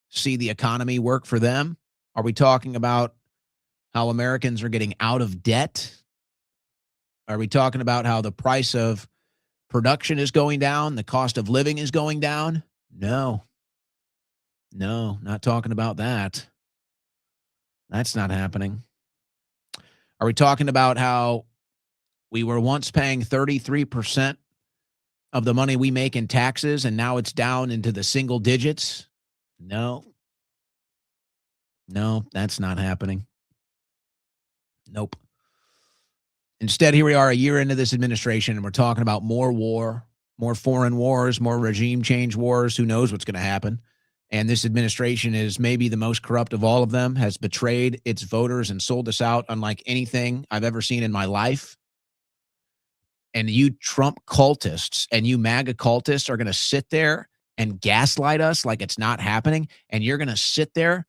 see the economy work for them? Are we talking about how Americans are getting out of debt? Are we talking about how the price of production is going down, the cost of living is going down? No, not talking about that. That's not happening. Are we talking about how we were once paying 33% of the money we make in taxes, and now it's down into the single digits? No, that's not happening. Nope. Instead, here we are a year into this administration, and we're talking about more war, more foreign wars, more regime change wars. Who knows what's going to happen? And this administration is maybe the most corrupt of all of them, has betrayed its voters and sold us out unlike anything I've ever seen in my life. And you Trump cultists and you MAGA cultists are going to sit there and gaslight us like it's not happening. And you're going to sit there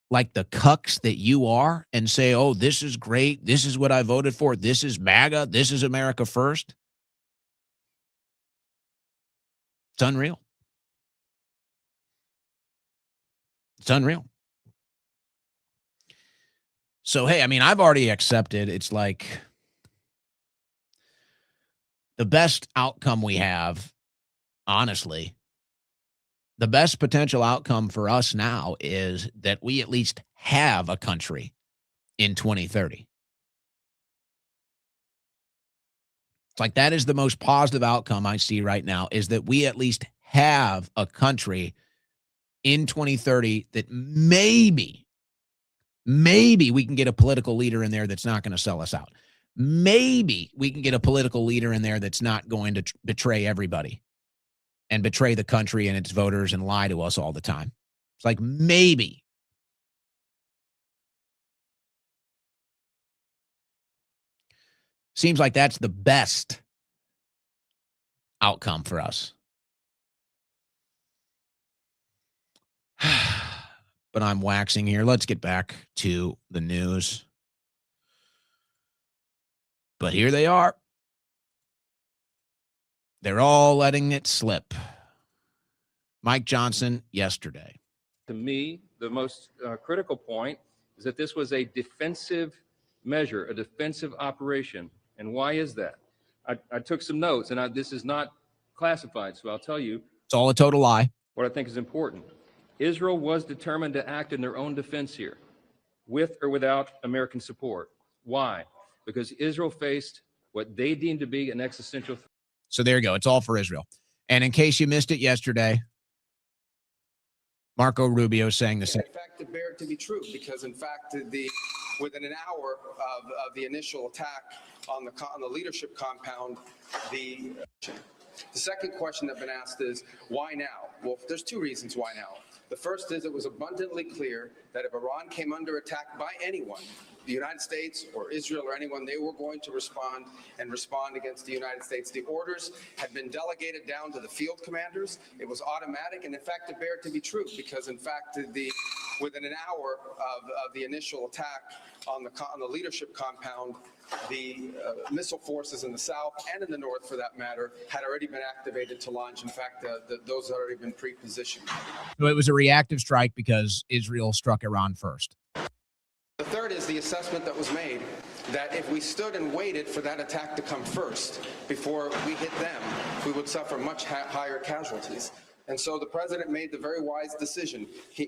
like the cucks that you are and say, oh, this is great. This is what I voted for. This is MAGA. This is America first. It's unreal. It's unreal. So, hey, I mean, I've already accepted. It's like the best outcome we have, honestly, the best potential outcome for us now is that we at least have a country in 2030. It's like that is the most positive outcome I see right now, is that we at least have a country in 2030 that maybe we can get a political leader in there that's not going to sell us out. Maybe we can get a political leader in there that's not going to betray everybody and betray the country and its voters and lie to us all the time. It's like maybe. Seems like that's the best outcome for us. But I'm waxing here. Let's get back to the news. But here they are. They're all letting it slip. Mike Johnson yesterday. To me, the most critical point is that this was a defensive measure, a defensive operation. And why is that? I took some notes, and this is not classified, so I'll tell you. It's all a total lie. What I think is important. Israel was determined to act in their own defense here, with or without American support. Why? Because Israel faced what they deemed to be an existential threat. So there you go. It's all for Israel. And in case you missed it yesterday, Marco Rubio saying the same. In fact, to bear it to be true, because in fact, within an hour of the initial attack on the leadership compound, the second question that's been asked is, why now? Well, there's two reasons why now. The first is it was abundantly clear that if Iran came under attack by anyone, the United States or Israel or anyone, they were going to respond against the United States. The orders had been delegated down to the field commanders. It was automatic, and in fact, to bear it to be true, because in fact, within an hour of the initial attack on the leadership compound, the missile forces in the south and in the north, for that matter, had already been activated to launch. In fact, those had already been pre-positioned. So it was a reactive strike because Israel struck Iran first. The third is the assessment that was made that if we stood and waited for that attack to come first before we hit them, we would suffer much higher casualties. And so the president made the very wise decision.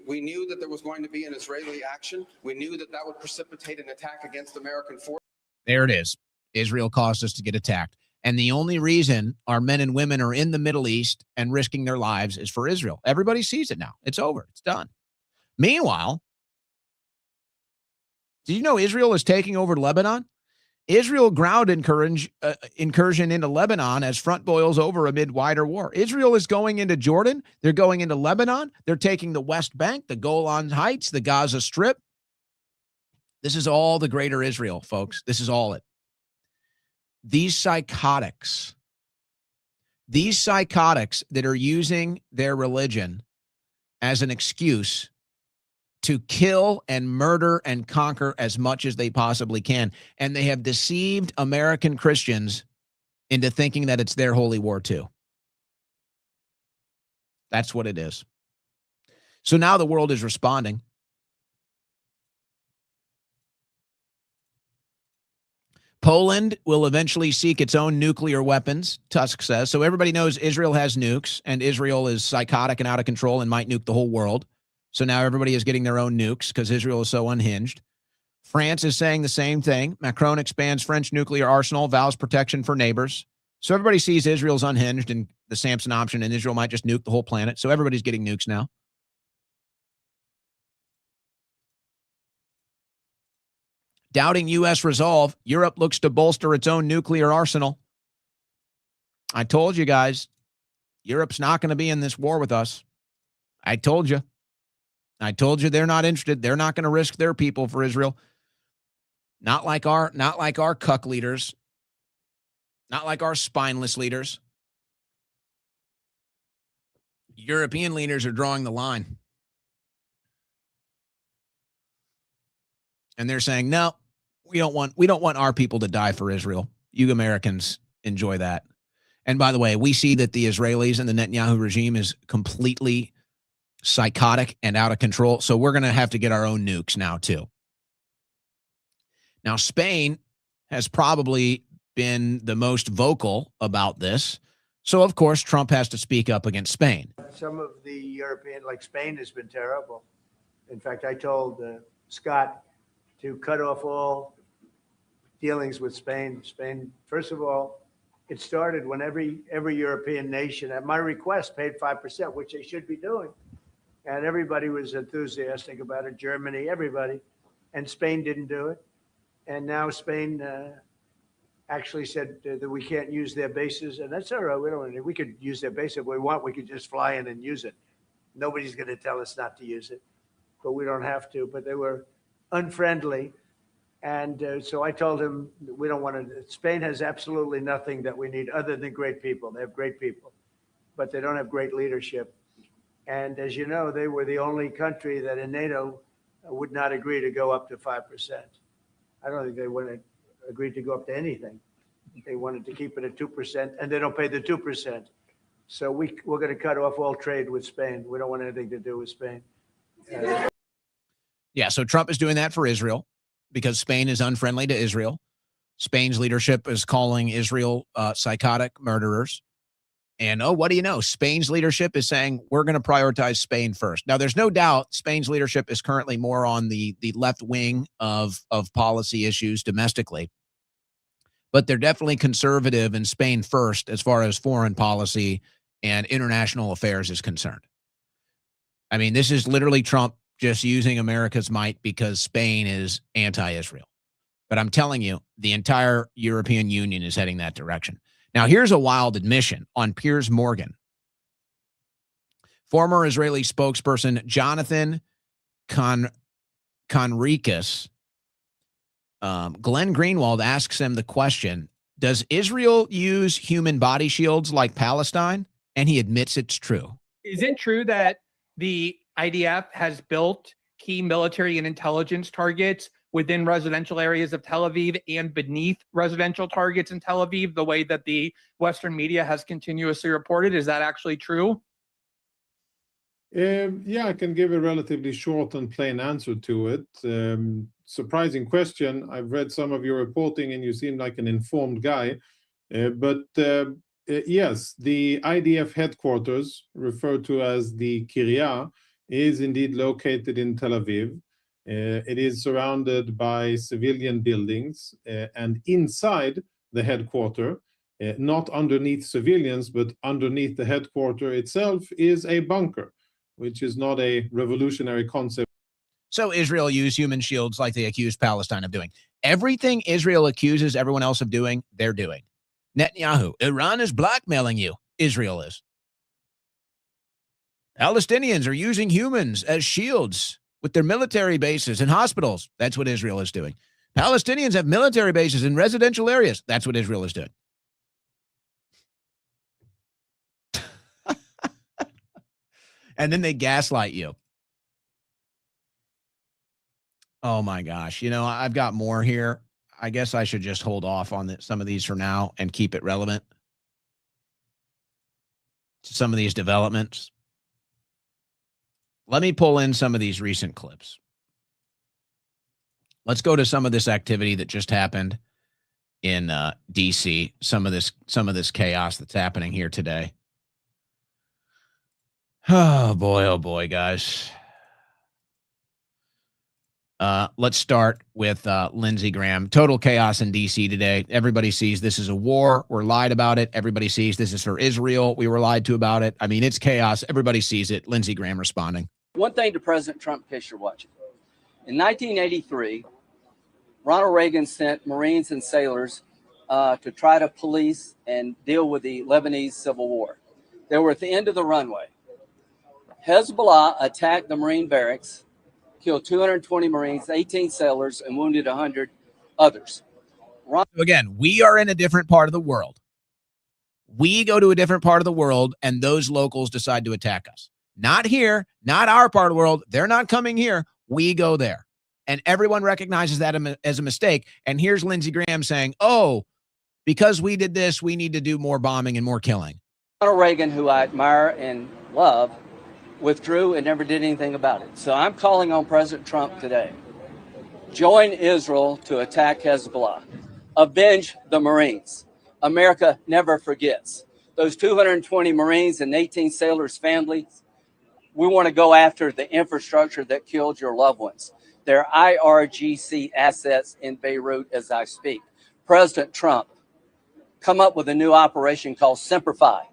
We knew that there was going to be an Israeli action. We knew that would precipitate an attack against American forces. There it is. Israel caused us to get attacked. And the only reason our men and women are in the Middle East and risking their lives is for Israel. Everybody sees it now. It's over. It's done. Meanwhile, did you know Israel is taking over Lebanon? Israel ground incursion into Lebanon as front boils over amid wider war. Israel is going into Jordan. They're going into Lebanon. They're taking the West Bank, the Golan Heights, the Gaza Strip. This is all the greater Israel, folks. This is all it. These psychotics that are using their religion as an excuse to kill and murder and conquer as much as they possibly can. And they have deceived American Christians into thinking that it's their holy war too. That's what it is. So now the world is responding. Poland will eventually seek its own nuclear weapons, Tusk says. So everybody knows Israel has nukes, and Israel is psychotic and out of control and might nuke the whole world. So now everybody is getting their own nukes because Israel is so unhinged. France is saying the same thing. Macron expands French nuclear arsenal, vows protection for neighbors. So everybody sees Israel's unhinged and the Samson option, and Israel might just nuke the whole planet. So everybody's getting nukes now. Doubting U.S. resolve, Europe looks to bolster its own nuclear arsenal. I told you guys, Europe's not going to be in this war with us. I told you. I told you they're not interested. They're not going to risk their people for Israel. Not like our cuck leaders. Not like our spineless leaders. European leaders are drawing the line. And they're saying, no, we don't want our people to die for Israel. You Americans enjoy that. And by the way, we see that the Israelis and the Netanyahu regime is completely psychotic and out of control. So we're going to have to get our own nukes now too. Now, Spain has probably been the most vocal about this. So, of course, Trump has to speak up against Spain. Some of the European, like Spain, has been terrible. In fact, I told Scott to cut off all dealings with Spain. Spain, first of all, it started when every European nation, at my request, paid 5%, which they should be doing. And everybody was enthusiastic about it, Germany, everybody. And Spain didn't do it. And now Spain actually said that we can't use their bases. And that's all right. We could use their base if we want. We could just fly in and use it. Nobody's going to tell us not to use it. But we don't have to. But they were unfriendly. And so I told him, we don't want to. Spain has absolutely nothing that we need other than great people. They have great people, but they don't have great leadership. And as you know, they were the only country that in NATO would not agree to go up to 5%. I don't think they would have agreed to go up to anything. They wanted to keep it at 2%, and they don't pay the 2%. So we're going to cut off all trade with Spain. We don't want anything to do with Spain. Yeah, so Trump is doing that for Israel because Spain is unfriendly to Israel. Spain's leadership is calling Israel psychotic murderers. And, oh, what do you know? Spain's leadership is saying we're going to prioritize Spain first. Now, there's no doubt Spain's leadership is currently more on the left wing of policy issues domestically. But they're definitely conservative in Spain first as far as foreign policy and international affairs is concerned. I mean, this is literally Trump just using America's might because Spain is anti-Israel. But I'm telling you, the entire European Union is heading that direction. Now, here's a wild admission on Piers Morgan. Former Israeli spokesperson Jonathan Conricus, Glenn Greenwald asks him the question, does Israel use human body shields like Palestine? And he admits it's true. Is it true that the IDF has built key military and intelligence targets within residential areas of Tel Aviv and beneath residential targets in Tel Aviv, the way that the Western media has continuously reported? Is that actually true? Yeah, I can give a relatively short and plain answer to it. Surprising question. I've read some of your reporting and you seem like an informed guy. Yes, the IDF headquarters, referred to as the Kiryat, is indeed located in Tel Aviv. It is surrounded by civilian buildings, and inside the headquarters, not underneath civilians, but underneath the headquarters itself, is a bunker, which is not a revolutionary concept. So Israel used human shields like they accused Palestine of doing. Everything Israel accuses everyone else of doing, they're doing. Netanyahu, Iran is blackmailing you. Israel is. Palestinians are using humans as shields with their military bases and hospitals. That's what Israel is doing. Palestinians have military bases in residential areas. That's what Israel is doing. And then they gaslight you. Oh, my gosh. You know, I've got more here. I guess I should just hold off on some of these for now and keep it relevant to some of these developments. Let me pull in some of these recent clips. Let's go to some of this activity that just happened in D.C., some of this chaos that's happening here today. Oh, boy, guys. Let's start with Lindsey Graham. Total chaos in D.C. today. Everybody sees this is a war. We're lied about it. Everybody sees this is for Israel. We were lied to about it. I mean, it's chaos. Everybody sees it. Lindsey Graham responding. One thing to President Trump, in case you're watching. In 1983, Ronald Reagan sent Marines and sailors to try to police and deal with the Lebanese civil war. They were at the end of the runway. Hezbollah attacked the Marine barracks, killed 220 Marines, 18 sailors, and wounded 100 others. Again, we are in a different part of the world. We go to a different part of the world, and those locals decide to attack us. Not here, not our part of the world. They're not coming here. We go there. And everyone recognizes that as a mistake. And here's Lindsey Graham saying, oh, because we did this, we need to do more bombing and more killing. Ronald Reagan, who I admire and love, withdrew and never did anything about it. So I'm calling on President Trump today. Join Israel to attack Hezbollah. Avenge the Marines. America never forgets. Those 220 Marines and 18 sailors' families, we want to go after the infrastructure that killed your loved ones. They're IRGC assets in Beirut as I speak. President Trump, come up with a new operation called Simplify.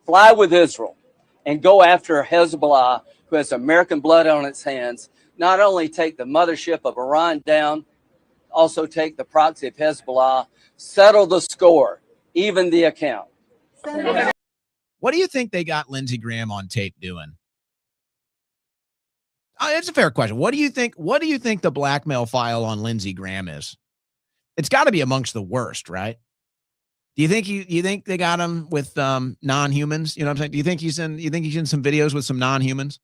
Fly with Israel and go after Hezbollah, who has American blood on its hands. Not only take the mothership of Iran down, also take the proxy of Hezbollah, settle the score, even the account. What do you think they got Lindsey Graham on tape doing? It's a fair question. What do you think? What do you think the blackmail file on Lindsey Graham is? It's got to be amongst the worst, right? Do you think they got him with non-humans? You know what I'm saying? Do you think he's in some videos with some non-humans?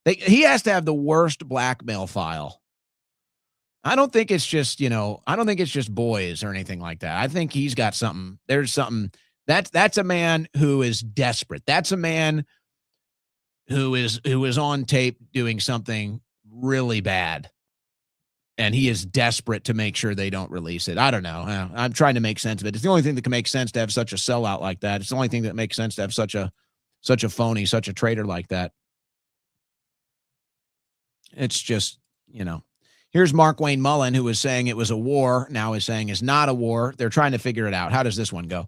He has to have the worst blackmail file. I don't think it's just, I don't think it's just boys or anything like that. I think he's got something. There's something that's a man who is desperate. That's a man who is on tape doing something really bad. And he is desperate to make sure they don't release it. I don't know. I'm trying to make sense of it. It's the only thing that can make sense to have such a sellout like that. It's the only thing that makes sense to have such a phony, such a traitor like that. It's just, Here's Mark Wayne Mullen, who was saying it was a war, now is saying it's not a war. They're trying to figure it out. How does this one go?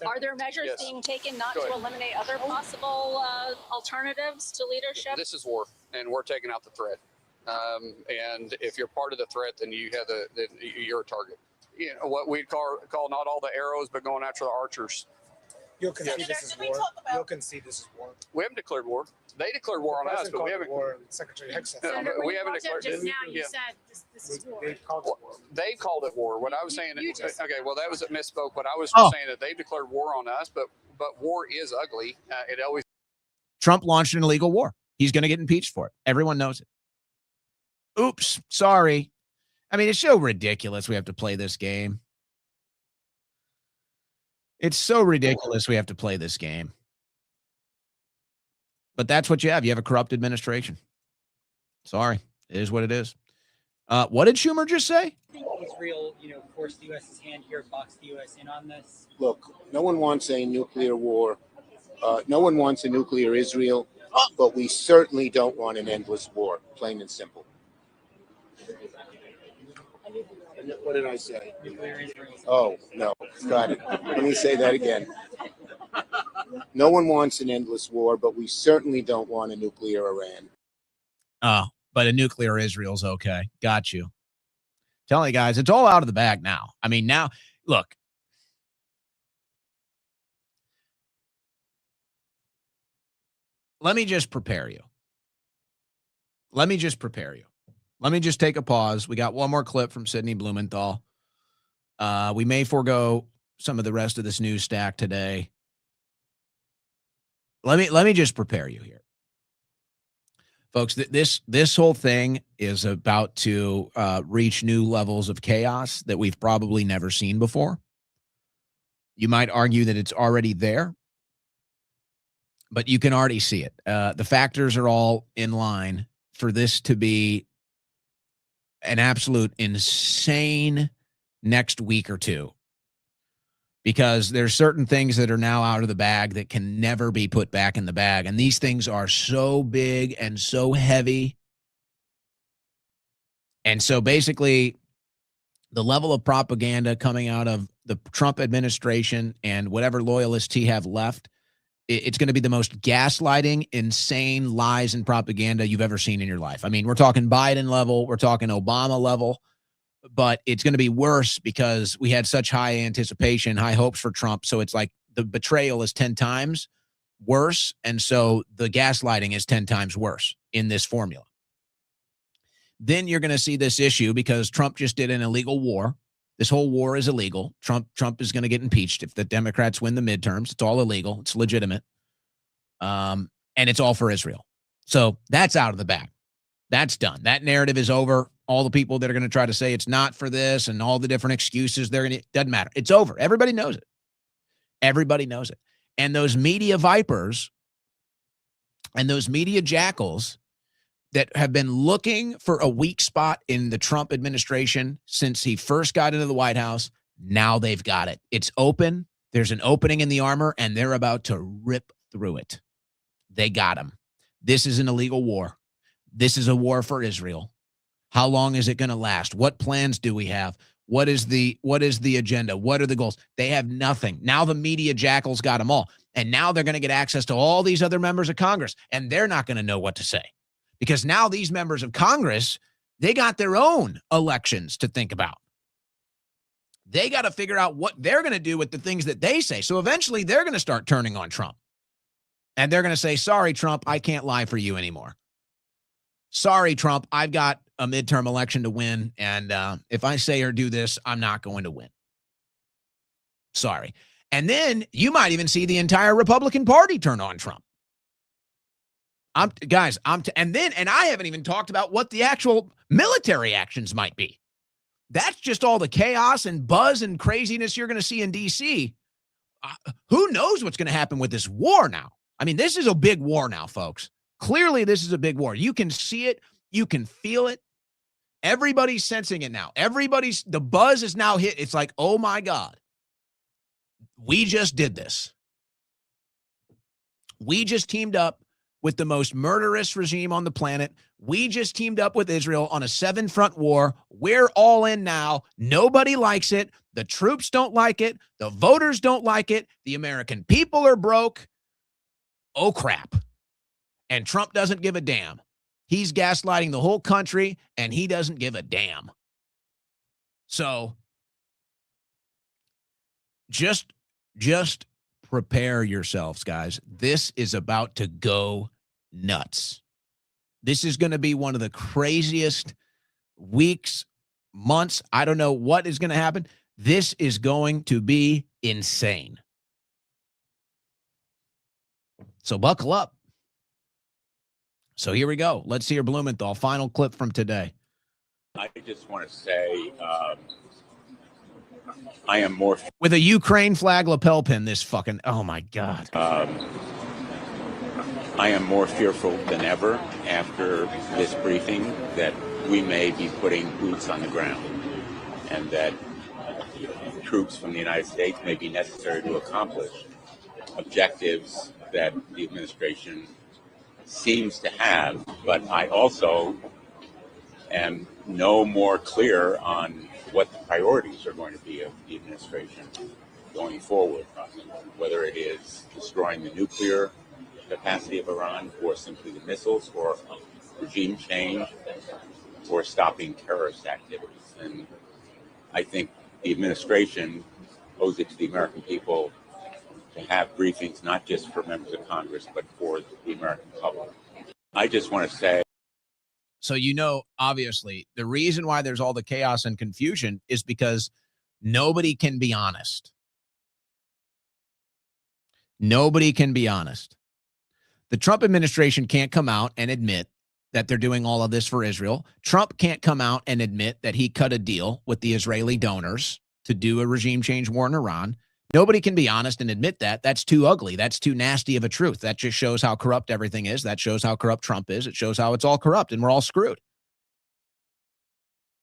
Are there measures being taken not to eliminate other possible alternatives to leadership? This is war, and we're taking out the threat. And if you're part of the threat, then you're a target. What we'd call not all the arrows, but going after the archers. You'll concede this is war. You'll concede this is war. We haven't declared war. They declared war on us, but we haven't. War. Secretary Hicks said we haven't declared. Just now, you said this is war. They called it war. They called it war. What I was saying. Okay, well that was a misspoke. But I was saying that they declared war on us, but war is ugly. It always. Trump launched an illegal war. He's going to get impeached for it. Everyone knows it. Oops, sorry. I mean, it's so ridiculous we have to play this game. It's so ridiculous we have to play this game. But that's what you have. You have a corrupt administration. Sorry. It is what it is. What did Schumer just say? I think Israel, forced the U.S.'s hand here, boxed the U.S. in on this. Look, no one wants a nuclear war. No one wants a nuclear Israel, but we certainly don't want an endless war, plain and simple. What did I say? Oh, no. Got it. Let me say that again. No one wants an endless war, but we certainly don't want a nuclear Iran. Oh, but a nuclear Israel's okay. Got you. Telling you guys, it's all out of the bag now. I mean, now, look. Let me just prepare you. Let me just take a pause. We got one more clip from Sidney Blumenthal. We may forego some of the rest of this news stack today. Let me just prepare you here. Folks, this whole thing is about to reach new levels of chaos that we've probably never seen before. You might argue that it's already there, but you can already see it. The factors are all in line for this to be an absolute insane next week or two, because there's certain things that are now out of the bag that can never be put back in the bag. And these things are so big and so heavy And so basically, the level of propaganda coming out of the Trump administration and whatever loyalists he have left, it's going to be the most gaslighting, insane lies and propaganda you've ever seen in your life. I mean, we're talking Biden level, we're talking Obama level, but it's going to be worse because we had such high anticipation, high hopes for Trump. So it's like the betrayal is 10 times worse. And so the gaslighting is 10 times worse in this formula. Then you're going to see this issue because Trump just did an illegal war. This whole war is illegal. Trump is going to get impeached if the Democrats win the midterms. It's all illegal. It's legitimate. And it's all for Israel. So that's out of the bag. That's done. That narrative is over. All the people that are going to try to say it's not for this and all the different excuses, doesn't matter. It's over. Everybody knows it. Everybody knows it. And those media vipers and those media jackals that have been looking for a weak spot in the Trump administration since he first got into the White House, now they've got it. It's open. There's an opening in the armor, and they're about to rip through it. They got him. This is an illegal war. This is a war for Israel. How long is it going to last? What plans do we have? What is the agenda? What are the goals? They have nothing. Now the media jackals got them all. And now they're going to get access to all these other members of Congress, and they're not going to know what to say. Because now these members of Congress, they got their own elections to think about. They got to figure out what they're going to do with the things that they say. So eventually they're going to start turning on Trump. And they're going to say, sorry, Trump, I can't lie for you anymore. Sorry, Trump, I've got a midterm election to win. And if I say or do this, I'm not going to win. Sorry. And then you might even see the entire Republican Party turn on Trump. And I haven't even talked about what the actual military actions might be. That's just all the chaos and buzz and craziness you're going to see in D.C. Who knows what's going to happen with this war now? I mean, this is a big war now, folks. Clearly, this is a big war. You can see it. You can feel it. Everybody's sensing it now. The buzz is now hit. It's like, oh my God, we just did this. We just teamed up with the most murderous regime on the planet. We just teamed up with Israel on a 7-front war. We're all in now. Nobody likes it. The troops don't like it. The voters don't like it. The American people are broke. Oh, crap. And Trump doesn't give a damn. He's gaslighting the whole country, and he doesn't give a damn. So just prepare yourselves, guys. This is about to go nuts. This is going to be one of the craziest weeks, months. I don't know what is going to happen. This is going to be insane. So buckle up. So here we go. Let's hear Blumenthal. Final clip from today. I just want to say I am more... With a Ukraine flag lapel pin, this fucking... Oh, my God. I am more fearful than ever after this briefing that we may be putting boots on the ground and that troops from the United States may be necessary to accomplish objectives that the administration seems to have. But I also am no more clear on what the priorities are going to be of the administration going forward, whether it is destroying the nuclear capacity of Iran, or simply the missiles, or regime change, or stopping terrorist activities. And I think the administration owes it to the American people to have briefings, not just for members of Congress, but for the American public. I just want to say. So, obviously, the reason why there's all the chaos and confusion is because nobody can be honest. Nobody can be honest. The Trump administration can't come out and admit that they're doing all of this for Israel. Trump can't come out and admit that he cut a deal with the Israeli donors to do a regime change war in Iran. Nobody can be honest and admit that. That's too ugly. That's too nasty of a truth. That just shows how corrupt everything is. That shows how corrupt Trump is. It shows how it's all corrupt and we're all screwed.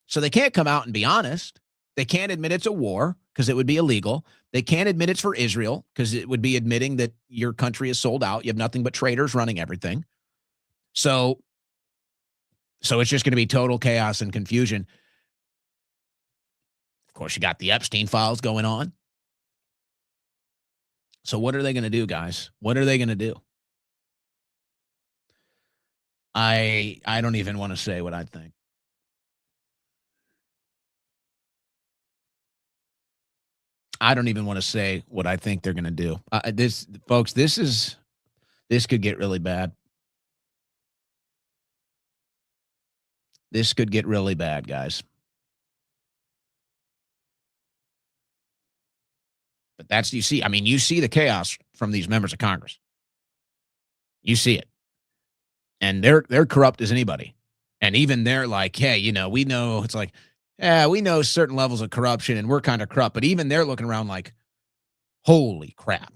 So they can't come out and be honest. They can't admit it's a war because it would be illegal. They can't admit it's for Israel because it would be admitting that your country is sold out. You have nothing but traitors running everything. So So it's just going to be total chaos and confusion. Of course, you got the Epstein files going on. So what are they going to do, guys? What are they going to do? I don't even want to say what I think. I don't even want to say what I think they're going to do. This could get really bad. This could get really bad, guys. But that's, you see the chaos from these members of Congress. You see it. And they're corrupt as anybody. And even they're like, hey, we know, it's like, yeah, we know certain levels of corruption and we're kind of corrupt. But even they're looking around like, holy crap.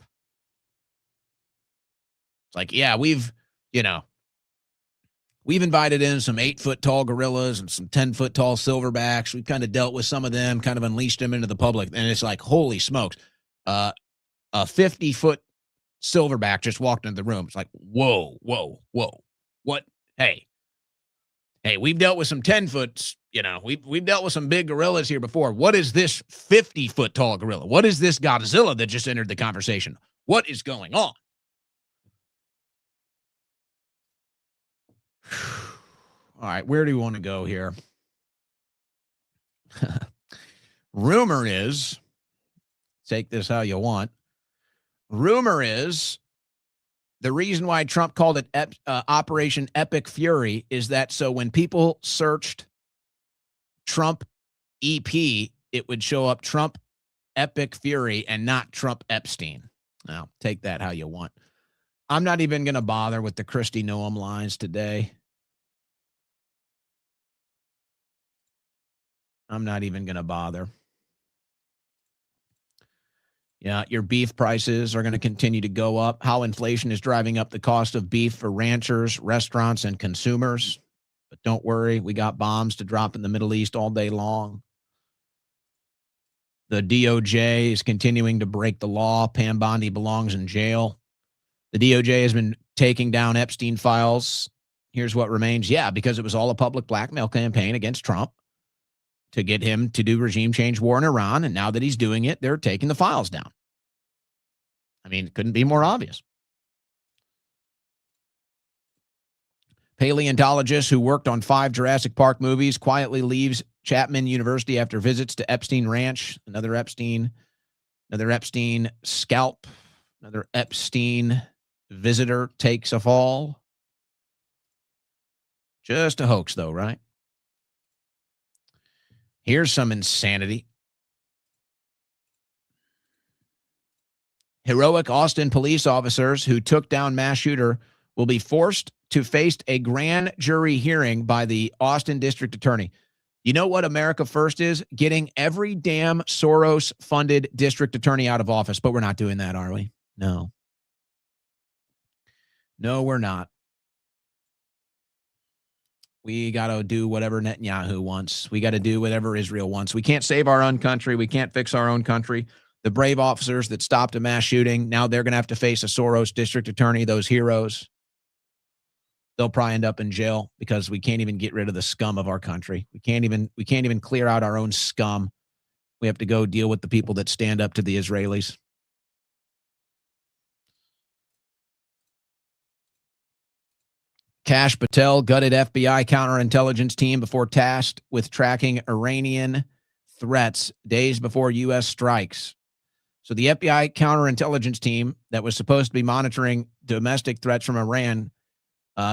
It's like, yeah, we've invited in some 8-foot tall gorillas and some 10-foot tall silverbacks. We've kind of dealt with some of them, kind of unleashed them into the public. And it's like, holy smokes. A 50-foot silverback just walked into the room. It's like, whoa. What? Hey, we've dealt with some 10-foots. We've dealt with some big gorillas here before. What is this 50-foot tall gorilla? What is this Godzilla that just entered the conversation? What is going on? All right, where do you want to go here? Rumor is, take this how you want. Rumor is the reason why Trump called it Operation Epic Fury is that so when people searched Trump EP, it would show up Trump Epic Fury and not Trump Epstein. Now, take that how you want. I'm not even going to bother with the Kristi Noem lines today. I'm not even going to bother. Yeah, your beef prices are going to continue to go up. How inflation is driving up the cost of beef for ranchers, restaurants, and consumers. But don't worry, we got bombs to drop in the Middle East all day long. The DOJ is continuing to break the law. Pam Bondi belongs in jail. The DOJ has been taking down Epstein files. Here's what remains. Yeah, because it was all a public blackmail campaign against Trump to get him to do regime change war in Iran. And now that he's doing it, they're taking the files down. I mean, it couldn't be more obvious. Paleontologist who worked on 5 Jurassic Park movies quietly leaves Chapman University after visits to Epstein Ranch. Another Epstein scalp. Another Epstein visitor takes a fall. Just a hoax, though, right? Here's some insanity. Heroic Austin police officers who took down mass shooter will be forced to face a grand jury hearing by the Austin district attorney. You know what America First is? Getting every damn Soros-funded district attorney out of office. But we're not doing that, are we? No. No, we're not. We got to do whatever Netanyahu wants. We got to do whatever Israel wants. We can't save our own country. We can't fix our own country. The brave officers that stopped a mass shooting, now they're going to have to face a Soros district attorney, those heroes. They'll probably end up in jail because we can't even get rid of the scum of our country. We can't even clear out our own scum. We have to go deal with the people that stand up to the Israelis. Kash Patel gutted FBI counterintelligence team before tasked with tracking Iranian threats days before U.S. strikes. So the FBI counterintelligence team that was supposed to be monitoring domestic threats from Iran,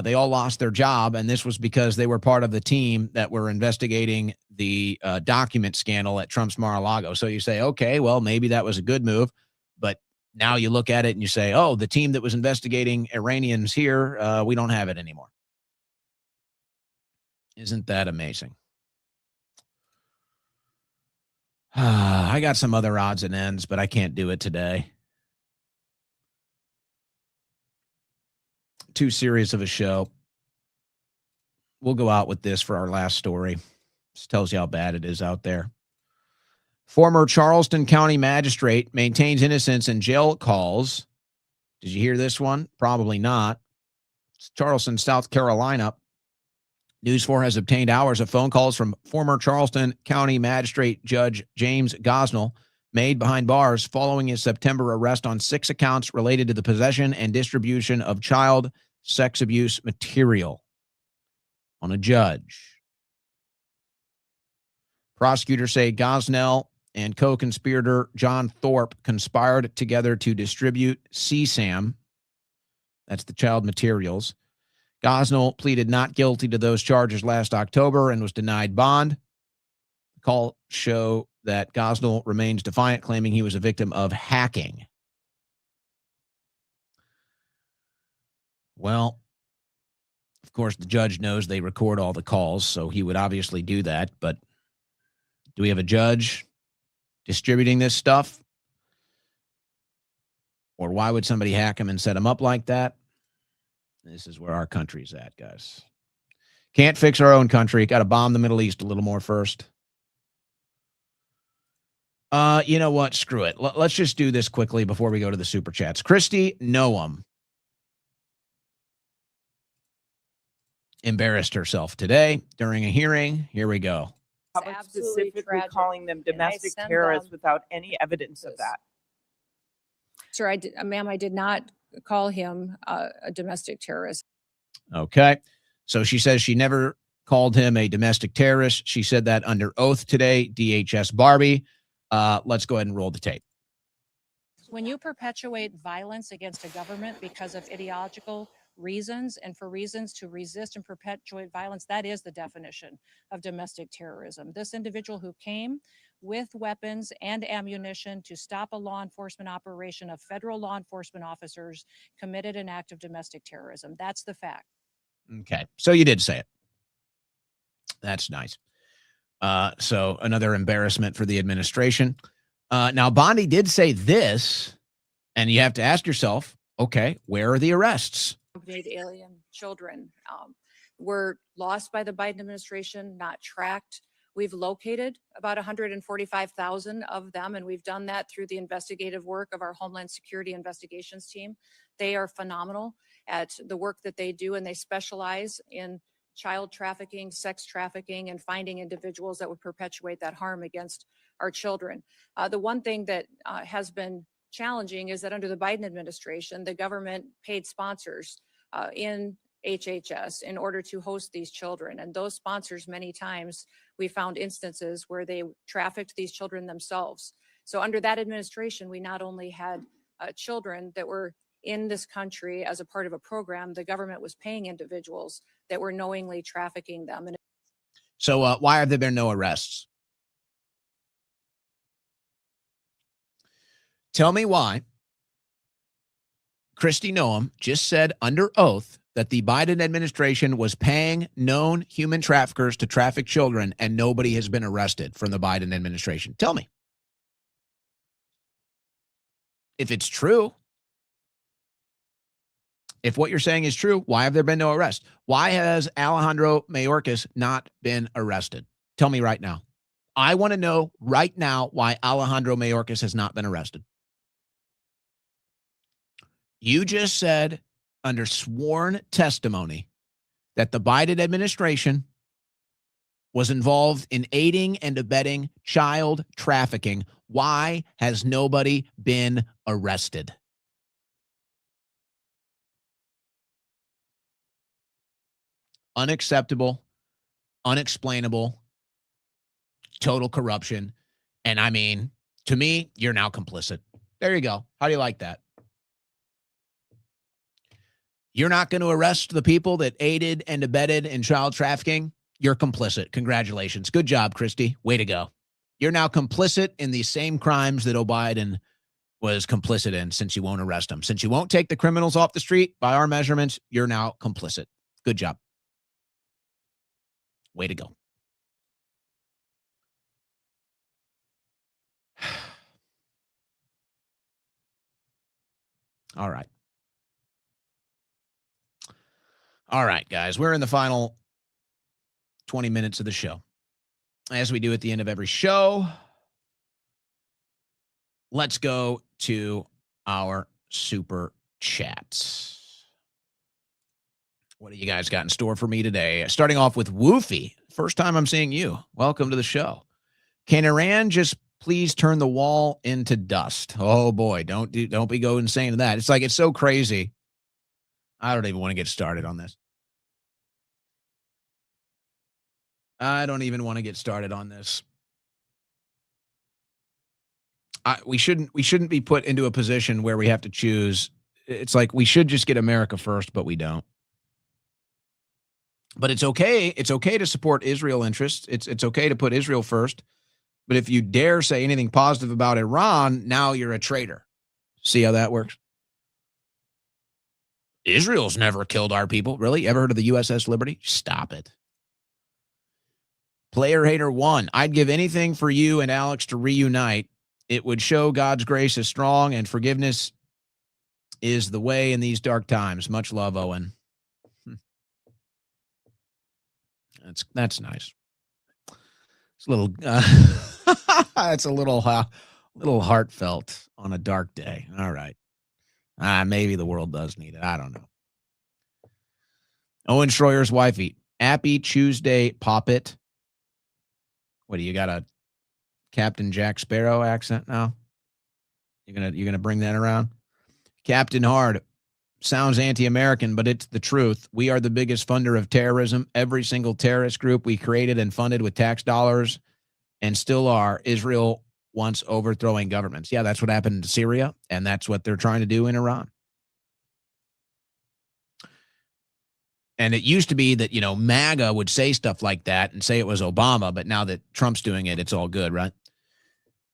they all lost their job, and this was because they were part of the team that were investigating the document scandal at Trump's Mar-a-Lago. So you say, okay, well, maybe that was a good move, but now you look at it and you say, oh, the team that was investigating Iranians here, we don't have it anymore. Isn't that amazing? I got some other odds and ends, but I can't do it today. Too serious of a show. We'll go out with this for our last story. This tells you how bad it is out there. Former Charleston County magistrate maintains innocence in jail calls. Did you hear this one? Probably not. It's Charleston, South Carolina. News 4 has obtained hours of phone calls from former Charleston County Magistrate Judge James Gosnell, made behind bars following his September arrest on 6 accounts related to the possession and distribution of child sex abuse material on a judge. Prosecutors say Gosnell and co-conspirator John Thorpe conspired together to distribute CSAM, that's the child materials. Gosnell pleaded not guilty to those charges last October and was denied bond. The call show that Gosnell remains defiant, claiming he was a victim of hacking. Well, of course, the judge knows they record all the calls, so he would obviously do that. But do we have a judge distributing this stuff? Or why would somebody hack him and set him up like that? This is where our country's at, guys. Can't fix our own country. Got to bomb the Middle East a little more first. You know what? Screw it. Let's just do this quickly before we go to the super chats. Kristi Noem embarrassed herself today during a hearing. Here we go. Specifically calling them domestic terrorists without any evidence of that. Sir, ma'am, I did not call him a domestic terrorist. Okay. So she says she never called him a domestic terrorist. She said that under oath today, DHS Barbie. Let's go ahead and roll the tape. When you perpetuate violence against a government because of ideological reasons and for reasons to resist and perpetuate violence, that is the definition of domestic terrorism. This individual who came with weapons and ammunition to stop a law enforcement operation of federal law enforcement officers committed an act of domestic terrorism. That's the fact. Okay. So you did say it. That's nice. So another embarrassment for the administration. Now, Bondi did say this, and you have to ask yourself, okay, where are the arrests? Accompanied alien children were lost by the Biden administration, not tracked. We've located about 145,000 of them, and we've done that through the investigative work of our Homeland Security Investigations team. They are phenomenal at the work that they do, and they specialize in child trafficking, sex trafficking, and finding individuals that would perpetuate that harm against our children. The one thing that has been challenging is that under the Biden administration, the government paid sponsors in HHS in order to host these children. And those sponsors, many times, we found instances where they trafficked these children themselves. So under that administration, we not only had children that were in this country as a part of a program, the government was paying individuals that were knowingly trafficking them. And so why have there been no arrests? Tell me why Kristi Noem just said under oath that the Biden administration was paying known human traffickers to traffic children and nobody has been arrested from the Biden administration. Tell me. If it's true, if what you're saying is true, why have there been no arrests? Why has Alejandro Mayorkas not been arrested? Tell me right now. I want to know right now why Alejandro Mayorkas has not been arrested. You just said under sworn testimony that the Biden administration was involved in aiding and abetting child trafficking. Why has nobody been arrested? Unacceptable, unexplainable, total corruption. And I mean, to me, you're now complicit. There you go. How do you like that? You're not going to arrest the people that aided and abetted in child trafficking? You're complicit. Congratulations. Good job, Kristi. Way to go. You're now complicit in the same crimes that Biden was complicit in, since you won't arrest them. Since you won't take the criminals off the street, by our measurements, you're now complicit. Good job. Way to go. All right. All right, guys. We're in the final 20 minutes of the show. As we do at the end of every show, let's go to our super chats. What do you guys got in store for me today? Starting off with Woofy. First time I'm seeing you. Welcome to the show. Can Iran just please turn the wall into dust? Oh boy, don't be go insane to that. It's like, it's so crazy. I don't even want to get started on this. I don't even want to get started on this. We shouldn't be put into a position where we have to choose. It's like we should just get America first, but we don't. But it's okay. It's okay to support Israel interests. It's okay to put Israel first. But if you dare say anything positive about Iran, now you're a traitor. See how that works? Israel's never killed our people. Really? Ever heard of the USS Liberty? Stop it. Player Hater 1. I'd give anything for you and Alex to reunite. It would show God's grace is strong and forgiveness is the way in these dark times. Much love, Owen. That's nice. It's a little it's a little heartfelt on a dark day. All right. Maybe the world does need it. I don't know. Owen Schroyer's wifey. Happy Tuesday, Poppet. What do you got, a Captain Jack Sparrow accent now? You're gonna bring that around? Captain Hard. Sounds anti-American, but it's the truth. We are the biggest funder of terrorism. Every single terrorist group we created and funded with tax dollars and still are. Israel wants overthrowing governments. Yeah, that's what happened in Syria, and that's what they're trying to do in Iran. And it used to be that, MAGA would say stuff like that and say it was Obama, but now that Trump's doing it, it's all good, right?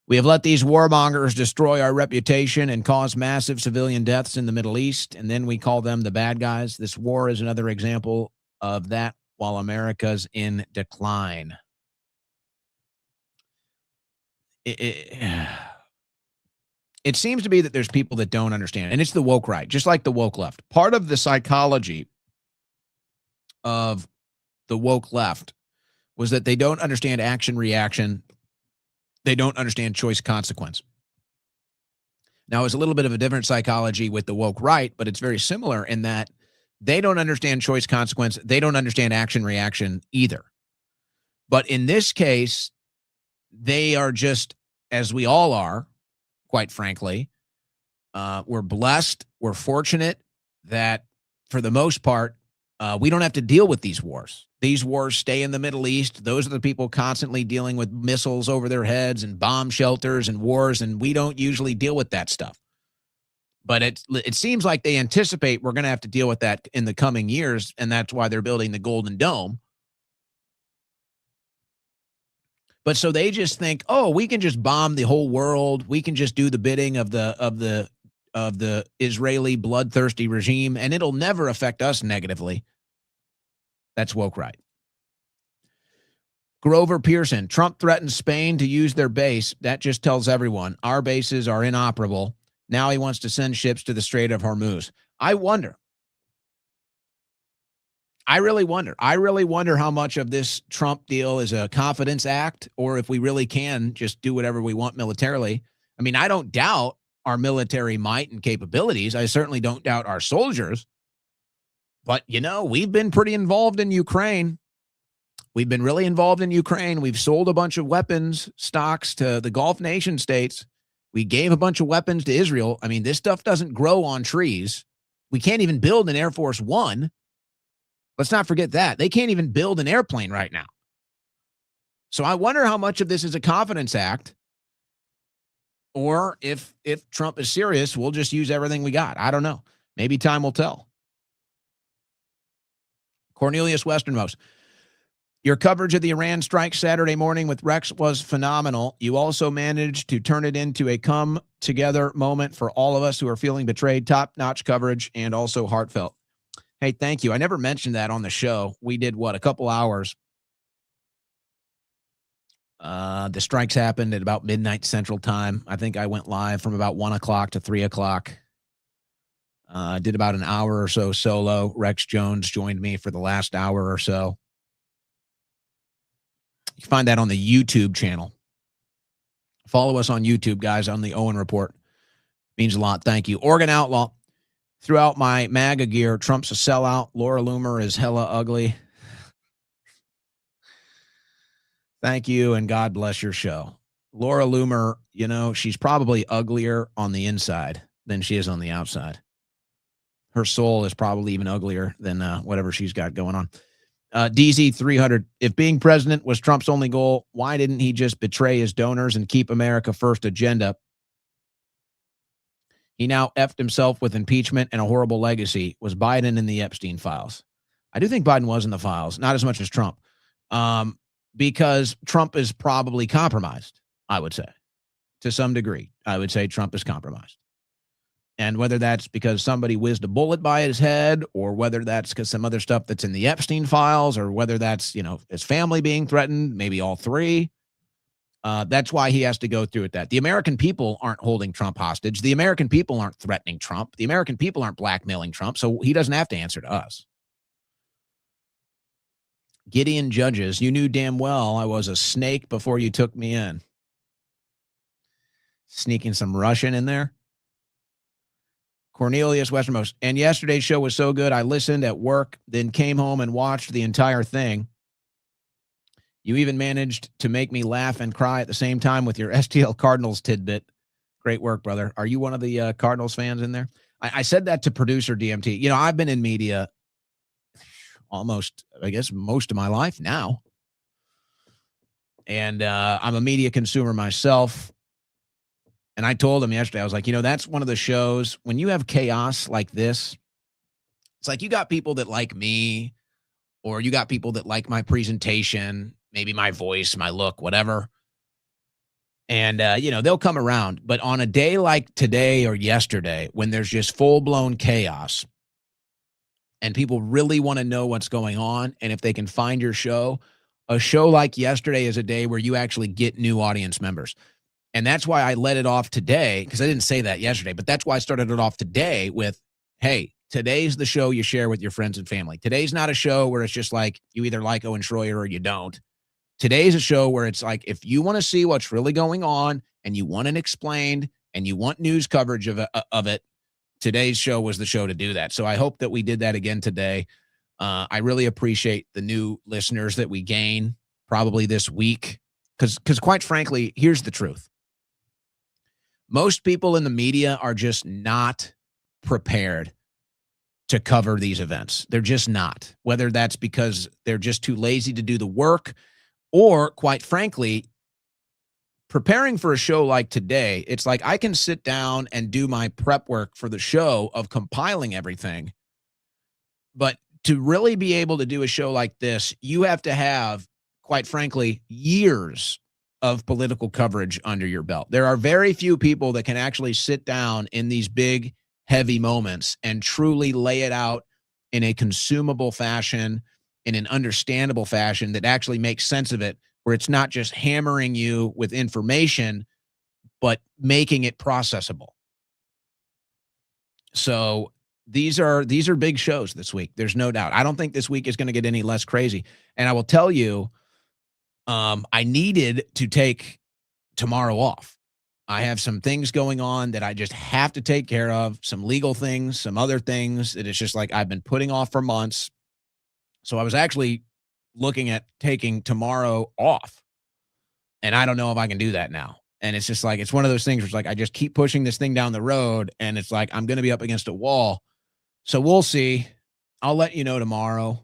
We have let these warmongers destroy our reputation and cause massive civilian deaths in the Middle East, and then we call them the bad guys. This war is another example of that while America's in decline. It seems to be that there's people that don't understand, and it's the woke right, just like the woke left. Part of the psychology of the woke left was that they don't understand action reaction. They don't understand choice consequence. Now, it's a little bit of a different psychology with the woke right, but it's very similar in that they don't understand choice consequence. They don't understand action reaction either. But in this case, they are just, as we all are, quite frankly, we're blessed. We're fortunate that for the most part, we don't have to deal with these wars. These wars stay in the Middle East. Those are the people constantly dealing with missiles over their heads and bomb shelters and wars, and we don't usually deal with that stuff. But it seems like they anticipate we're going to have to deal with that in the coming years, and that's why they're building the Golden Dome. But so they just think, oh, we can just bomb the whole world. We can just do the bidding of the Israeli bloodthirsty regime, and it'll never affect us negatively. That's woke right. Grover Pearson. Trump threatens Spain to use their base. That just tells everyone our bases are inoperable. Now he wants to send ships to the Strait of Hormuz. I wonder. I really wonder how much of this Trump deal is a confidence act, or if we really can just do whatever we want militarily. I mean, I don't doubt our military might and capabilities. I certainly don't doubt our soldiers. But, we've been pretty involved in Ukraine. We've been really involved in Ukraine. We've sold a bunch of weapons stocks to the Gulf nation states. We gave a bunch of weapons to Israel. I mean, this stuff doesn't grow on trees. We can't even build an Air Force One. Let's not forget that. They can't even build an airplane right now. So I wonder how much of this is a confidence act, or if Trump is serious, we'll just use everything we got. I don't know. Maybe time will tell. Cornelius Westernmost. Your coverage of the Iran strike Saturday morning with Rex was phenomenal. You also managed to turn it into a come-together moment for all of us who are feeling betrayed. Top-notch coverage and also heartfelt. Hey, thank you. I never mentioned that on the show. We did, a couple hours. The strikes happened at about midnight Central Time. I think I went live from about 1 o'clock to 3 o'clock. Did about an hour or so solo. Rex Jones joined me for the last hour or so. You can find that on the YouTube channel. Follow us on YouTube, guys, on the Owen Report. Means a lot. Thank you. Oregon Outlaw. Throughout my MAGA gear, Trump's a sellout. Laura Loomer is hella ugly. Thank you, and God bless your show. Laura Loomer, you know, she's probably uglier on the inside than she is on the outside. Her soul is probably even uglier than whatever she's got going on. DZ300, if being president was Trump's only goal, why didn't he just betray his donors and keep America first agenda? He now effed himself with impeachment and a horrible legacy. Was Biden in the Epstein files? I do think Biden was in the files, not as much as Trump, because Trump is probably compromised, I would say, to some degree. I would say Trump is compromised. And whether that's because somebody whizzed a bullet by his head, or whether that's because some other stuff that's in the Epstein files, or whether that's, you know, his family being threatened, maybe all three. That's why he has to go through with that. The American people aren't holding Trump hostage. The American people aren't threatening Trump. The American people aren't blackmailing Trump. So he doesn't have to answer to us. Gideon Judges, you knew damn well I was a snake before you took me in. Sneaking some Russian in there. Cornelius Westernmost, and yesterday's show was so good, I listened at work, then came home and watched the entire thing. You even managed to make me laugh and cry at the same time with your STL Cardinals tidbit. Great work, brother. Are you one of the Cardinals fans in there? I said that to producer DMT. You know, I've been in media almost, I guess, most of my life now. And I'm a media consumer myself. And I told him yesterday, I was like, you know, that's one of the shows, when you have chaos like this, it's like you got people that like me, or you got people that like my presentation, maybe my voice, my look, whatever. And, you know, they'll come around. But on a day like today or yesterday, when there's just full-blown chaos and people really want to know what's going on, and if they can find your show, a show like yesterday is a day where you actually get new audience members. And that's why I let it off today, because I didn't say that yesterday, but that's why I started it off today with, hey, today's the show you share with your friends and family. Today's not a show where it's just like you either like Owen Schroyer or you don't. Today's a show where it's like, if you want to see what's really going on and you want it explained and you want news coverage of it, today's show was the show to do that. So I hope that we did that again today. I really appreciate the new listeners that we gain probably this week, because quite frankly, here's the truth. Most people in the media are just not prepared to cover these events. They're just not, whether that's because they're just too lazy to do the work, or quite frankly, preparing for a show like today, it's like I can sit down and do my prep work for the show of compiling everything. But to really be able to do a show like this, you have to have, quite frankly, years of political coverage under your belt. There are very few people that can actually sit down in these big, heavy moments and truly lay it out in a consumable fashion, in an understandable fashion that actually makes sense of it, where it's not just hammering you with information, but making it processable. So these are big shows this week. There's no doubt. I don't think this week is going to get any less crazy. And I will tell you, I needed to take tomorrow off. I have some things going on that I just have to take care of, some legal things, some other things that it's just like I've been putting off for months. So I was actually looking at taking tomorrow off, and I don't know if I can do that now. And it's just like, it's one of those things where it's like, I just keep pushing this thing down the road, and it's like, I'm going to be up against a wall. So we'll see. I'll let you know tomorrow.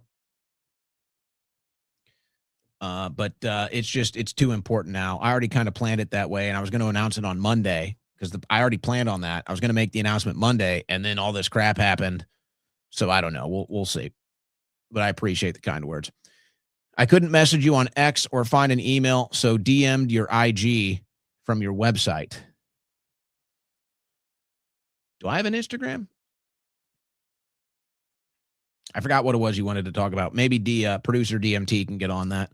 But it's too important now. I already kind of planned it that way, and I was going to announce it on Monday because I already planned on that. I was going to make the announcement Monday, and then all this crap happened. So I don't know. We'll see. But I appreciate the kind words. I couldn't message you on X or find an email, so DM'd your IG from your website. Do I have an Instagram? I forgot what it was you wanted to talk about. Maybe producer DMT can get on that.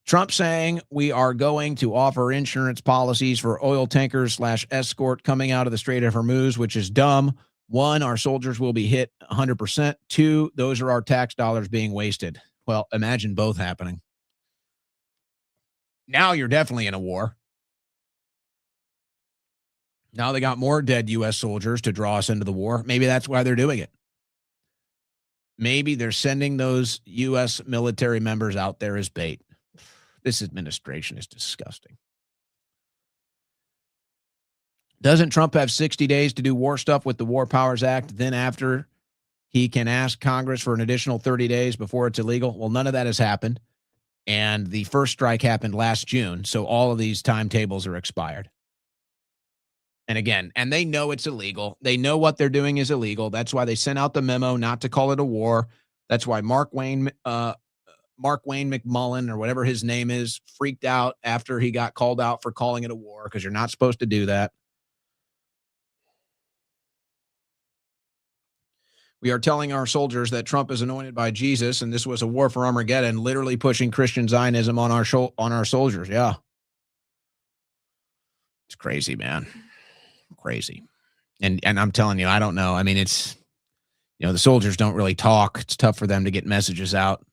Trump saying we are going to offer insurance policies for oil tankers / escort coming out of the Strait of Hormuz, which is dumb. 1, our soldiers will be hit 100%. 2, those are our tax dollars being wasted. Well, imagine both happening. Now you're definitely in a war. Now they got more dead U.S. soldiers to draw us into the war. Maybe that's why they're doing it. Maybe they're sending those U.S. military members out there as bait. This administration is disgusting. Doesn't Trump have 60 days to do war stuff with the War Powers Act? Then after, he can ask Congress for an additional 30 days before it's illegal? Well, none of that has happened. And the first strike happened last June. So all of these timetables are expired. And again, and they know it's illegal. They know what they're doing is illegal. That's why they sent out the memo not to call it a war. That's why Mark Wayne McMullen, or whatever his name is, freaked out after he got called out for calling it a war, because you're not supposed to do that. We are telling our soldiers that Trump is anointed by Jesus, and this was a war for Armageddon, literally pushing Christian Zionism on our soldiers. Yeah. It's crazy, man. Crazy. And I'm telling you, I don't know. I mean, it's, the soldiers don't really talk. It's tough for them to get messages out.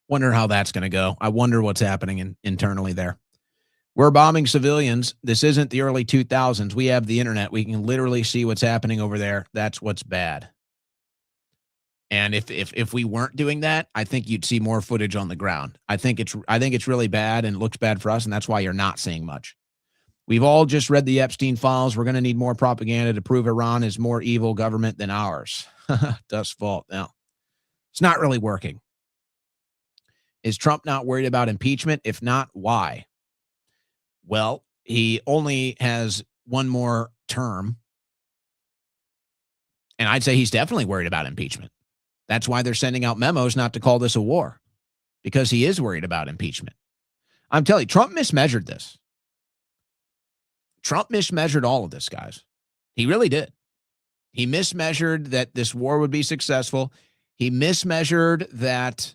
Wonder how that's going to go. I wonder what's happening internally there. We're bombing civilians. This isn't the early 2000s. We have the internet. We can literally see what's happening over there. That's what's bad. And if we weren't doing that, I think you'd see more footage on the ground. I think it's really bad and looks bad for us, and that's why you're not seeing much. We've all just read the Epstein files. We're going to need more propaganda to prove Iran is more evil government than ours. Dust fault. Now, it's not really working. Is Trump not worried about impeachment? If not, why? Well, he only has one more term. And I'd say he's definitely worried about impeachment. That's why they're sending out memos not to call this a war, because he is worried about impeachment. I'm telling you, Trump mismeasured this. Trump mismeasured all of this, guys. He really did. He mismeasured that this war would be successful. He mismeasured that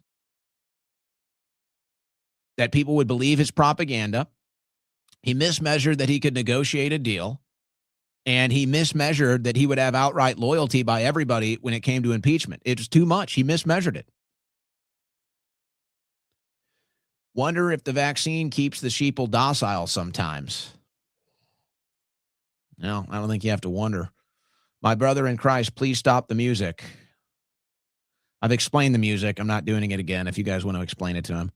people would believe his propaganda. He mismeasured that he could negotiate a deal. And he mismeasured that he would have outright loyalty by everybody when it came to impeachment. It was too much. He mismeasured it. Wonder if the vaccine keeps the sheeple docile sometimes. No, I don't think you have to wonder. My brother in Christ, please stop the music. I've explained the music. I'm not doing it again if you guys want to explain it to him.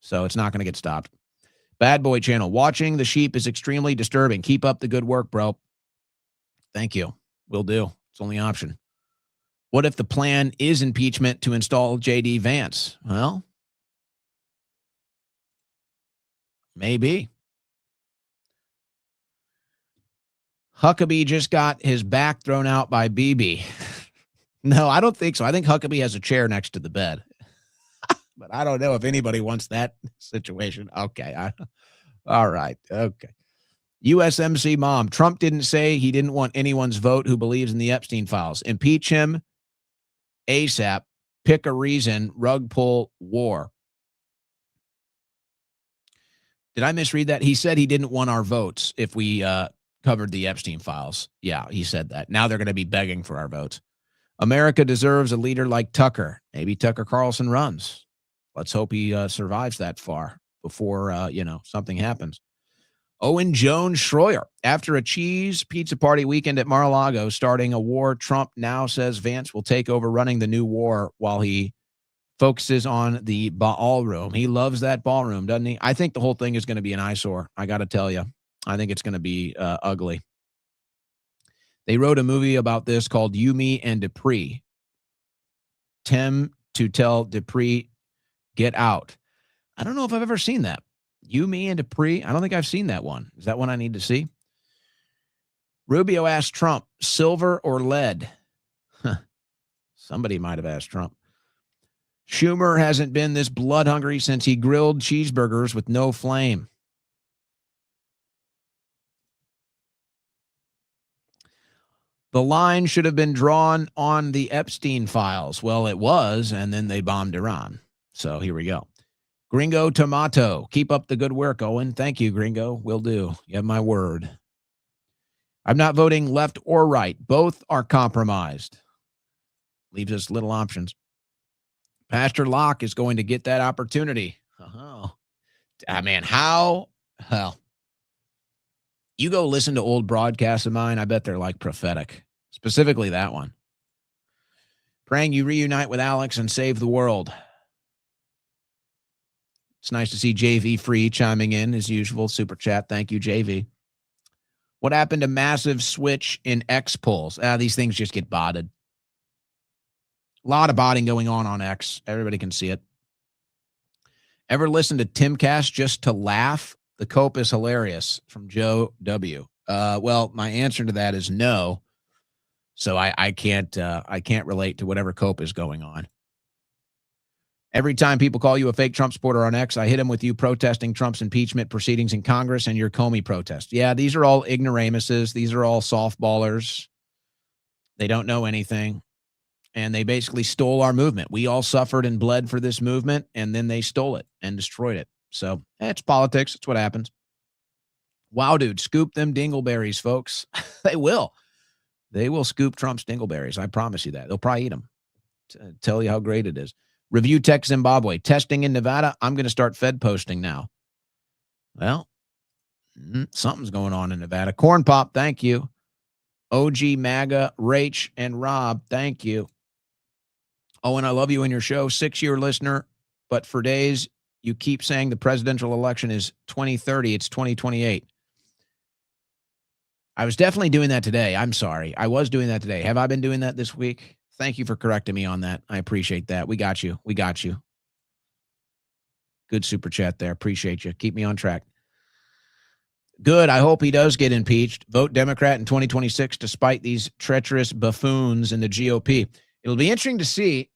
So it's not going to get stopped. Bad Boy Channel. Watching the sheep is extremely disturbing. Keep up the good work, bro. Thank you. Will do. It's the only option. What if the plan is impeachment to install J.D. Vance? Well, maybe. Huckabee just got his back thrown out by Bibi. No, I don't think so. I think Huckabee has a chair next to the bed. But I don't know if anybody wants that situation. Okay. All right. Okay. USMC mom. Trump didn't say he didn't want anyone's vote who believes in the Epstein files. Impeach him ASAP. Pick a reason. Rug pull war. Did I misread that? He said he didn't want our votes if we covered the Epstein files. Yeah, he said that. Now they're going to be begging for our votes. America deserves a leader like Tucker. Maybe Tucker Carlson runs. Let's hope he survives that far before, something happens. Owen Jones Schroyer. After a cheese pizza party weekend at Mar-a-Lago starting a war, Trump now says Vance will take over running the new war while he focuses on the ballroom. He loves that ballroom, doesn't he? I think the whole thing is going to be an eyesore. I got to tell you. I think it's going to be ugly. They wrote a movie about this called You, Me, and Dupree. Tim to tell Dupree, get out. I don't know if I've ever seen that. You, Me, and Dupree. I don't think I've seen that one. Is that one I need to see? Rubio asked Trump, silver or lead? Somebody might have asked Trump. Schumer hasn't been this blood hungry since he grilled cheeseburgers with no flame. The line should have been drawn on the Epstein files. Well, it was, and then they bombed Iran. So here we go. Gringo Tomato. Keep up the good work, Owen. Thank you, Gringo. Will do. You have my word. I'm not voting left or right. Both are compromised. Leaves us little options. Pastor Locke is going to get that opportunity. Oh, man, how? Well, You go listen to old broadcasts of mine, I bet they're like prophetic, specifically that one. Praying you reunite with Alex and save the world. It's nice to see JV Free chiming in as usual. Super chat. Thank you, JV. What happened to massive switch in X polls? These things just get botted. A lot of botting going on X. Everybody can see it. Ever listen to Timcast just to laugh? The cope is hilarious, from Joe W. Well, my answer to that is no. So I can't relate to whatever cope is going on. Every time people call you a fake Trump supporter on X, I hit them with you protesting Trump's impeachment proceedings in Congress and your Comey protest. Yeah, these are all ignoramuses. These are all softballers. They don't know anything. And they basically stole our movement. We all suffered and bled for this movement, and then they stole it and destroyed it. So it's politics. It's what happens. Wow, dude, scoop them dingleberries, folks. They will. They will scoop Trump's dingleberries. I promise you that. They'll probably eat them. Tell you how great it is. Review Tech Zimbabwe. Testing in Nevada. I'm going to start Fed posting now. Well, something's going on in Nevada. Corn Pop, thank you. OG MAGA, Rach, and Rob, thank you. Oh, and I love you in your show. 6-year listener, but for days you keep saying the presidential election is 2030. It's 2028. I was definitely doing that today. I'm sorry. I was doing that today. Have I been doing that this week? Thank you for correcting me on that. I appreciate that. We got you. We got you. Good super chat there. Appreciate you. Keep me on track. Good. I hope he does get impeached. Vote Democrat in 2026 despite these treacherous buffoons in the GOP. It'll be interesting to see.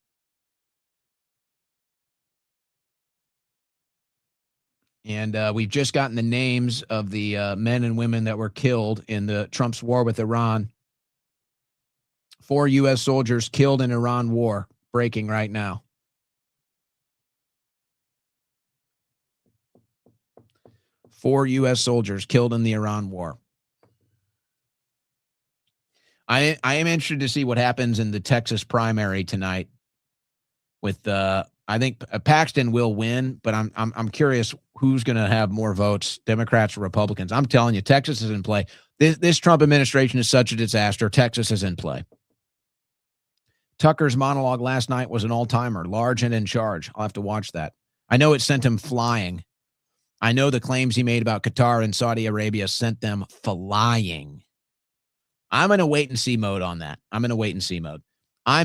And we've just gotten the names of the men and women that were killed in the Trump's war with Iran. 4 U.S. soldiers killed in Iran war, breaking right now. Four U.S. soldiers killed in the Iran war. I am interested to see what happens in the Texas primary tonight. With I think Paxton will win, but I'm curious who's going to have more votes, Democrats or Republicans. I'm telling you, Texas is in play. This Trump administration is such a disaster. Texas is in play. Tucker's monologue last night was an all-timer, large and in charge. I'll have to watch that. I know it sent him flying. I know the claims he made about Qatar and Saudi Arabia sent them flying. I'm in a wait-and-see mode on that. I'm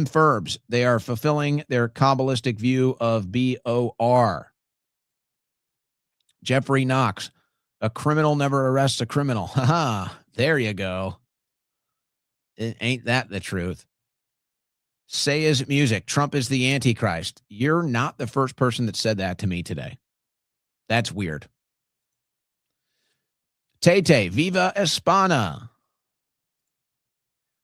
Ferbs. They are fulfilling their Kabbalistic view of BOR. Jeffrey Knox. A criminal never arrests a criminal. Haha. There you go. Ain't that the truth? Say is music. Trump is the Antichrist. You're not the first person that said that to me today. That's weird. Tay, Viva Espana.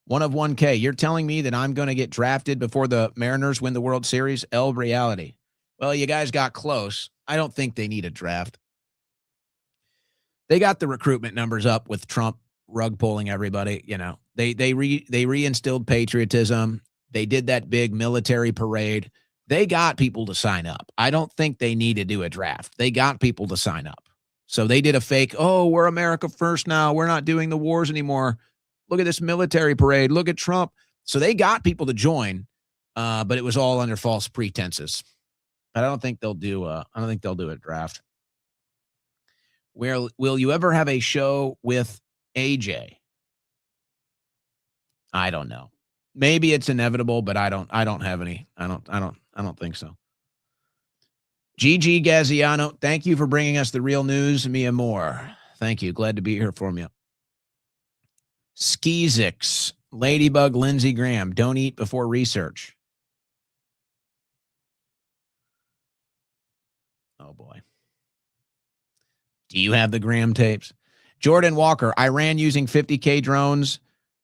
1 of 1K. You're telling me that I'm going to get drafted before the Mariners win the World Series? El reality. Well, you guys got close. I don't think they need a draft. They got the recruitment numbers up with Trump rug pulling everybody. You know, they reinstilled patriotism. They did that big military parade. They got people to sign up. I don't think they need to do a draft. They got people to sign up. So they did a fake, oh, we're America first now. We're not doing the wars anymore. Look at this military parade. Look at Trump. So they got people to join, but it was all under false pretenses. But I don't think they'll do a draft. Will you ever have a show with AJ? I don't know. Maybe it's inevitable, but I don't have any. I don't think so. Gigi Gaziano, thank you for bringing us the real news. Mia Moore. Thank you. Glad to be here for you. Skeezix, Ladybug, Lindsey Graham. Don't eat before research. Oh, boy. Do you have the Graham tapes? Jordan Walker, Iran using 50K drones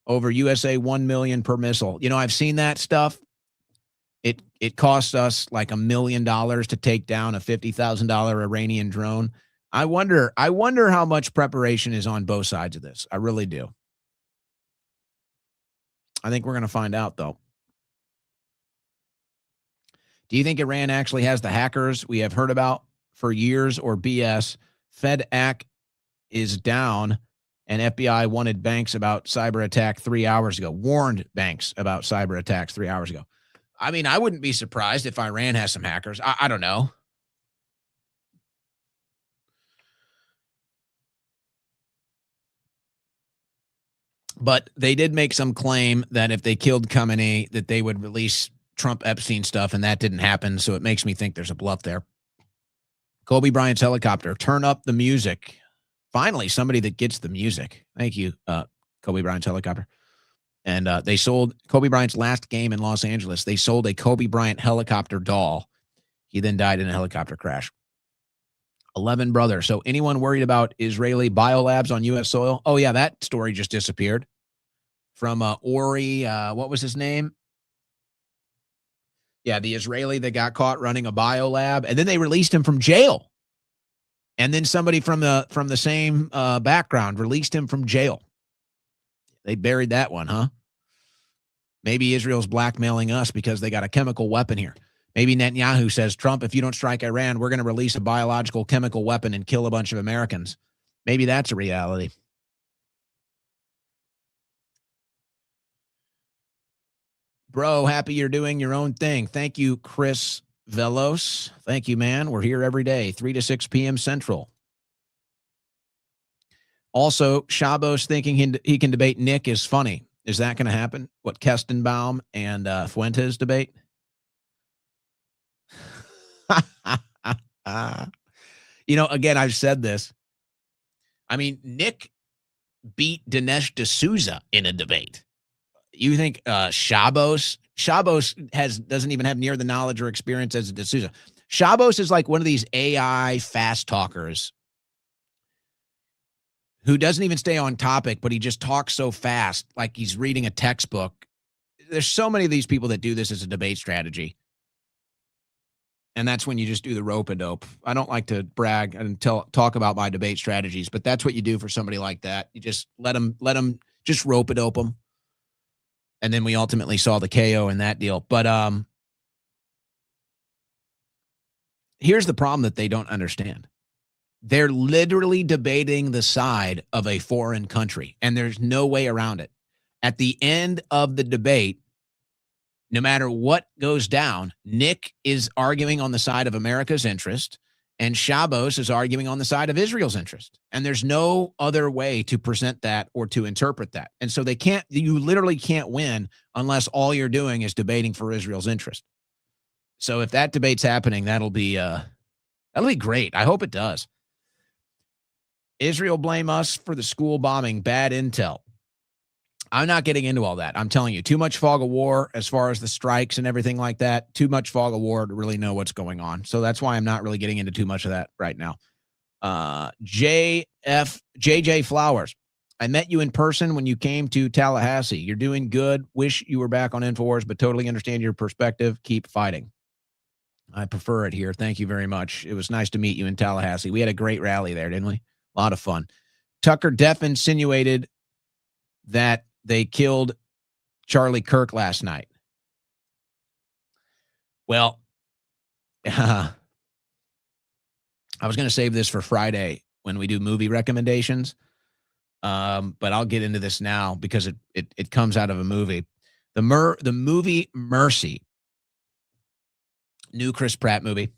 over USA 1 million per missile. You know, I've seen that stuff. It costs us like $1 million to take down a $50,000 Iranian drone. I wonder how much preparation is on both sides of this. I really do. I think we're going to find out, though. Do you think Iran actually has the hackers we have heard about for years or BS? FedAC is down And FBI wanted banks about cyber attack 3 hours ago, warned banks about cyber attacks 3 hours ago. I mean, I wouldn't be surprised if Iran has some hackers. I don't know. But they did make some claim that if they killed Khamenei, that they would release Trump Epstein stuff, and that didn't happen. So it makes me think there's a bluff there. Kobe Bryant's helicopter. Turn up the music. Finally, somebody that gets the music. Thank you, Kobe Bryant's helicopter. And they sold Kobe Bryant's last game in Los Angeles. They sold a Kobe Bryant helicopter doll. He then died in a helicopter crash. 11 brothers. So anyone worried about Israeli biolabs on U.S. soil? Oh, yeah, that story just disappeared from Ori. What was his name? Yeah, the Israeli that got caught running a biolab. And then they released him from jail. And then somebody from the same background released him from jail. They buried that one, huh? Maybe Israel's blackmailing us because they got a chemical weapon here. Maybe Netanyahu says, Trump, if you don't strike Iran, we're going to release a biological chemical weapon and kill a bunch of Americans. Maybe that's a reality. Bro, happy you're doing your own thing. Thank you, Chris Velos. Thank you, man. We're here every day, 3 to 6 p.m. Central. Also, Shabos thinking he can debate Nick is funny. Is that going to happen? What Kestenbaum and Fuentes debate? Again, I've said this. I mean, Nick beat Dinesh D'Souza in a debate. You think Shabos doesn't even have near the knowledge or experience as a D'Souza. Shabos is like one of these AI fast talkers who doesn't even stay on topic, but he just talks so fast, like he's reading a textbook. There's so many of these people that do this as a debate strategy. And that's when you just do the rope-a-dope. I don't like to brag and talk about my debate strategies, but that's what you do for somebody like that. You just let them just rope-a-dope them. And then we ultimately saw the KO in that deal. But here's the problem that they don't understand. They're literally debating the side of a foreign country, and there's no way around it. At the end of the debate, no matter what goes down, Nick is arguing on the side of America's interest, and Shabos is arguing on the side of Israel's interest. And there's no other way to present that or to interpret that. And so you literally can't win unless all you're doing is debating for Israel's interest. So if that debate's happening, that'll be great. I hope it does. Israel blame us for the school bombing, bad intel. I'm not getting into all that. I'm telling you, too much fog of war as far as the strikes and everything like that. Too much fog of war to really know what's going on. So that's why I'm not really getting into too much of that right now. JJ Flowers. I met you in person when you came to Tallahassee. You're doing good. Wish you were back on InfoWars, but totally understand your perspective. Keep fighting. I prefer it here. Thank you very much. It was nice to meet you in Tallahassee. We had a great rally there, didn't we? A lot of fun. Tucker Deff insinuated that they killed Charlie Kirk last night. Well, I was going to save this for Friday when we do movie recommendations, but I'll get into this now because it comes out of a movie. The movie Mercy, new Chris Pratt movie.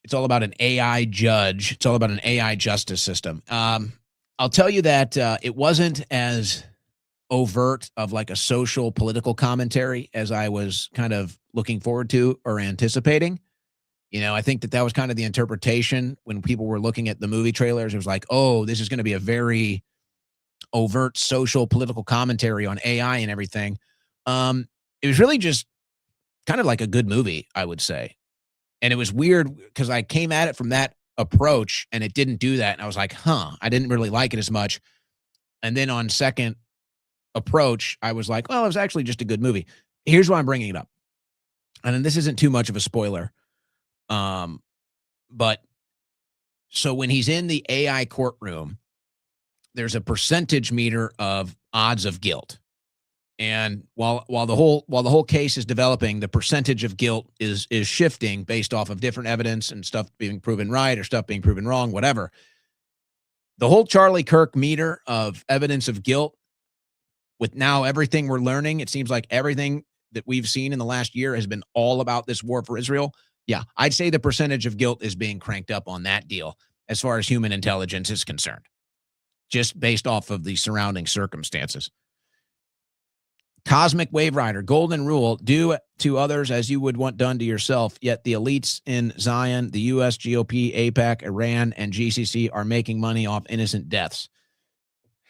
It's all about an AI judge. It's all about an AI justice system. I'll tell you that it wasn't as overt of like a social political commentary as I was kind of looking forward to or anticipating. I think that was kind of the interpretation when people were looking at the movie trailers. It was like, oh, this is going to be a very overt social political commentary on AI and everything. It was really just kind of like a good movie, I would say. And it was weird because I came at it from that approach and it didn't do that. And I was like, I didn't really like it as much. And then on second approach, I was like, well, it was actually just a good movie. Here's why I'm bringing it up. And this isn't too much of a spoiler. But so when he's in the AI courtroom, there's a percentage meter of odds of guilt. And while the whole case is developing, the percentage of guilt is shifting based off of different evidence and stuff being proven right or stuff being proven wrong, whatever. The whole Charlie Kirk meter of evidence of guilt, with now everything we're learning, it seems like everything that we've seen in the last year has been all about this war for Israel. Yeah, I'd say the percentage of guilt is being cranked up on that deal as far as human intelligence is concerned, just based off of the surrounding circumstances. Cosmic Wave Rider, golden rule, do to others as you would want done to yourself, yet the elites in Zion, the U.S., GOP, AIPAC, Iran, and GCC are making money off innocent deaths.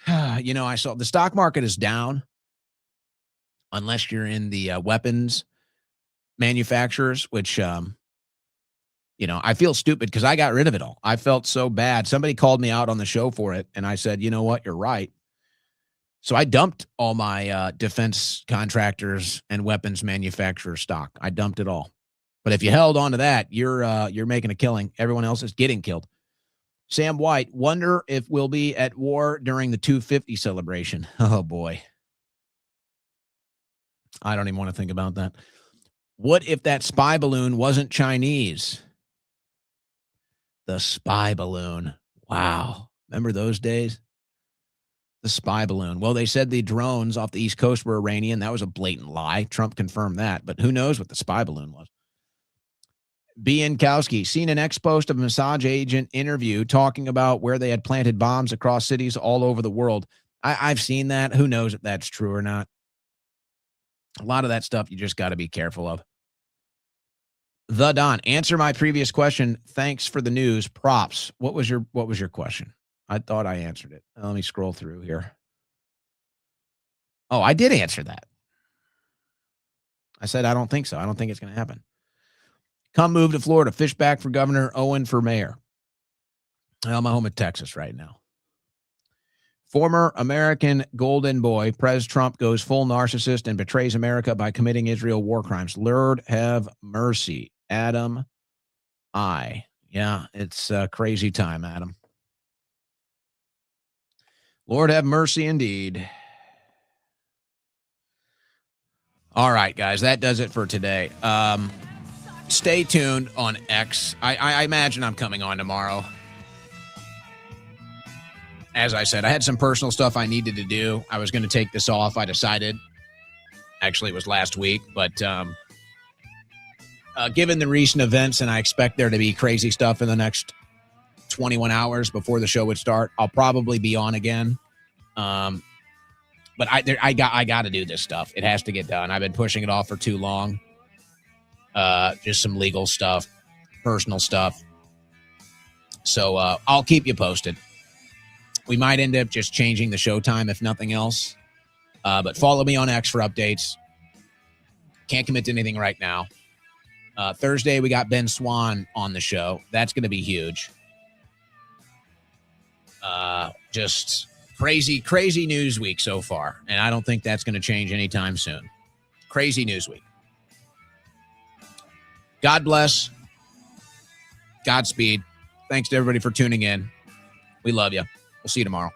I saw the stock market is down unless you're in the weapons manufacturers, which, I feel stupid because I got rid of it all. I felt so bad. Somebody called me out on the show for it, and I said, you know what, you're right. So I dumped all my defense contractors and weapons manufacturer stock. I dumped it all. But if you held on to that, you're making a killing. Everyone else is getting killed. Sam White, wonder if we'll be at war during the 250 celebration. Oh, boy. I don't even want to think about that. What if that spy balloon wasn't Chinese? The spy balloon. Wow. Remember those days? The spy balloon. Well, they said the drones off the East Coast were Iranian. That was a blatant lie. Trump confirmed that, but who knows what the spy balloon was. B. Nkowski, seen an ex-post of a Mossad agent interview talking about where they had planted bombs across cities all over the world. I've seen that. Who knows if that's true or not? A lot of that stuff you just got to be careful of. The Don, answer my previous question. Thanks for the news. Props. What was your question? I thought I answered it. Let me scroll through here. Oh, I did answer that. I said, I don't think so. I don't think it's going to happen. Come move to Florida. Fish back for governor, Owen for mayor. I'm home in Texas right now. Former American golden boy, Pres Trump goes full narcissist and betrays America by committing Israel war crimes. Lord have mercy. Adam I. Yeah, it's a crazy time, Adam. Lord have mercy indeed. All right, guys, that does it for today. Stay tuned on X. I imagine I'm coming on tomorrow. As I said, I had some personal stuff I needed to do. I was going to take this off. I decided. Actually, it was last week. But given the recent events, and I expect there to be crazy stuff in the next 21 hours before the show would start, I'll probably be on again. But I got to do this stuff. It has to get done. I've been pushing it off for too long. Just some legal stuff, personal stuff. So I'll keep you posted. We might end up just changing the show time if nothing else. But follow me on X for updates. Can't commit to anything right now. Thursday, we got Ben Swan on the show. That's going to be huge. Just crazy news week so far. And I don't think that's going to change anytime soon. Crazy news week. God bless. Godspeed. Thanks to everybody for tuning in. We love you. We'll see you tomorrow.